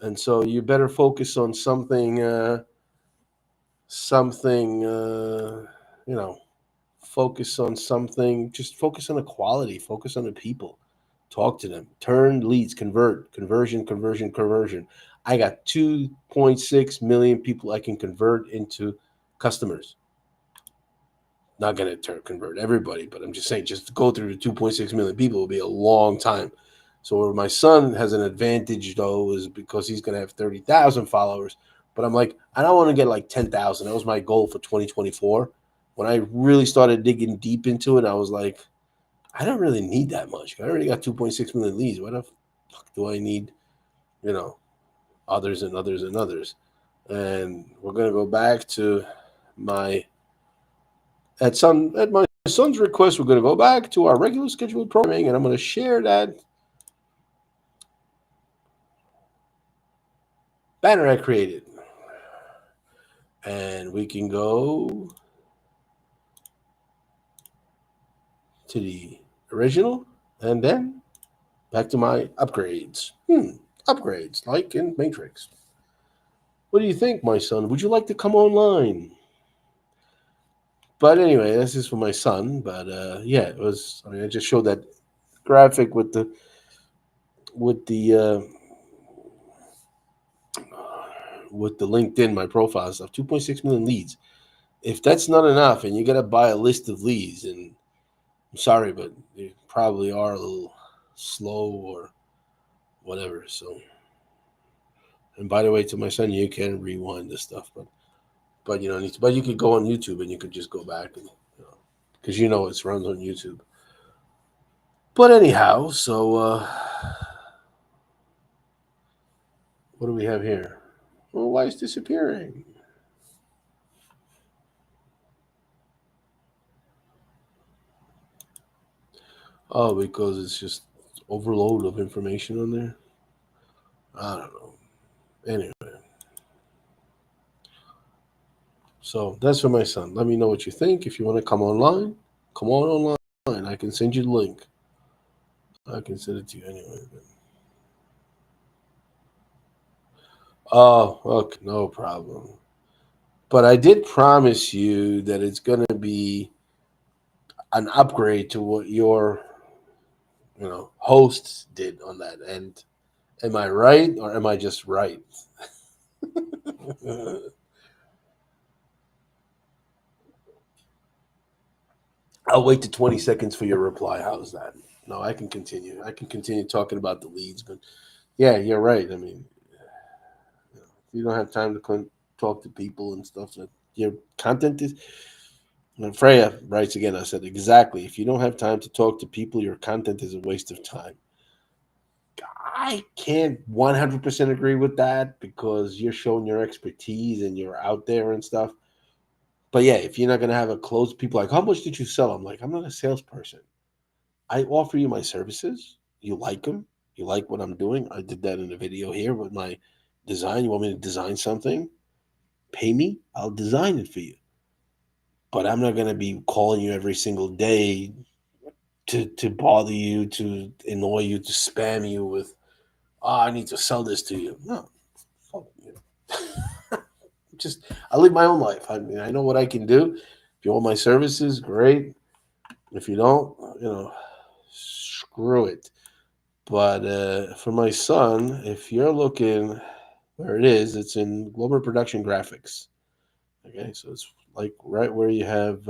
And so you better focus on something, you know, focus on something, just focus on the quality, focus on the people, talk to them, turn leads, conversion. I got 2.6 million people I can convert into customers. Not going to convert everybody, but I'm just saying, just to go through the 2.6 million people will be a long time. So where my son has an advantage, though, is because he's going to have 30,000 followers. But I'm like, I don't want to get like 10,000. That was my goal for 2024. When I really started digging deep into it, I was like, I don't really need that much. I already got 2.6 million leads. What the fuck do I need, you know, others and others and others? And we're going to go back to my at my son's request, we're going to go back to our regular scheduled programming, and I'm going to share that banner I created. And we can go to the original and then back to my upgrades. Upgrades, like in Matrix. What do you think, my son? Would you like to come online? But anyway, this is for my son. But yeah, it was. I mean, I just showed that graphic with the uh, with the LinkedIn, my profile stuff. 2.6 million leads. If that's not enough, and you got to buy a list of leads, and I'm sorry, but you probably are a little slow or whatever. So, and by the way, to my son, you can rewind this stuff, but you don't need to. But you could go on YouTube and you could just go back and because it runs on YouTube. But anyhow, so what do we have here? Well, why is disappearing? Oh, because it's just overload of information on there. I don't know. Anyway, so that's for my son. Let me know what you think. If you want to come online, come on online. I can send you the link. I can send it to you anyway. Oh, okay, no problem. But I did promise you that it's going to be an upgrade to what your, hosts did on that end. Am I right or am I just right? I'll wait to 20 seconds for your reply. How's that? No, I can continue. I can continue talking about the leads, but yeah, you're right. I mean, if you don't have time to talk to people and stuff, that your content is. And Freya writes again. I said exactly. If you don't have time to talk to people, your content is a waste of time. I can't 100% agree with that because you're showing your expertise and you're out there and stuff. But yeah, if you're not going to have a close, people like, how much did you sell? I'm like, I'm not a salesperson. I offer you my services. You like them. You like what I'm doing. I did that in a video here with my design. You want me to design something? Pay me. I'll design it for you. But I'm not going to be calling you every single day to bother you, to annoy you, to spam you with, oh, I need to sell this to you. No, fuck you. Just I live my own life. I mean, I know what I can do. If you want my services, great. If you don't, screw it. But for my son, if you're looking where it is, it's in Global Production Graphics. Okay, so it's like right where you have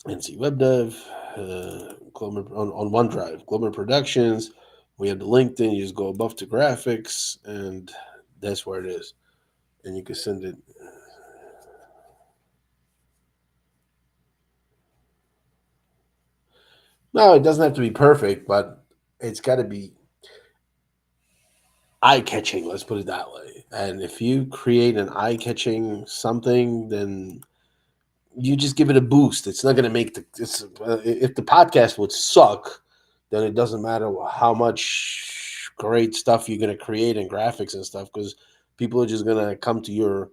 NC Web Dev, Global on OneDrive, Global Productions. We have the LinkedIn. You just go above to graphics, and that's where it is. And you can send it. No, it doesn't have to be perfect, but it's got to be eye catching. Let's put it that way. And if you create an eye catching something, then you just give it a boost. It's not going to make the. If the podcast would suck, then it doesn't matter how much great stuff you're going to create and graphics and stuff, because people are just going to come to your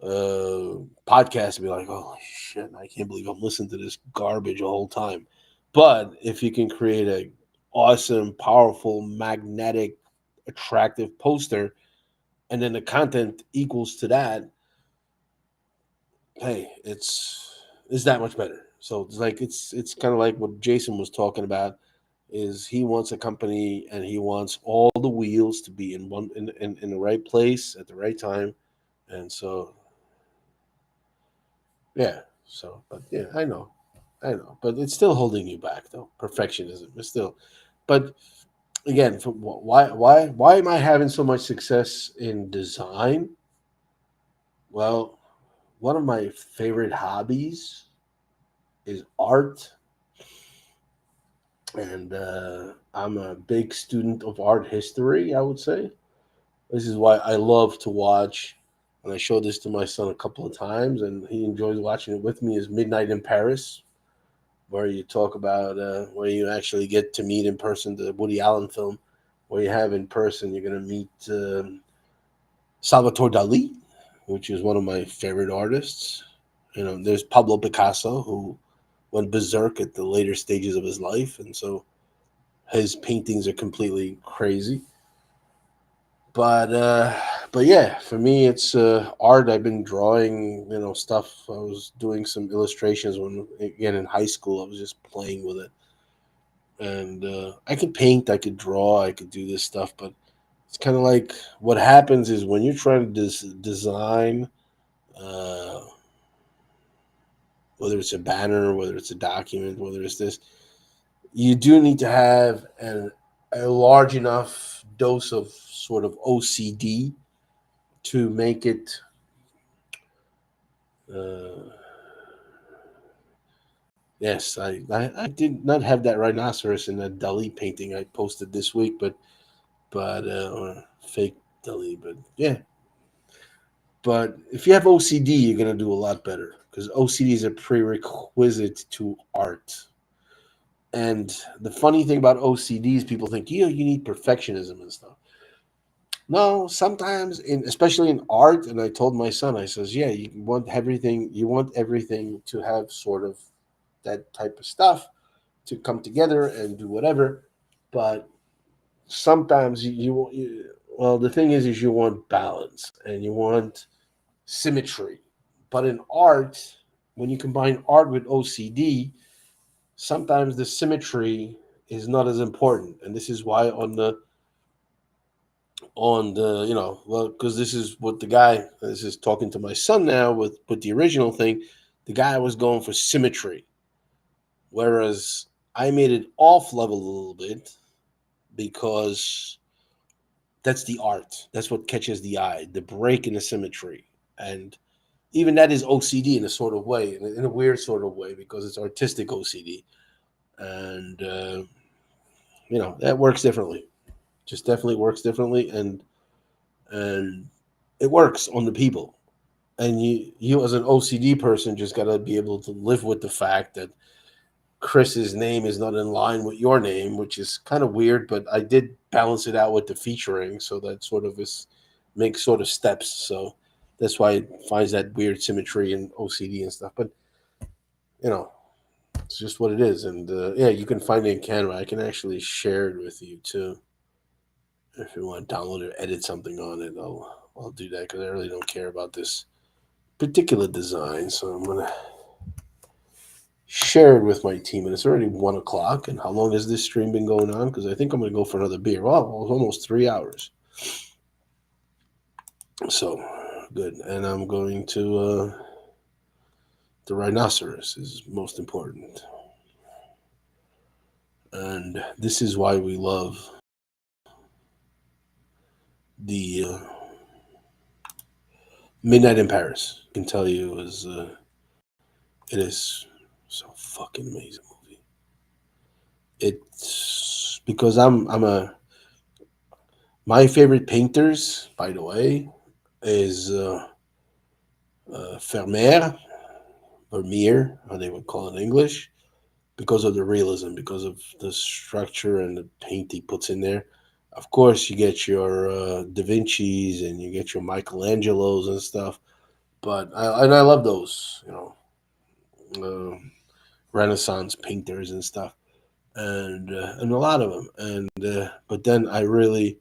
podcast and be like, "Oh shit, I can't believe I'm listening to this garbage the whole time." But if you can create a awesome, powerful, magnetic, attractive poster, and then the content equals to that, hey, it's that much better. So it's like it's kind of like what Jason was talking about. Is he wants a company and he wants all the wheels to be in in the right place at the right time, and so yeah. So, but yeah, I know, but it's still holding you back though. Perfectionism is still, but again, why am I having so much success in design? Well, one of my favorite hobbies is art, and I'm a big student of art history. I would say this is why I love to watch. And I showed this to my son a couple of times, and he enjoys watching it with me. Is Midnight in Paris, where you talk about where you actually get to meet in person the Woody Allen film, where you have in person you're going to meet Salvatore Dali, which is one of my favorite artists. There's Pablo Picasso, who went berserk at the later stages of his life, and so his paintings are completely crazy. But but yeah, for me it's art. I've been drawing, stuff. I was doing some illustrations when again in high school. I was just playing with it, and I could paint, I could draw, I could do this stuff. But it's kind of like what happens is when you're trying to design, uh, whether it's a banner, whether it's a document, whether it's this, you do need to have a large enough dose of sort of OCD to make it. Uh, yes, I did not have that rhinoceros in that Dali painting I posted this week, but or fake Dali, but yeah. But if you have OCD, you're gonna do a lot better because OCD is a prerequisite to art. And the funny thing about OCD is people think you need perfectionism and stuff. No, sometimes especially in art, and I told my son, I says, yeah, you want everything to have sort of that type of stuff to come together and do whatever. But sometimes well, the thing is you want balance and you want symmetry. But in art, when you combine art with OCD, sometimes the symmetry is not as important. And this is why on the well, because this is what this is talking to my son now with the original thing. The guy was going for symmetry, whereas I made it off level a little bit because that's the art. That's what catches the eye, the break in the symmetry. And even that is OCD in a sort of way, in a weird sort of way, because it's artistic OCD. And, that works differently. Just definitely works differently. And it works on the people. And you as an OCD person just got to be able to live with the fact that Chris's name is not in line with your name, which is kind of weird, but I did balance it out with the featuring, so that sort of makes sort of steps. So that's why it finds that weird symmetry in OCD and stuff. But you know, it's just what it is. And yeah, you can find it in Canva. I can actually share it with you too if you want to download or edit something on it. I'll do that because I really don't care about this particular design. So I'm gonna share it with my team, and it's already 1 o'clock. And how long has this stream been going on? Because I think I'm gonna go for another beer. Oh, it's almost 3 hours. So good, and I'm going to the rhinoceros is most important, and this is why we love the Midnight in Paris. I can tell you it is so fucking amazing movie. It's because I'm a my favorite painters, by the way, is Vermeer, Vermeer, how they would call it in English, because of the realism, because of the structure and the paint he puts in there. Of course, you get your Da Vinci's and you get your Michelangelos and stuff, but I love those, uh, Renaissance painters and stuff, and a lot of them. And but then I really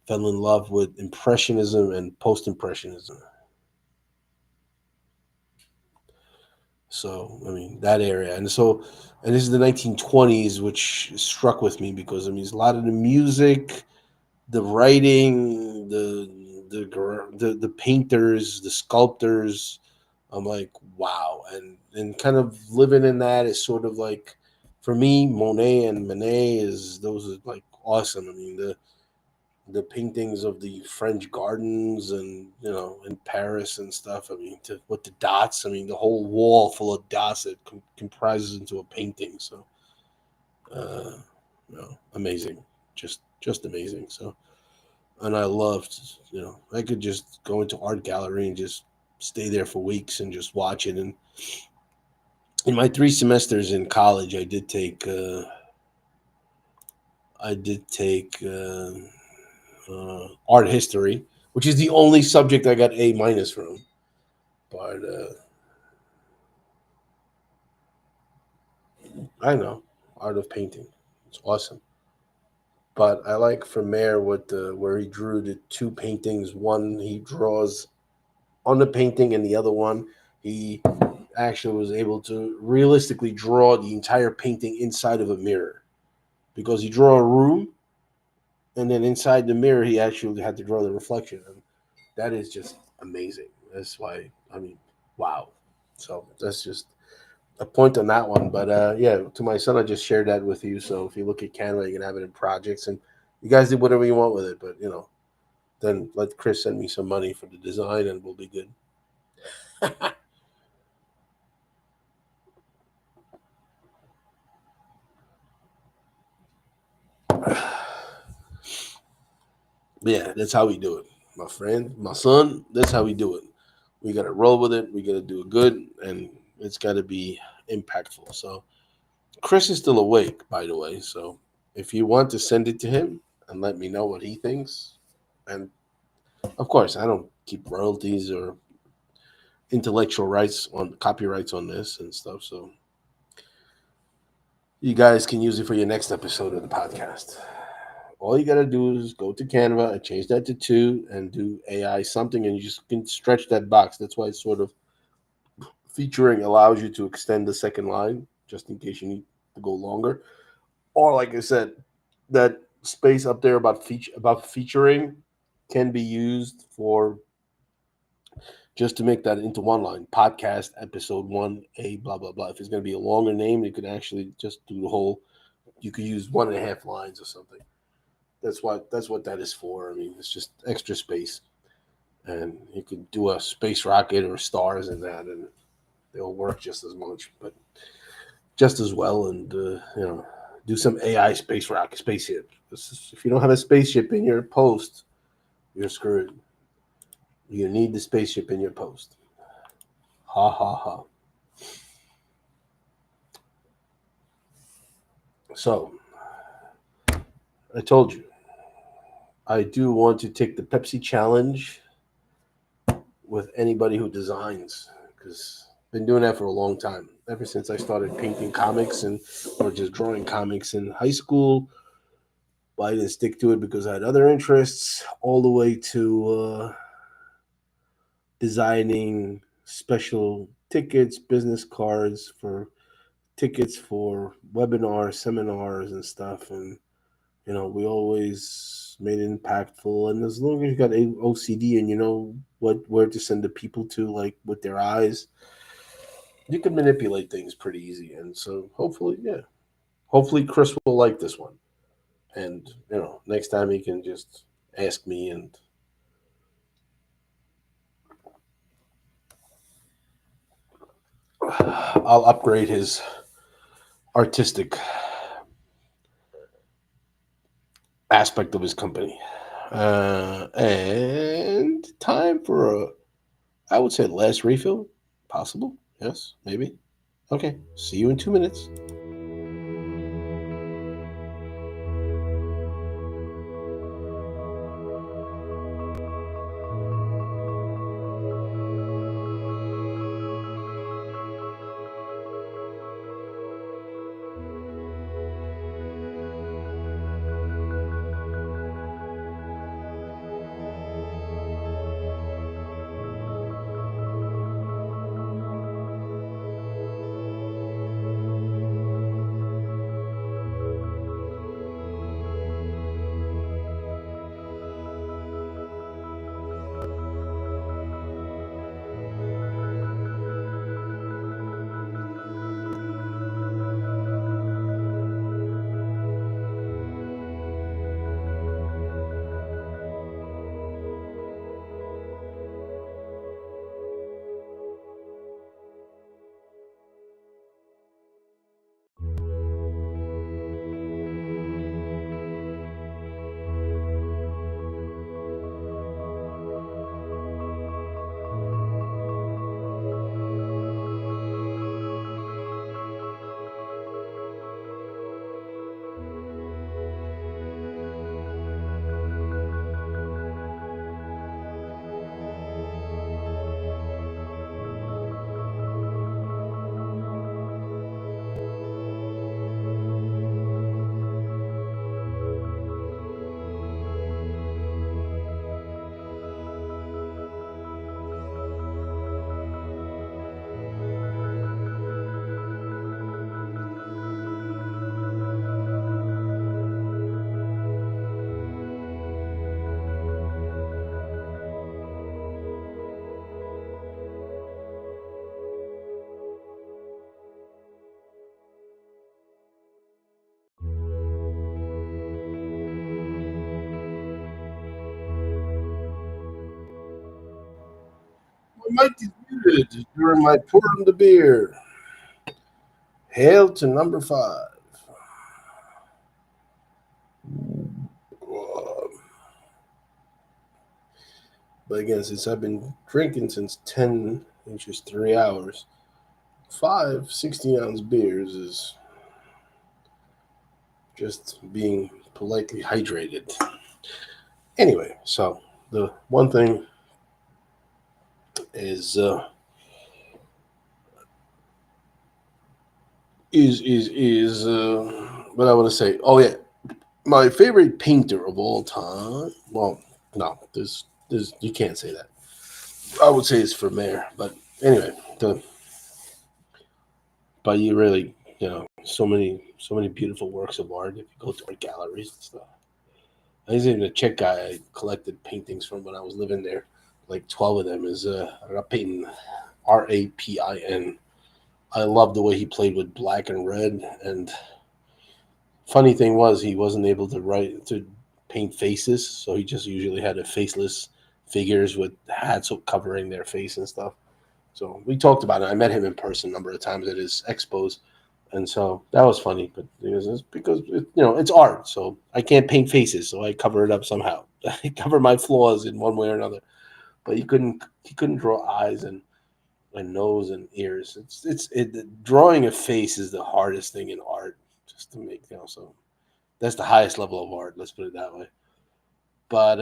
fell in love with impressionism and post-impressionism. So I mean that area, and this is the 1920s, which struck with me because I mean it's a lot of the music, the writing, the painters, the sculptors. I'm like, wow, and kind of living in that is sort of like, for me, Monet and Manet is those are like awesome. I mean the paintings of the French gardens and in Paris and stuff. I mean, with the dots. I mean, the whole wall full of dots that comprises into a painting. So, uh, amazing, just amazing. So, and I loved, I could just go into art gallery and just stay there for weeks and just watch it. And in my 3 semesters in college, I did take art history, which is the only subject I got A- from. But I know art of painting. It's awesome. But I like Vermeer with the where he drew the two paintings. One he draws on the painting, and the other one he actually was able to realistically draw the entire painting inside of a mirror, because he drew a room, and then inside the mirror he actually had to draw the reflection, and that is just amazing. That's why I mean, wow. So that's just a point on that one. But yeah, to my son, I just shared that with you. So if you look at Canva, you can have it in projects, and you guys do whatever you want with it. But then let Chris send me some money for the design, and we'll be good. Yeah, that's how we do it, my friend, my son. That's how we do it. We got to roll with it. We got to do it good, and it's got to be impactful. So Chris is still awake, by the way. So if you want to send it to him and let me know what he thinks, and of course, I don't keep royalties or intellectual rights on copyrights on this and stuff. So you guys can use it for your next episode of the podcast. All you gotta do is go to Canva and change that to 2 and do AI something, and you just can stretch that box. That's why it's sort of featuring allows you to extend the second line just in case you need to go longer. Or like I said, that space up there about featuring can be used for just to make that into one line. Podcast episode 1A, blah, blah, blah. If it's going to be a longer name, you could actually just do the whole, you could use 1.5 lines or something. That's what that is for. I mean, it's just extra space. And you could do a space rocket or stars in that, and they'll work just as much, but just as well. And, do some AI space rocket, spaceship. If you don't have a spaceship in your post, you're screwed. You need the spaceship in your post. Ha ha ha. So I told you, I do want to take the Pepsi challenge with anybody who designs, because I've been doing that for a long time. Ever since I started painting comics and or just drawing comics in high school, but I didn't stick to it because I had other interests. All the way to designing special tickets, business cards for tickets for webinars, seminars, and stuff. And we always made it impactful. And as long as you got OCD and you know where to send the people to, like with their eyes, you can manipulate things pretty easy. And so hopefully, yeah, hopefully Chris will like this one. And next time he can just ask me, and I'll upgrade his artistic aspect of his company. And time for I would say, last refill. Possible? Yes, maybe. Okay. See you in 2 minutes. My mic is muted during my pouring the beer. Hail to number 5. But again, since I've been drinking since 10, which is 3 hours, 5 16-ounce beers is just being politely hydrated. Anyway, so the one thing is what I want to say. Oh yeah, my favorite painter of all time. Well, no, there's you can't say that. I would say it's Vermeer, but anyway, but you really so many beautiful works of art if you go to art galleries and stuff. I was even a Czech guy. I collected paintings from when I was living there. Like 12 of them is Rapin, Rapin. I love the way he played with black and red. And funny thing was, he wasn't able to paint faces, so he just usually had a faceless figures with hats covering their face and stuff. So we talked about it. I met him in person a number of times at his expos, and so that was funny. But it's because it's art, so I can't paint faces, so I cover it up somehow. I cover my flaws in one way or another. But he couldn't draw eyes and nose and ears. Drawing a face is the hardest thing in art, just to make so that's the highest level of art. Let's put it that way. But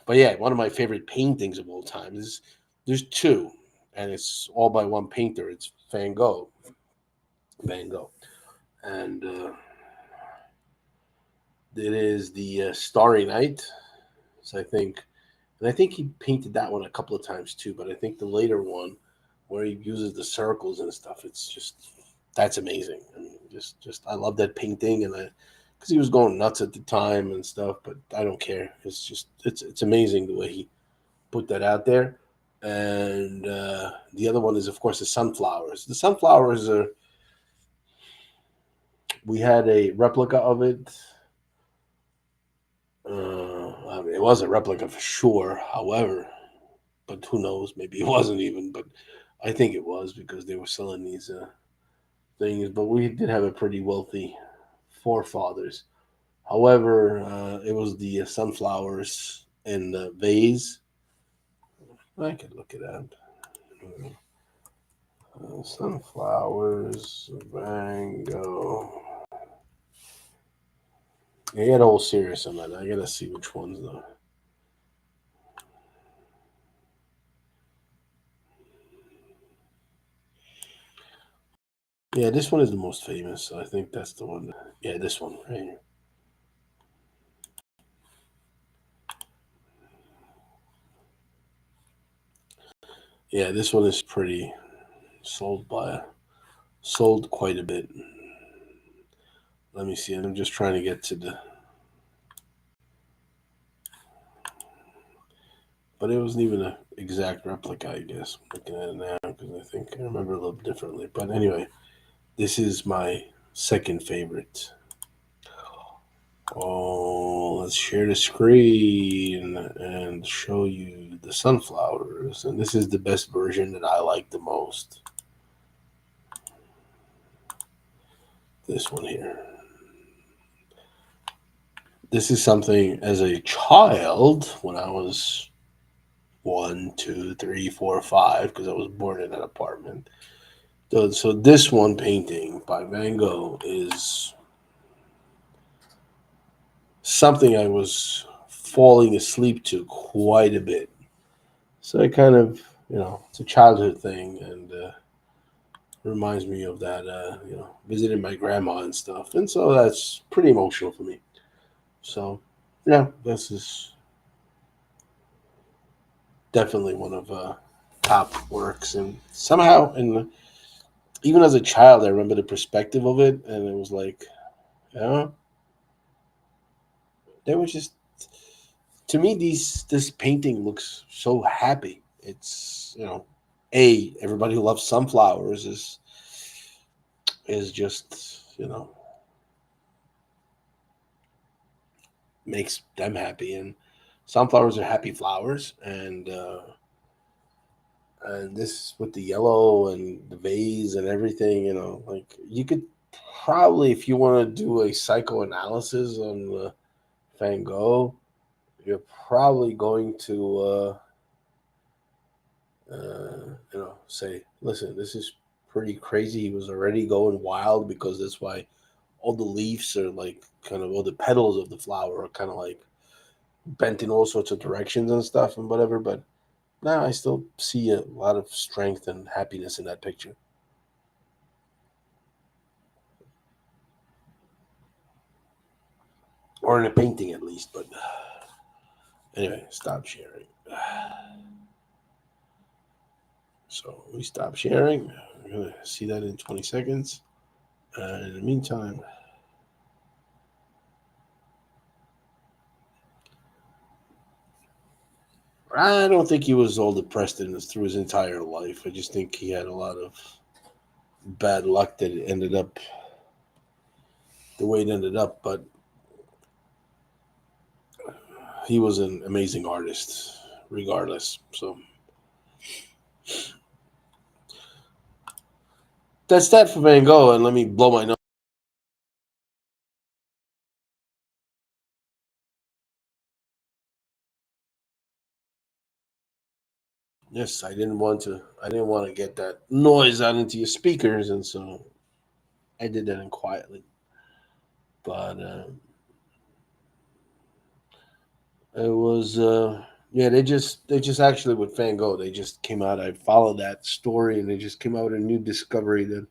yeah, one of my favorite paintings of all time is there's two, and it's all by one painter. It's Van Gogh. Van Gogh, and it is the Starry Night. So I think he painted that one a couple of times too. But I think the later one where he uses the circles and stuff. It's just that's amazing. I mean, just I love that painting, and I because he was going nuts at the time and stuff. But I don't care. It's just it's amazing the way he put that out there. And the other one is, of course, the sunflowers. The sunflowers are. We had a replica of it. I mean, it was a replica for sure. However, but who knows? Maybe it wasn't even. But I think it was because they were selling these things. But we did have a pretty wealthy forefathers. However, it was the sunflowers in the vase. I could look it up. Sunflowers, Van Gogh. He had a whole series on that. I gotta see which ones though. Yeah, this one is the most famous. So I think that's the one. Yeah, this one right here. Yeah, this one is pretty sold quite a bit. Let me see. I'm just trying to get to the. But it wasn't even an exact replica, I guess. I'm looking at it now because I think I remember a little differently. But anyway, this is my second favorite. Oh, let's share the screen and show you the sunflowers. And this is the best version that I like the most. This one here. This is something as a child when I was one, two, three, four, five, because I was born in an apartment. So this one painting by Van Gogh is something I was falling asleep to quite a bit. So it kind of, it's a childhood thing and reminds me of that, visiting my grandma and stuff. And so that's pretty emotional for me. So, yeah, this is definitely one of top works. And somehow, and even as a child, I remember the perspective of it. And it was like, yeah, they were just to me this painting looks so happy. It's everybody who loves sunflowers is just makes them happy, and sunflowers are happy flowers, and this with the yellow and the vase and everything, like you could probably, if you want to do a psychoanalysis on Van Gogh, you're probably going to say, listen, this is pretty crazy. He was already going wild because that's why all the leaves are like kind of all the petals of the flower are kind of like bent in all sorts of directions and stuff and whatever. But now I still see a lot of strength and happiness in that picture, or in a painting at least. But anyway, stop sharing. So we stop sharing. We're gonna see that in 20 seconds. In the meantime, I don't think he was all depressed through his entire life. I just think he had a lot of bad luck that it ended up the way it ended up. But he was an amazing artist, regardless. So that's that for Van Gogh. And let me blow my nose. Yes, I didn't want to. I didn't want to get that noise out into your speakers, and so I did that in quietly. But it was, yeah. They just actually with Van Gogh, they just came out. I followed that story, and they just came out with a new discovery that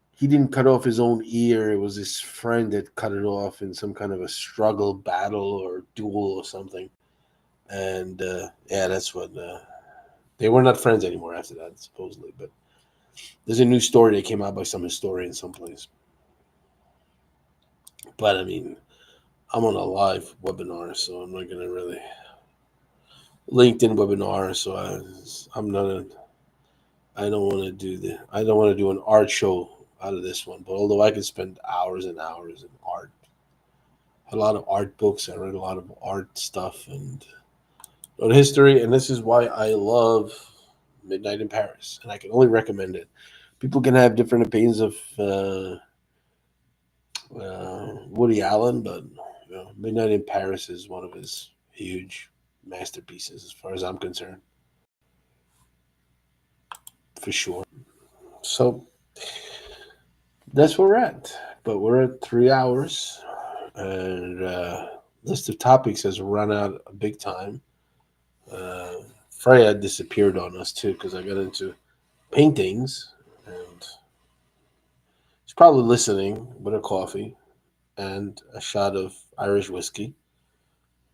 he didn't cut off his own ear. It was his friend that cut it off in some kind of a struggle, battle, or duel or something. And yeah, They were not friends anymore after that, supposedly. But there's a new story that came out by some historian someplace. But I mean, I'm on a live webinar, so I'm not gonna really LinkedIn webinar. So I'm not. I don't want to do I don't want to do an art show out of this one. But although I could spend hours and hours in art, a lot of art books. I read a lot of art stuff and on history, and this is why I love Midnight in Paris, and I can only recommend it. People can have different opinions of Woody Allen, but Midnight in Paris is one of his huge masterpieces, as far as I'm concerned, for sure. So that's where we're at. But we're at 3 hours, and list of topics has run out a big time. Uh, Freya disappeared on us too because I got into paintings, and she's probably listening with a coffee and a shot of Irish whiskey.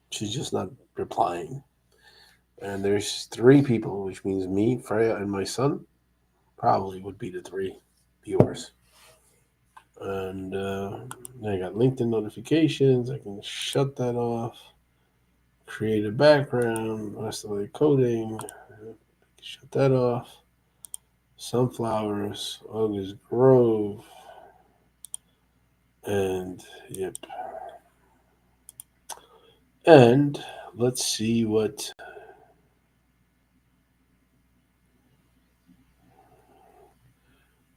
She's just not replying. And there's three people, which means me, Freya, and my son probably would be the three viewers. And I got LinkedIn notifications. I can shut that off. Create a background. Rest of the coding. Shut that off. Sunflowers. August Grove. And yep. And let's see what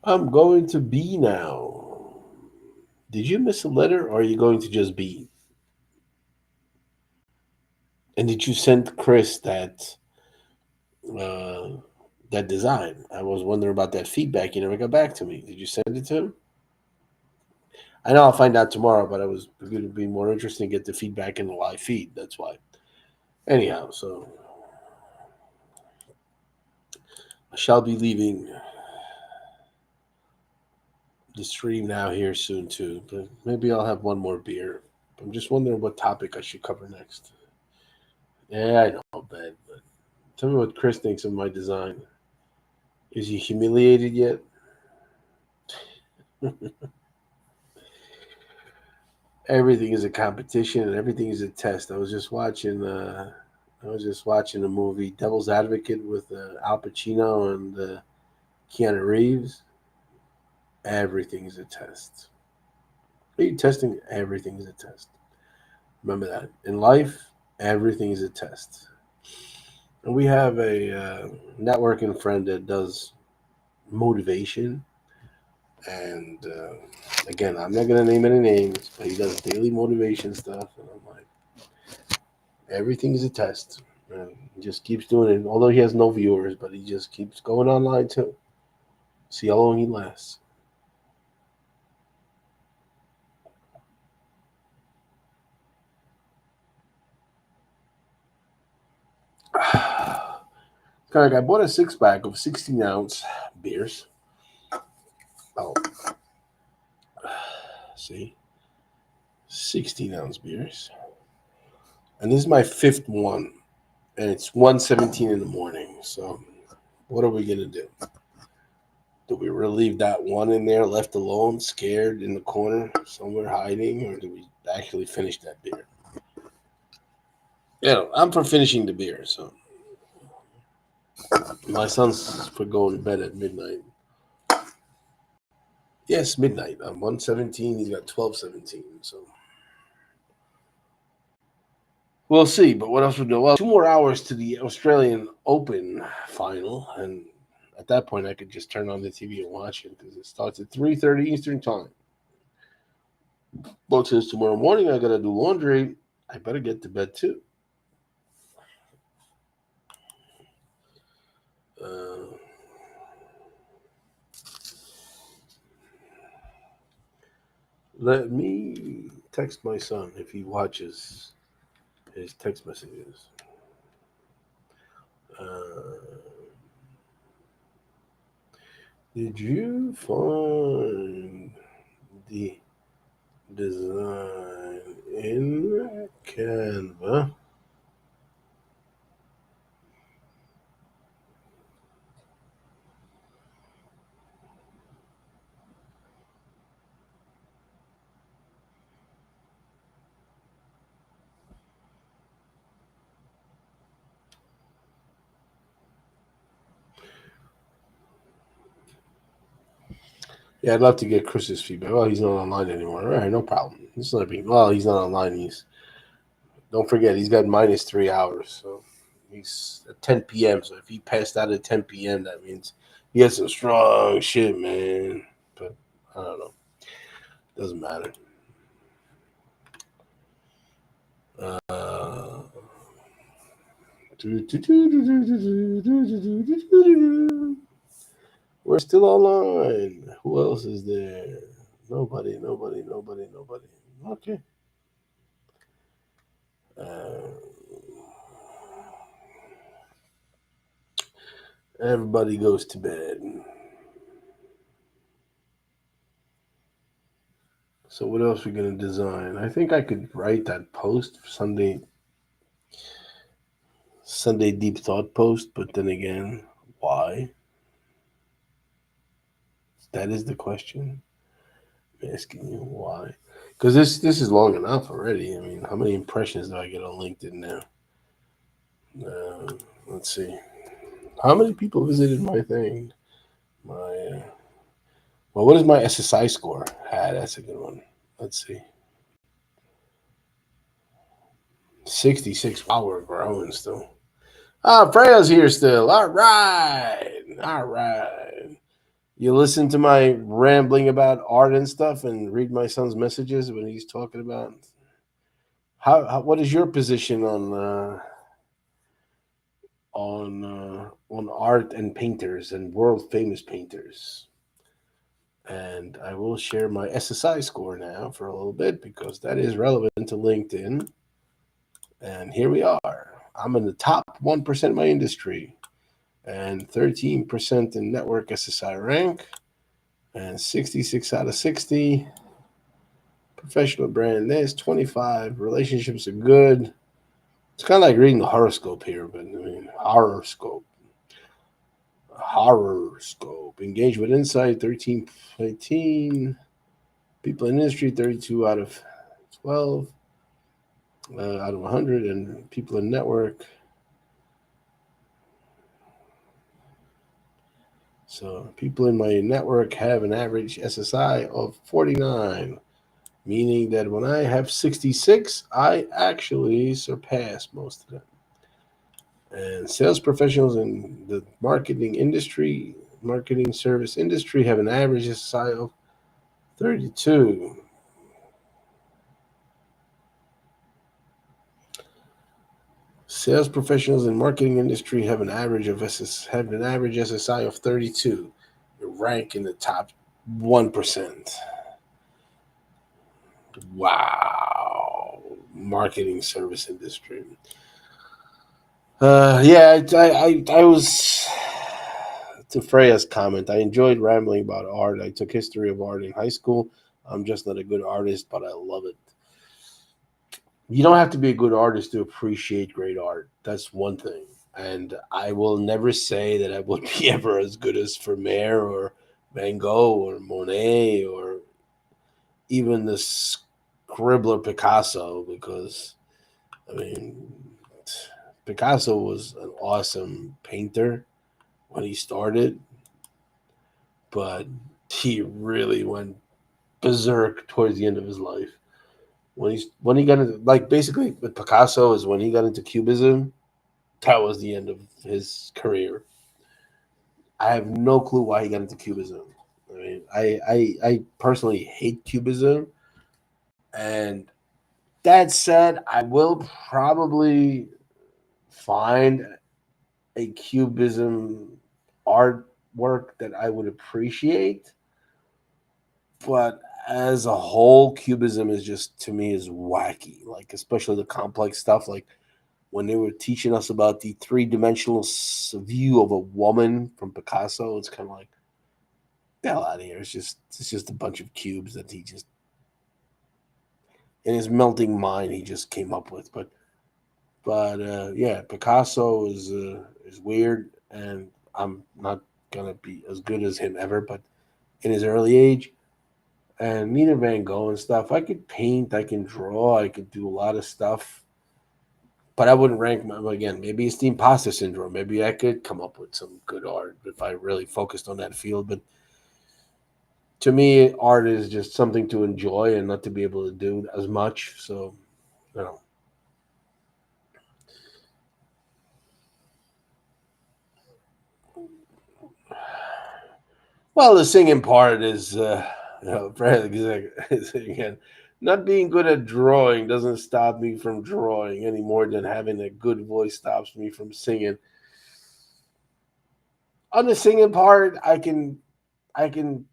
I'm going to be now. Did you miss a letter or are you going to just be? And did you send Chris uh, that design? I was wondering about that feedback. You never got back to me. Did you send it to him? I know I'll find out tomorrow, but I was going to be more interested to get the feedback in the live feed. That's why. Anyhow, so I shall be leaving the stream now here soon too. But maybe I'll have one more beer. I'm just wondering what topic I should cover next. Yeah, I know, bad, but tell me what Chris thinks of my design. Is he humiliated yet? Everything is a competition and everything is a test. I was just watching a movie, Devil's Advocate, with Al Pacino and Keanu Reeves. Everything is a test. Are you testing? Everything is a test. Remember that. In life, everything is a test. And we have a networking friend that does motivation. And again, I'm not going to name any names, but he does daily motivation stuff. And I'm like, everything is a test. And he just keeps doing it. Although he has no viewers, but he just keeps going online too. See how long he lasts. Kind of, I bought a 6-pack of 16-ounce beers. Oh, see, 16-ounce beers, and this is my fifth one, and it's 1:17 in the morning. So, what are we gonna do? Do we really leave that one in there, left alone, scared in the corner, somewhere hiding, or do we actually finish that beer? Yeah, I'm for finishing the beer. So, my son's for going to bed at midnight. Yes, midnight. I'm 1:17. He's got 12:17. So. We'll see, but what else would do? Well, 2 more hours to the Australian Open final, and at that point, I could just turn on the TV and watch it because it starts at 3:30 Eastern time. But since tomorrow morning I gotta do laundry, I better get to bed too. Uh, Let me text my son if he watches his text messages. Uh, did you find the design in Canva? Yeah, I'd love to get Chris's feedback. Well, he's not online anymore. All right, no problem. It's not being well. He's not online. He's don't forget he's got minus 3 hours, so he's at 10 p.m. So if he passed out at 10 p.m., that means he has some strong shit, man. But I don't know. Doesn't matter. Uh, we're still online. Who else is there? Nobody, nobody, nobody, nobody. Okay. Uh, everybody goes to bed. So what else are we gonna design? I think I could write that post Sunday deep thought post, but then again, why? That is the question. I'm asking you why. Because this is long enough already. I mean, how many impressions do I get on LinkedIn now? Uh, let's see. How many people visited my thing? My well, what is my SSI score? Ah, that's a good one. Let's see. 66. Wow, we're growing still. Ah, Freya's here still. All right. All right. You listen to my rambling about art and stuff and read my son's messages when he's talking about what is your position on art and painters and world famous painters? And I will share my SSI score now for a little bit because that is relevant to LinkedIn. And here we are. I'm in the top 1% of my industry and 13% in network SSI rank and 66 out of 60. Professional brand this, 25. Relationships are good. It's kind of like reading the horoscope here, but I mean, horoscope. Horoscope. Engage with insight, 13, 18. People in industry, 32 out of 12, out of 100. And people in network. So people in my network have an average SSI of 49, meaning that when I have 66, I actually surpass most of them. And sales professionals in the marketing service industry have an average SSI of 32. Sales professionals in marketing industry have an average SSI of 32. You rank in the top 1%. Wow. Marketing service industry. Yeah, I was to Freya's comment. I enjoyed rambling about art. I took history of art in high school. I'm just not a good artist, but I love it. You don't have to be a good artist to appreciate great art. That's one thing. And I will never say that I would be ever as good as Vermeer or Van Gogh or Monet or even the scribbler Picasso because, I mean, Picasso was an awesome painter when he started, but he really went berserk towards the end of his life. When he got into like basically with Picasso is when he got into Cubism, that was the end of his career. I have no clue why he got into Cubism. I mean, I personally hate Cubism, and that said, I will probably find a Cubism artwork that I would appreciate, but as a whole, Cubism is just to me is wacky. Like especially the complex stuff, like when they were teaching us about the three-dimensional view of a woman from Picasso. It's kind of like the hell out of here. It's just a bunch of cubes that he just in his melting mind he just came up with. But yeah, Picasso is weird, and I'm not gonna be as good as him ever. But in his early age, and neither Van Gogh and stuff, I could paint, I can draw, I could do a lot of stuff. But I wouldn't rank my again. Maybe it's the imposter syndrome. Maybe I could come up with some good art if I really focused on that field. But to me, art is just something to enjoy and not to be able to do as much. So, you know, well, the singing part is, again, not being good at drawing doesn't stop me from drawing any more than having a good voice stops me from singing. On the singing part, I can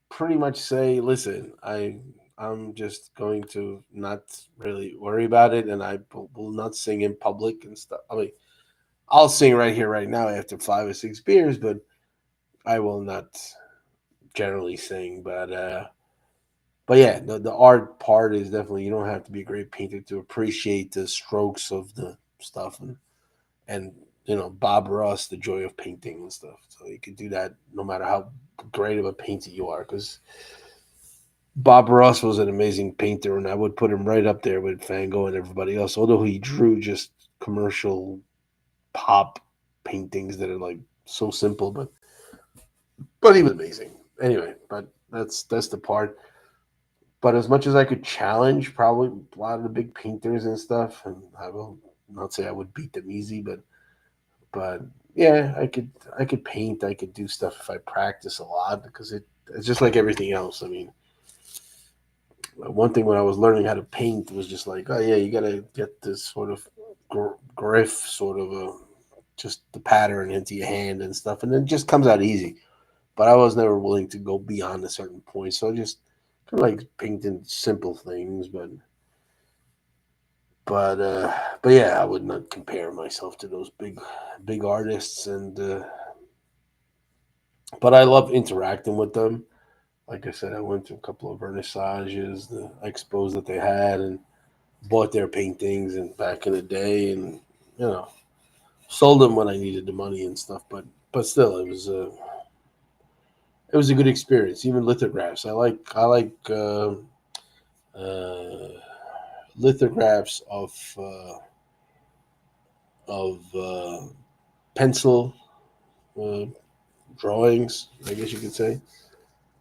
pretty much say, listen, I'm just going to not really worry about it, and will not sing in public and stuff. I mean, I'll sing right here, right now, after 5 or 6 beers, but I will not generally sing. But yeah, the art part is definitely, you don't have to be a great painter to appreciate the strokes of the stuff, and Bob Ross, the joy of painting and stuff. So you can do that no matter how great of a painter you are, because Bob Ross was an amazing painter, and I would put him right up there with Van Gogh and everybody else. Although he drew just commercial pop paintings that are like so simple, but he was amazing. Anyway, but that's the part. But as much as I could challenge probably a lot of the big painters and stuff, and I will not say I would beat them easy, but yeah, I could paint, I could do stuff if I practice a lot, because it's just like everything else. I mean, one thing when I was learning how to paint was just like, oh yeah, you gotta get this sort of griff, sort of a just the pattern into your hand and stuff, and then it just comes out easy. But I was never willing to go beyond a certain point, so I just kind of like painting simple things, but yeah, I would not compare myself to those big artists, and but I love interacting with them. Like I said, I went to a couple of vernissages, the expos that they had, and bought their paintings and back in the day, and you know sold them when I needed the money and stuff. But still, it was a good experience. Even lithographs, I like uh, lithographs of pencil uh, drawings, I guess you could say.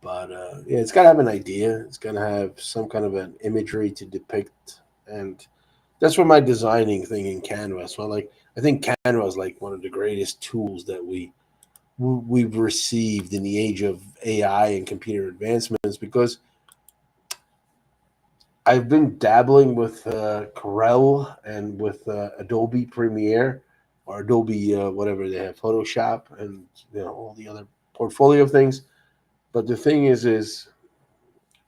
But yeah, it's got to have an idea. It's got to have some kind of an imagery to depict, and that's where my designing thing in Canva. So I think Canva is like one of the greatest tools that we've received in the age of AI and computer advancements, because I've been dabbling with Corel and with Adobe Premiere, or Adobe whatever they have, Photoshop, and all the other portfolio of things. But the thing is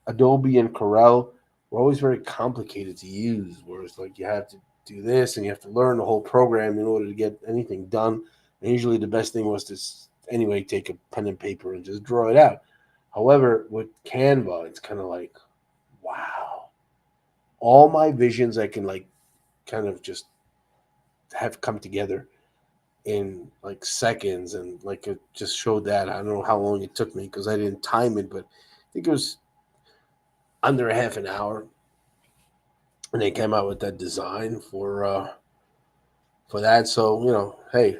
Adobe and Corel were always very complicated to use. Whereas like you have to do this and you have to learn the whole program in order to get anything done. And usually the best thing was to anyway take a pen and paper and just draw it out. However, with Canva, it's kind of like, wow, all my visions I can like kind of just have come together in like seconds, and like it just showed that. I don't know how long it took me because I didn't time it, but I think it was under a half an hour, and they came out with that design for that. So hey,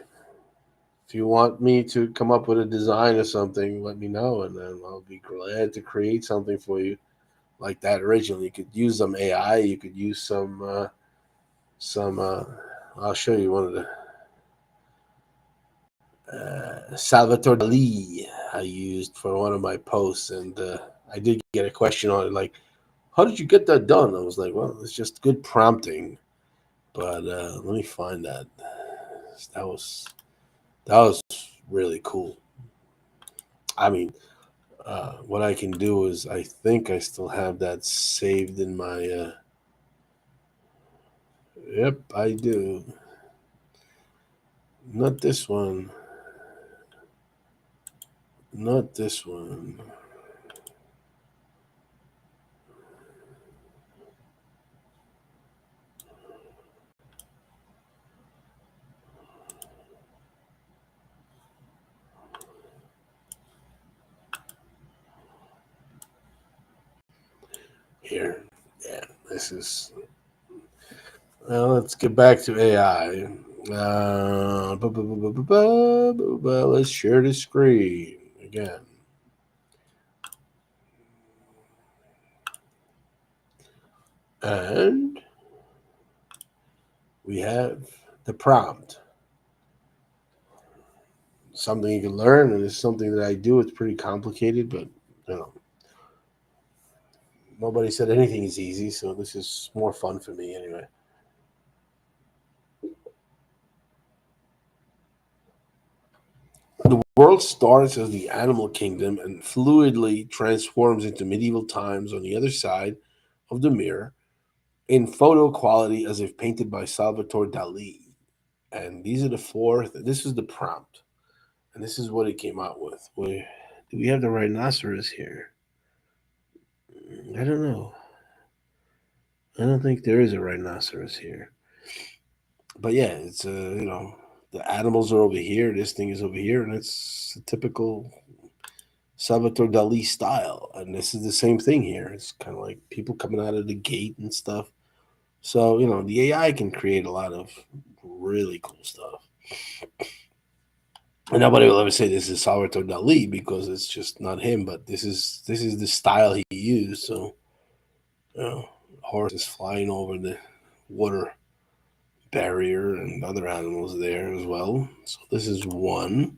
if you want me to come up with a design or something, let me know, and then I'll be glad to create something for you like that. Originally, you could use some AI, you could use some. I'll show you one of the Salvatore Dali I used for one of my posts, and I did get a question on it, like, "How did you get that done?" I was like, "Well, it's just good prompting." But let me find that. That was that was really cool. I mean, what I can do is, I think I still have that saved in my. Yep, I do. Not this one. Not this one. Here. Yeah, this is. Well, let's get back to AI. Let's share the screen again. And we have the prompt. Something you can learn, and it's something that I do. It's pretty complicated, but you know, nobody said anything is easy, so this is more fun for me anyway. The world starts as the animal kingdom and fluidly transforms into medieval times on the other side of the mirror in photo quality as if painted by Salvatore Dali. And these are the four. This is the prompt, and this is what it came out with. Do we have the rhinoceros here? I don't know. I don't think there is a rhinoceros here. But yeah, it's the animals are over here. This thing is over here, and it's a typical Salvatore Dali style. And this is the same thing here. It's kind of like people coming out of the gate and stuff. So the AI can create a lot of really cool stuff. And nobody will ever say this is Salvatore Dali because it's just not him. But this is the style he used. So horse is flying over the water barrier and other animals there as well. So this is one.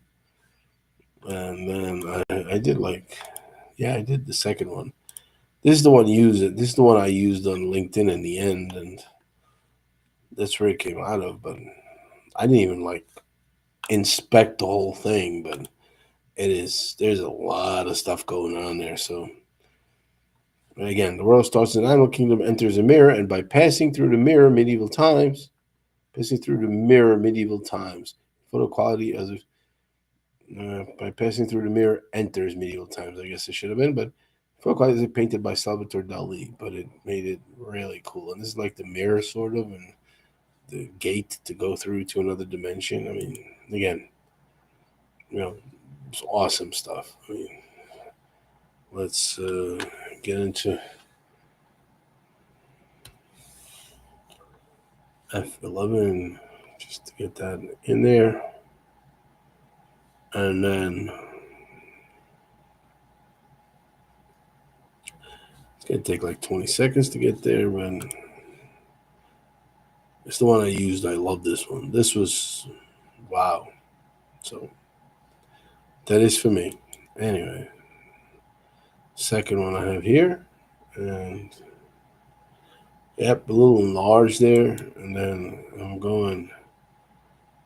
And then I did I did the second one. This is the one This is the one I used on LinkedIn in the end, and that's where it came out of. But I didn't even inspect the whole thing. But there's a lot of stuff going on there. So again, the world starts in the animal kingdom, enters a mirror, and by passing through the mirror, medieval times, photo quality as if by passing through the mirror enters medieval times. I guess it should have been, but folk is painted by Salvatore Dali, but it made it really cool. And this is like the mirror, sort of, and the gate to go through to another dimension. I mean, again, you know, it's awesome stuff. I mean, let's get into F11 just to get that in there, and then it's gonna take like 20 seconds to get there, but it's the one I used. I love this one. This was wow. So that is for me. Anyway, second one I have here, and yep, a little enlarged there, and then I'm going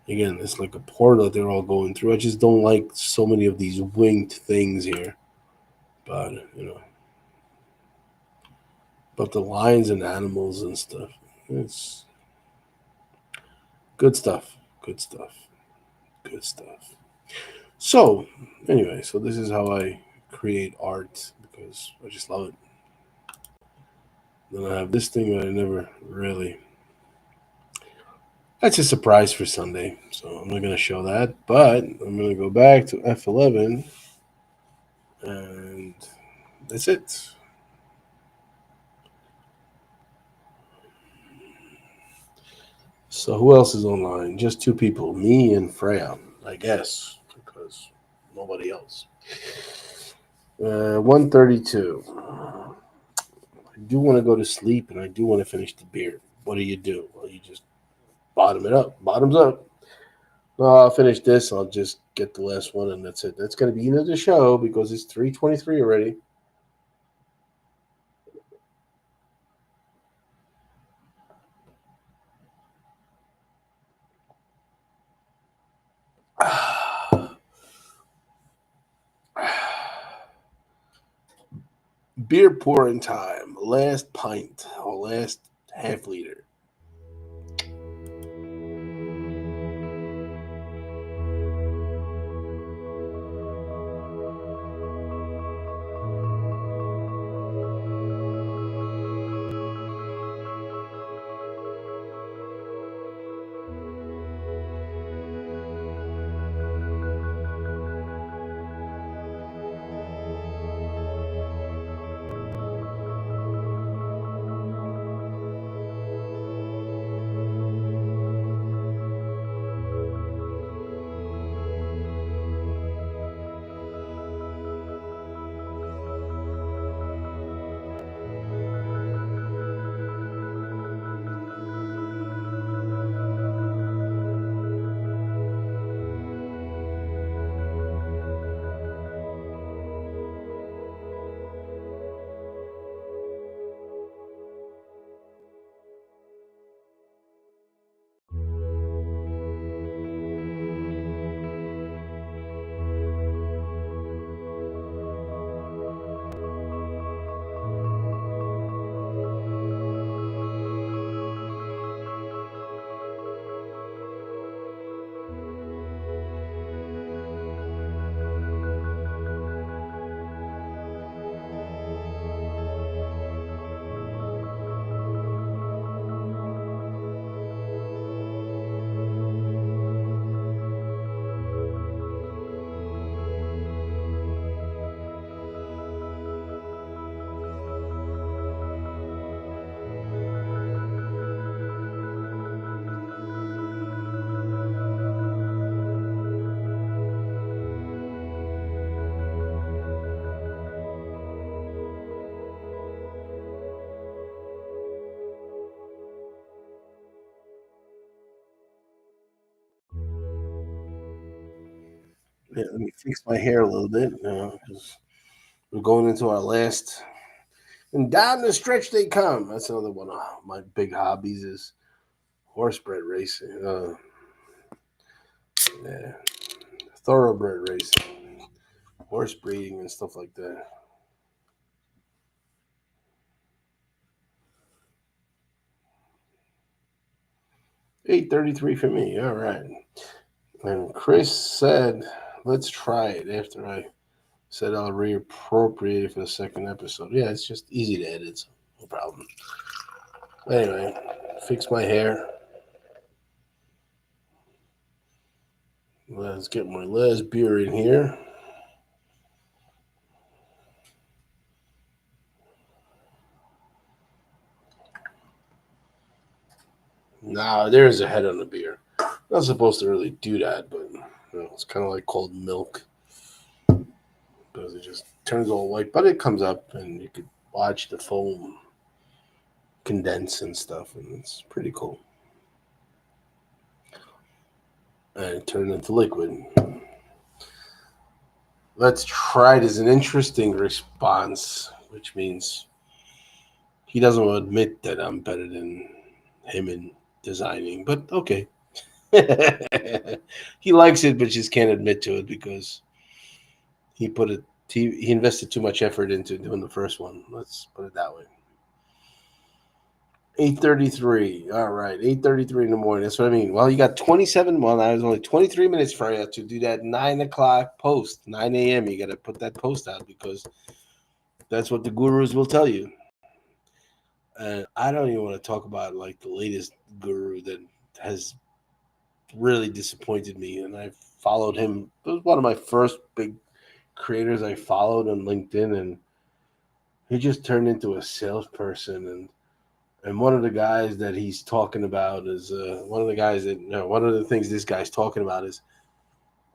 again. It's like a portal that they're all going through. I just don't like so many of these winged things here, but but the lions and animals and stuff. It's good stuff. Good stuff. Good stuff. So anyway, so this is how I create art because I just love it. Then I have this thing that I never really. That's a surprise for Sunday, so I'm not going to show that. But I'm going to go back to F11, and that's it. So who else is online? Just two people, me and Freya, I guess, because nobody else. 1:32. I do want to go to sleep, and I do want to finish the beer. What do? Well, you just bottom it up. Bottoms up. No, I'll finish this. I'll just get the last one, and that's it. That's going to be the end of the show because it's 3:23 already. Beer pouring time. Last pint or last half liter. Yeah, let me fix my hair a little bit, 'cause we're going into our last. And down the stretch they come. That's another one of my big hobbies is horse-bred racing. Yeah, thoroughbred racing, horse breeding, and stuff like that. 8:33 for me. All right. And Chris said, "Let's try it." After I said I'll reappropriate it for the second episode. Yeah, it's just easy to edit, so no problem. Anyway, fix my hair. Let's get my last beer in here. Now there's a head on the beer. Not supposed to really do that, but it's kind of like cold milk because it just turns all white. But it comes up, and you could watch the foam condense and stuff, and it's pretty cool. And it turned into liquid. Let's try it as an interesting response, which means he doesn't want to admit that I'm better than him in designing, but okay. He likes it, but just can't admit to it because he put it. He invested too much effort into doing the first one. Let's put it that way. 8:33. All right, 8:33 in the morning. That's what I mean. Well, you got 27. Well, now there's only 23 minutes for you to do that 9 o'clock post. 9 a.m. You got to put that post out because that's what the gurus will tell you. And I don't even want to talk about like the latest guru that has really disappointed me. And I followed him. It was one of my first big creators I followed on LinkedIn, and he just turned into a salesperson. And one of the guys that he's talking about is one of the guys that one of the things this guy's talking about is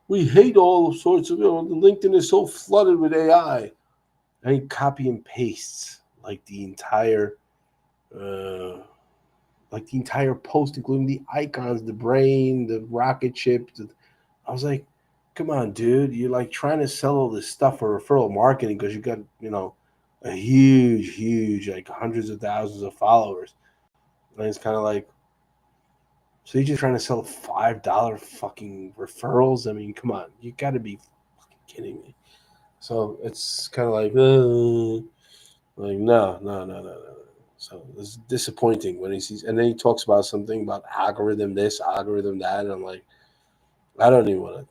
we hate all sorts of LinkedIn is so flooded with AI, and he copy and pastes uh, like the entire post, including the icons, the brain, the rocket ship. I was like, come on, dude. You're like trying to sell all this stuff for referral marketing because you got, a huge, like hundreds of thousands of followers. And it's kind of like, so you're just trying to sell $5 fucking referrals? I mean, come on. You got to be fucking kidding me. So it's kind of like, no. So it's disappointing when he sees, and then he talks about something about algorithm this, algorithm that. And I'm like, I don't even want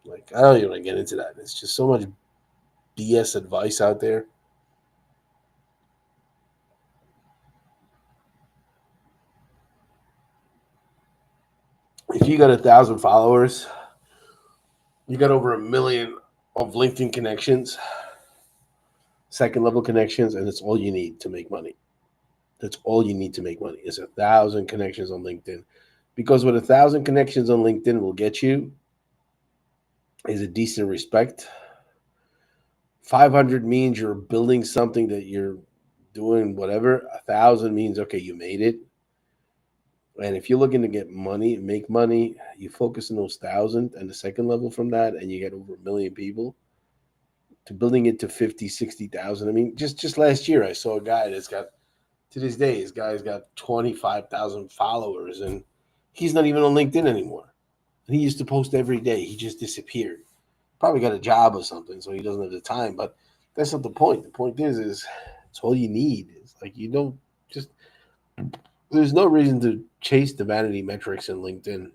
to, I don't even want to get into that. It's just so much BS advice out there. If you got 1,000 followers, you got over 1 million of LinkedIn connections, second level connections, and it's all you need to make money. That's all you need to make money is 1,000 connections on LinkedIn. Because what 1,000 connections on LinkedIn will get you is a decent respect. 500 means you're building something that you're doing whatever. 1,000 means okay, you made it. And if you're looking to get money, make money, you focus on those 1,000 and the second level from that, and you get over 1 million people to building it to 50, 60,000. I mean, just last year, I saw a guy that's got, to this day, his guy's got 25,000 followers, and he's not even on LinkedIn anymore. And he used to post every day. He just disappeared. Probably got a job or something, so he doesn't have the time. But that's not the point. The point is it's all you need. It's like you don't just. There's no reason to chase the vanity metrics in LinkedIn.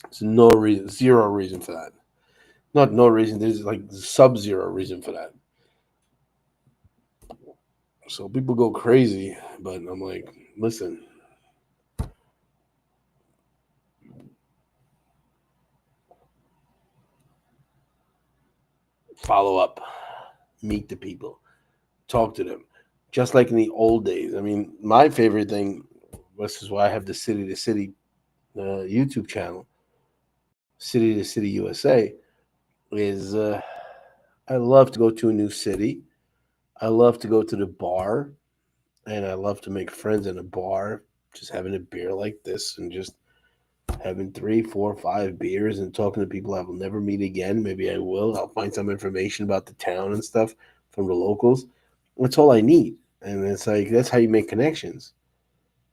There's no reason, zero reason for that. Not no reason. There's like sub-zero reason for that. So people go crazy, but I'm like, listen, follow up, meet the people, talk to them, just like in the old days. I mean, my favorite thing, this is why I have the City to City YouTube channel, City to City USA, is I love to go to a new city. I love to go to the bar, and I love to make friends in a bar, just having a beer like this and just having 3, 4, 5 beers and talking to people I will never meet again. Maybe I will. I'll find some information about the town and stuff from the locals. That's all I need. And it's like, that's how you make connections.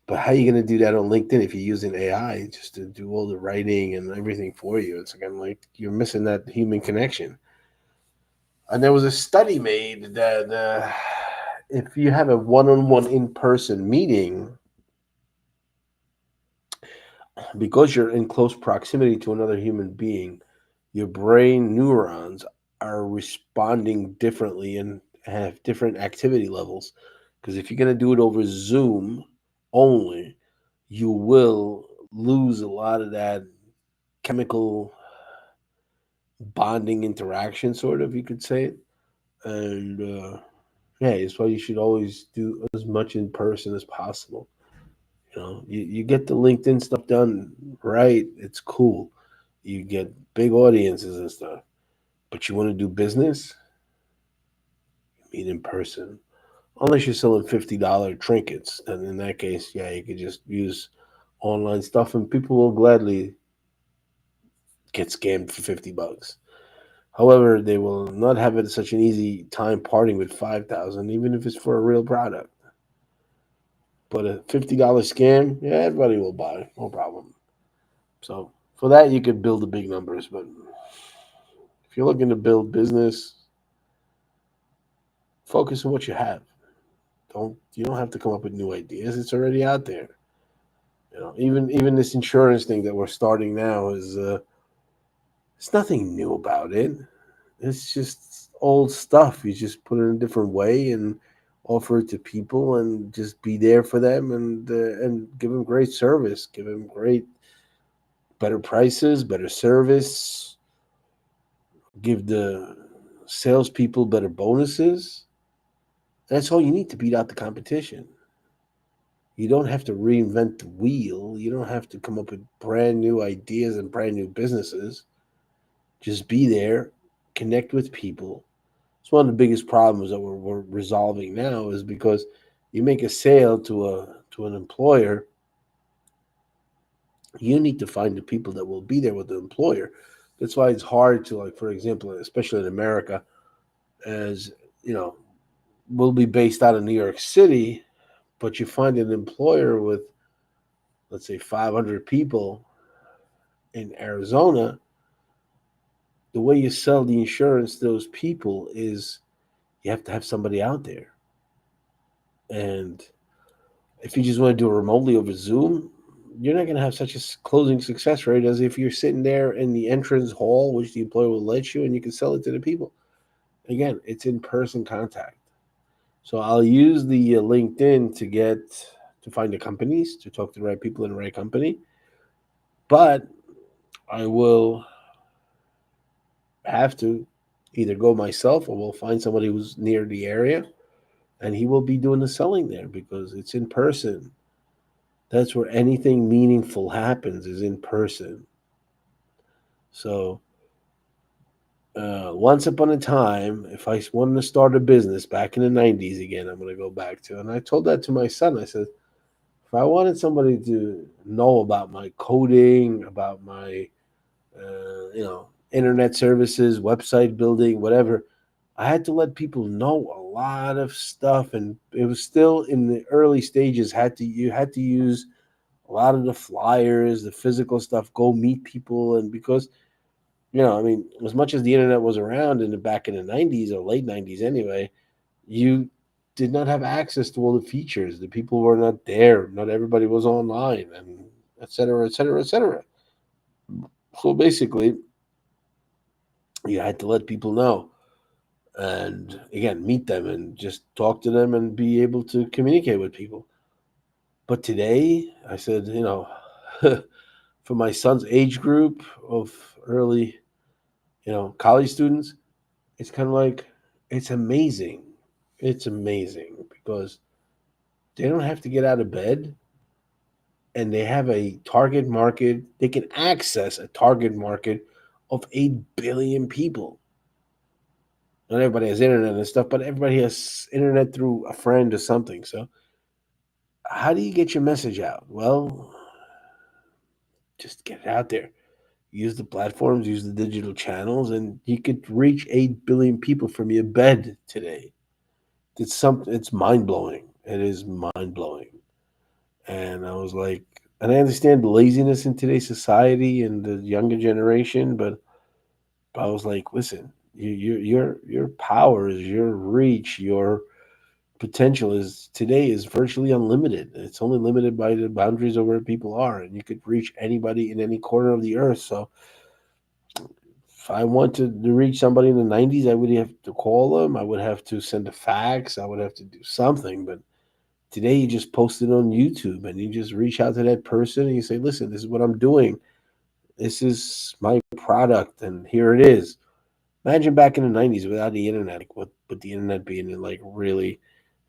But how are you going to do that on LinkedIn if you're using AI just to do all the writing and everything for you? It's like, I'm like, you're missing that human connection. And there was a study made that if you have a one-on-one in-person meeting, because you're in close proximity to another human being, your brain neurons are responding differently and have different activity levels. Because if you're going to do it over Zoom only, you will lose a lot of that chemical bonding interaction, sort of, you could say it. And yeah, it's why you should always do as much in person as possible. You get the LinkedIn stuff done right, it's cool. You get big audiences and stuff. But you want to do business, meet in person. Unless you're selling $50 trinkets. And in that case, yeah, you could just use online stuff and people will gladly get scammed for $50. However, they will not have it such an easy time parting with 5,000, even if it's for a real product. But a $50 scam, yeah, everybody will buy, no problem. So for that, you could build the big numbers. But if you're looking to build business, focus on what you have. You don't have to come up with new ideas. It's already out there. Even this insurance thing that we're starting now is it's nothing new about it. It's just old stuff. You just put it in a different way and offer it to people and just be there for them and give them great service, give them great better prices, better service, give the salespeople better bonuses. That's all you need to beat out the competition. You don't have to reinvent the wheel. You don't have to come up with brand new ideas and brand new businesses. Just be there, connect with people. It's one of the biggest problems that we're resolving now is because you make a sale to an employer, you need to find the people that will be there with the employer. That's why it's hard to, like, for example, especially in America, as you know, we'll be based out of New York City, but you find an employer with, let's say, 500 people in Arizona. The way you sell the insurance to those people is you have to have somebody out there. And if you just want to do it remotely over Zoom, you're not going to have such a closing success rate as if you're sitting there in the entrance hall, which the employer will let you, and you can sell it to the people. Again, it's in person contact. So I'll use the LinkedIn to find the companies, to talk to the right people in the right company. But I will have to either go myself or we'll find somebody who's near the area and he will be doing the selling there because it's in person. That's where anything meaningful happens, is in person. So once upon a time, if I wanted to start a business back in the 90s again, I'm going to go back to, and I told that to my son. I said, if I wanted somebody to know about my coding, about my, internet services, website building, whatever, I had to let people know a lot of stuff, and it was still in the early stages. You had to use a lot of the flyers, the physical stuff, go meet people, and because I mean, as much as the internet was around in the back in the 90s or late 90s anyway, you did not have access to all the features. The people were not there. Not everybody was online, and et cetera, et cetera, et cetera. So basically, you had to let people know and again meet them and just talk to them and be able to communicate with people. But today, I said, for my son's age group of early, college students, it's kind of like it's amazing. It's amazing because they don't have to get out of bed and they have a target market. They can access a target market of 8 billion people. Not everybody has internet and stuff, but everybody has internet through a friend or something. So, how do you get your message out? Well, Just get it out there. Use the platforms, use the digital channels, and you could reach 8 billion people from your bed today. It's something. It's mind blowing. It is mind blowing. And I was like, and I understand the laziness in today's society and the younger generation, but I was like, listen, your powers, your reach, your potential is today is virtually unlimited. It's only limited by the boundaries of where people are, and you could reach anybody in any corner of the earth. So if I wanted to reach somebody in the 90s, I would have to call them. I would have to send a fax. I would have to do something. But today, you just post it on YouTube and you just reach out to that person and you say, listen, this is what I'm doing. This is my product, and here it is. Imagine back in the 90s without the internet, like what with the internet being in like really,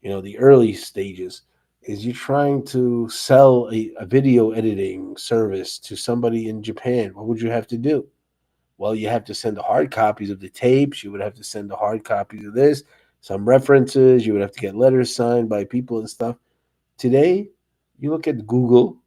the early stages. Is you trying to sell a video editing service to somebody in Japan? What would you have to do? Well, you have to send the hard copies of the tapes. You would have to send the hard copies of this, some references. You would have to get letters signed by people and stuff. Today, you look at Google.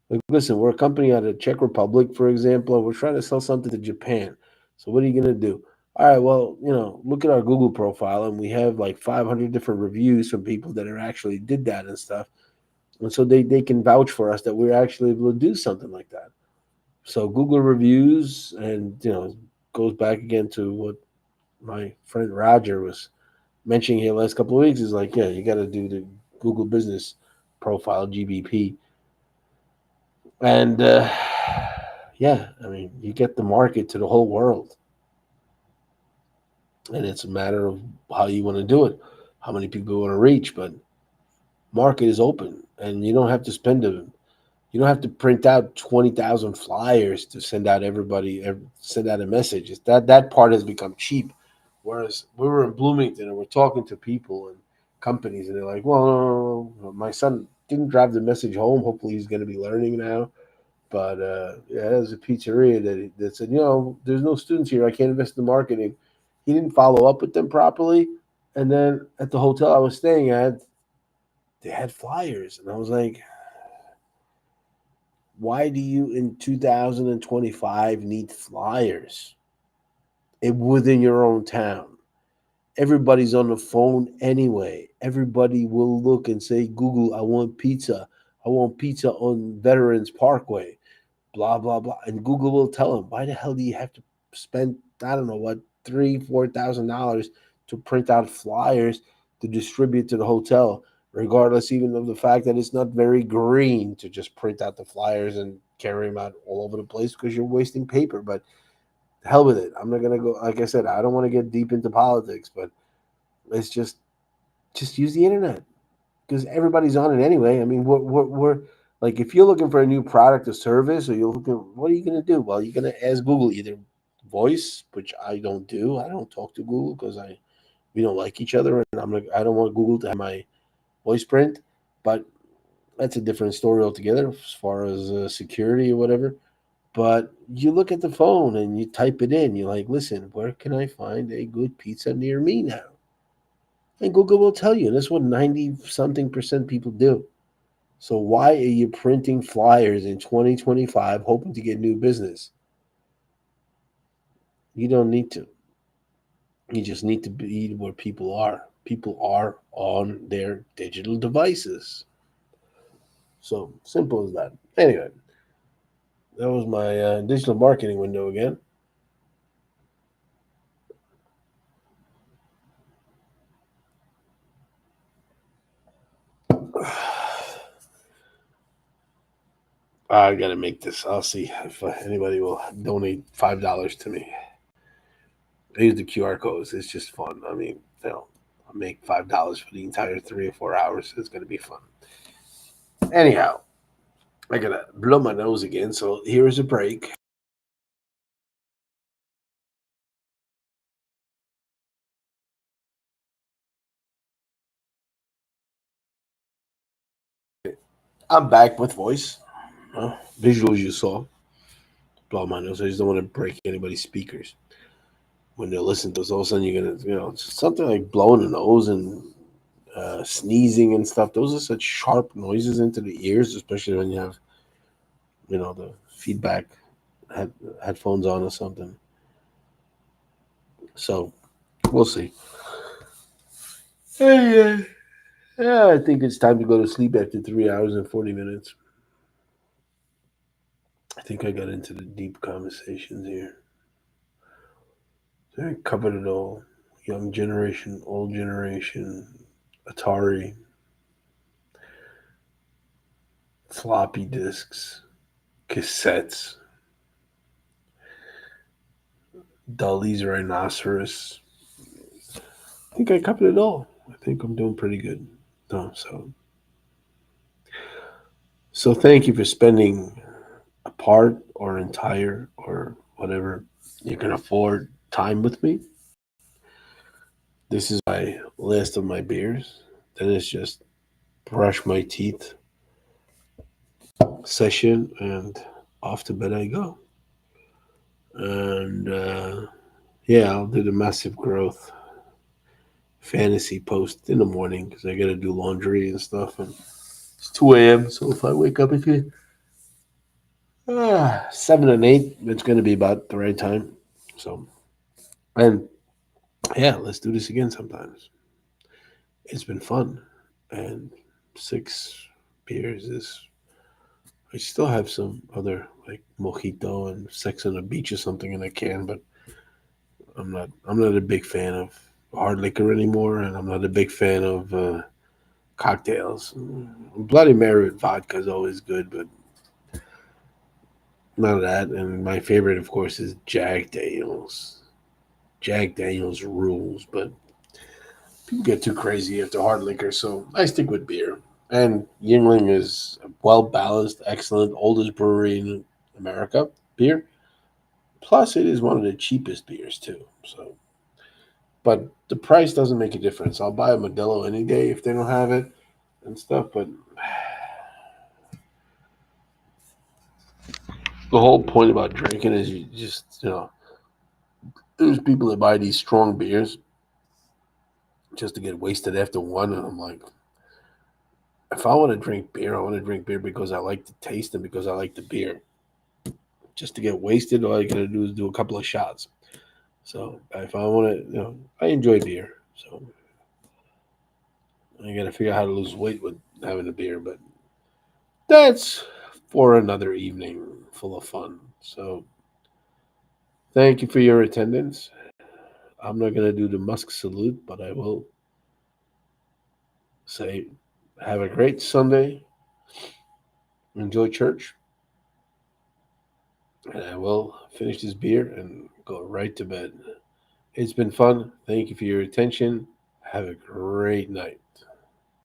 Like, listen, we're a company out of Czech Republic, for example, and we're trying to sell something to Japan. So what are you going to do? All right, well, look at our Google profile, and we have like 500 different reviews from people that are actually did that and stuff. And so they can vouch for us that we're actually able to do something like that. So Google reviews, and goes back again to what my friend Roger was mentioning here last couple of weeks. Is like, yeah, you got to do the Google Business Profile (GBP), and yeah, I mean, you get the market to the whole world, and it's a matter of how you want to do it, how many people you want to reach. But market is open, and you don't have to spend a you don't have to print out 20,000 flyers to send out send out a message. That part has become cheap. Whereas we were in Bloomington and we're talking to people and companies, and they're like, well, no, no, no, my son didn't drive the message home. Hopefully he's going to be learning now. But yeah, there's a pizzeria that said, there's no students here. I can't invest in marketing. He didn't follow up with them properly. And then at the hotel I was staying at, they had flyers. And I was like, why do you in 2025 need flyers within your own town? Everybody's on the phone anyway. Everybody will look and say, Google, I want pizza. I want pizza on Veterans Parkway, blah, blah, blah. And Google will tell them, why the hell do you have to spend, I don't know what, $3,000, $4,000 to print out flyers to distribute to the hotel, regardless even of the fact that it's not very green to just print out the flyers and carry them out all over the place because you're wasting paper. But hell with it. I'm not gonna go. Like I said, I don't want to get deep into politics, but it's just use the internet because everybody's on it anyway. I mean, we're like, if you're looking for a new product or service, or you're looking, what are you gonna do? Well, you're gonna ask Google either voice, which I don't do. I don't talk to Google because we don't like each other, and I don't want Google to have my voice print. But that's a different story altogether as far as security or whatever. But you look at the phone and you type it in. You're like, listen, where can I find a good pizza near me now? And Google will tell you. And that's what 90 something percent people do. So why are you printing flyers in 2025 hoping to get new business? You don't need to. You just need to be where people are. People are on their digital devices. So simple as that. Anyway, that was my digital marketing window again. I gotta make this. I'll see if anybody will donate $5 to me. I use the QR codes. It's just fun. I mean, I'll make $5 for the entire 3 or 4 hours. It's gonna be fun. Anyhow, I gotta blow my nose again. So here is a break. I'm back with voice. Visuals you saw. Blow my nose. I just don't want to break anybody's speakers when they're listening to us. All of a sudden, you're gonna, just something like blowing the nose and sneezing and stuff. Those are such sharp noises into the ears, especially when you have, the feedback head, headphones on or something. So we'll see. Hey, yeah, I think it's time to go to sleep after 3 hours and 40 minutes. I think I got into the deep conversations here. I covered it all. Young generation, old generation, Atari, floppy disks, cassettes, Dolly's rhinoceros. I think I covered it all. I think I'm doing pretty good. No, so thank you for spending a part or entire or whatever you can afford time with me. This is my last of my beers. Then it's just brush my teeth session and off to bed I go. And yeah, I'll do the massive growth fantasy post in the morning because I got to do laundry and stuff. And it's 2 a.m. So if I wake up at 7 and 8, it's going to be about the right time. So, and yeah, let's do this again sometimes. It's been fun. And 6 beers is. I still have some other like mojito and Sex on the Beach or something in a can, but I'm not a big fan of hard liquor anymore, and I'm not a big fan of cocktails. Bloody Mary with vodka is always good, but none of that. And my favorite, of course, is Jack Daniels. Jack Daniels rules, but people get too crazy after hard liquor, so I stick with beer. And Yingling is well balanced, excellent, oldest brewery in America beer. Plus, it is one of the cheapest beers too. So, but the price doesn't make a difference. I'll buy a Modelo any day if they don't have it and stuff. But the whole point about drinking is you just there's people that buy these strong beers just to get wasted after one, and I'm like, if I want to drink beer, I want to drink beer because I like the taste and because I like the beer. Just to get wasted, all I gotta do is do a couple of shots. So if I want to, I enjoy beer. So I gotta figure out how to lose weight with having a beer, but that's for another evening full of fun. So thank you for your attendance. I'm not gonna do the Musk salute, but I will say have a great Sunday. Enjoy church, and I will finish this beer and go right to bed. It's been fun. Thank you for your attention. Have a great night.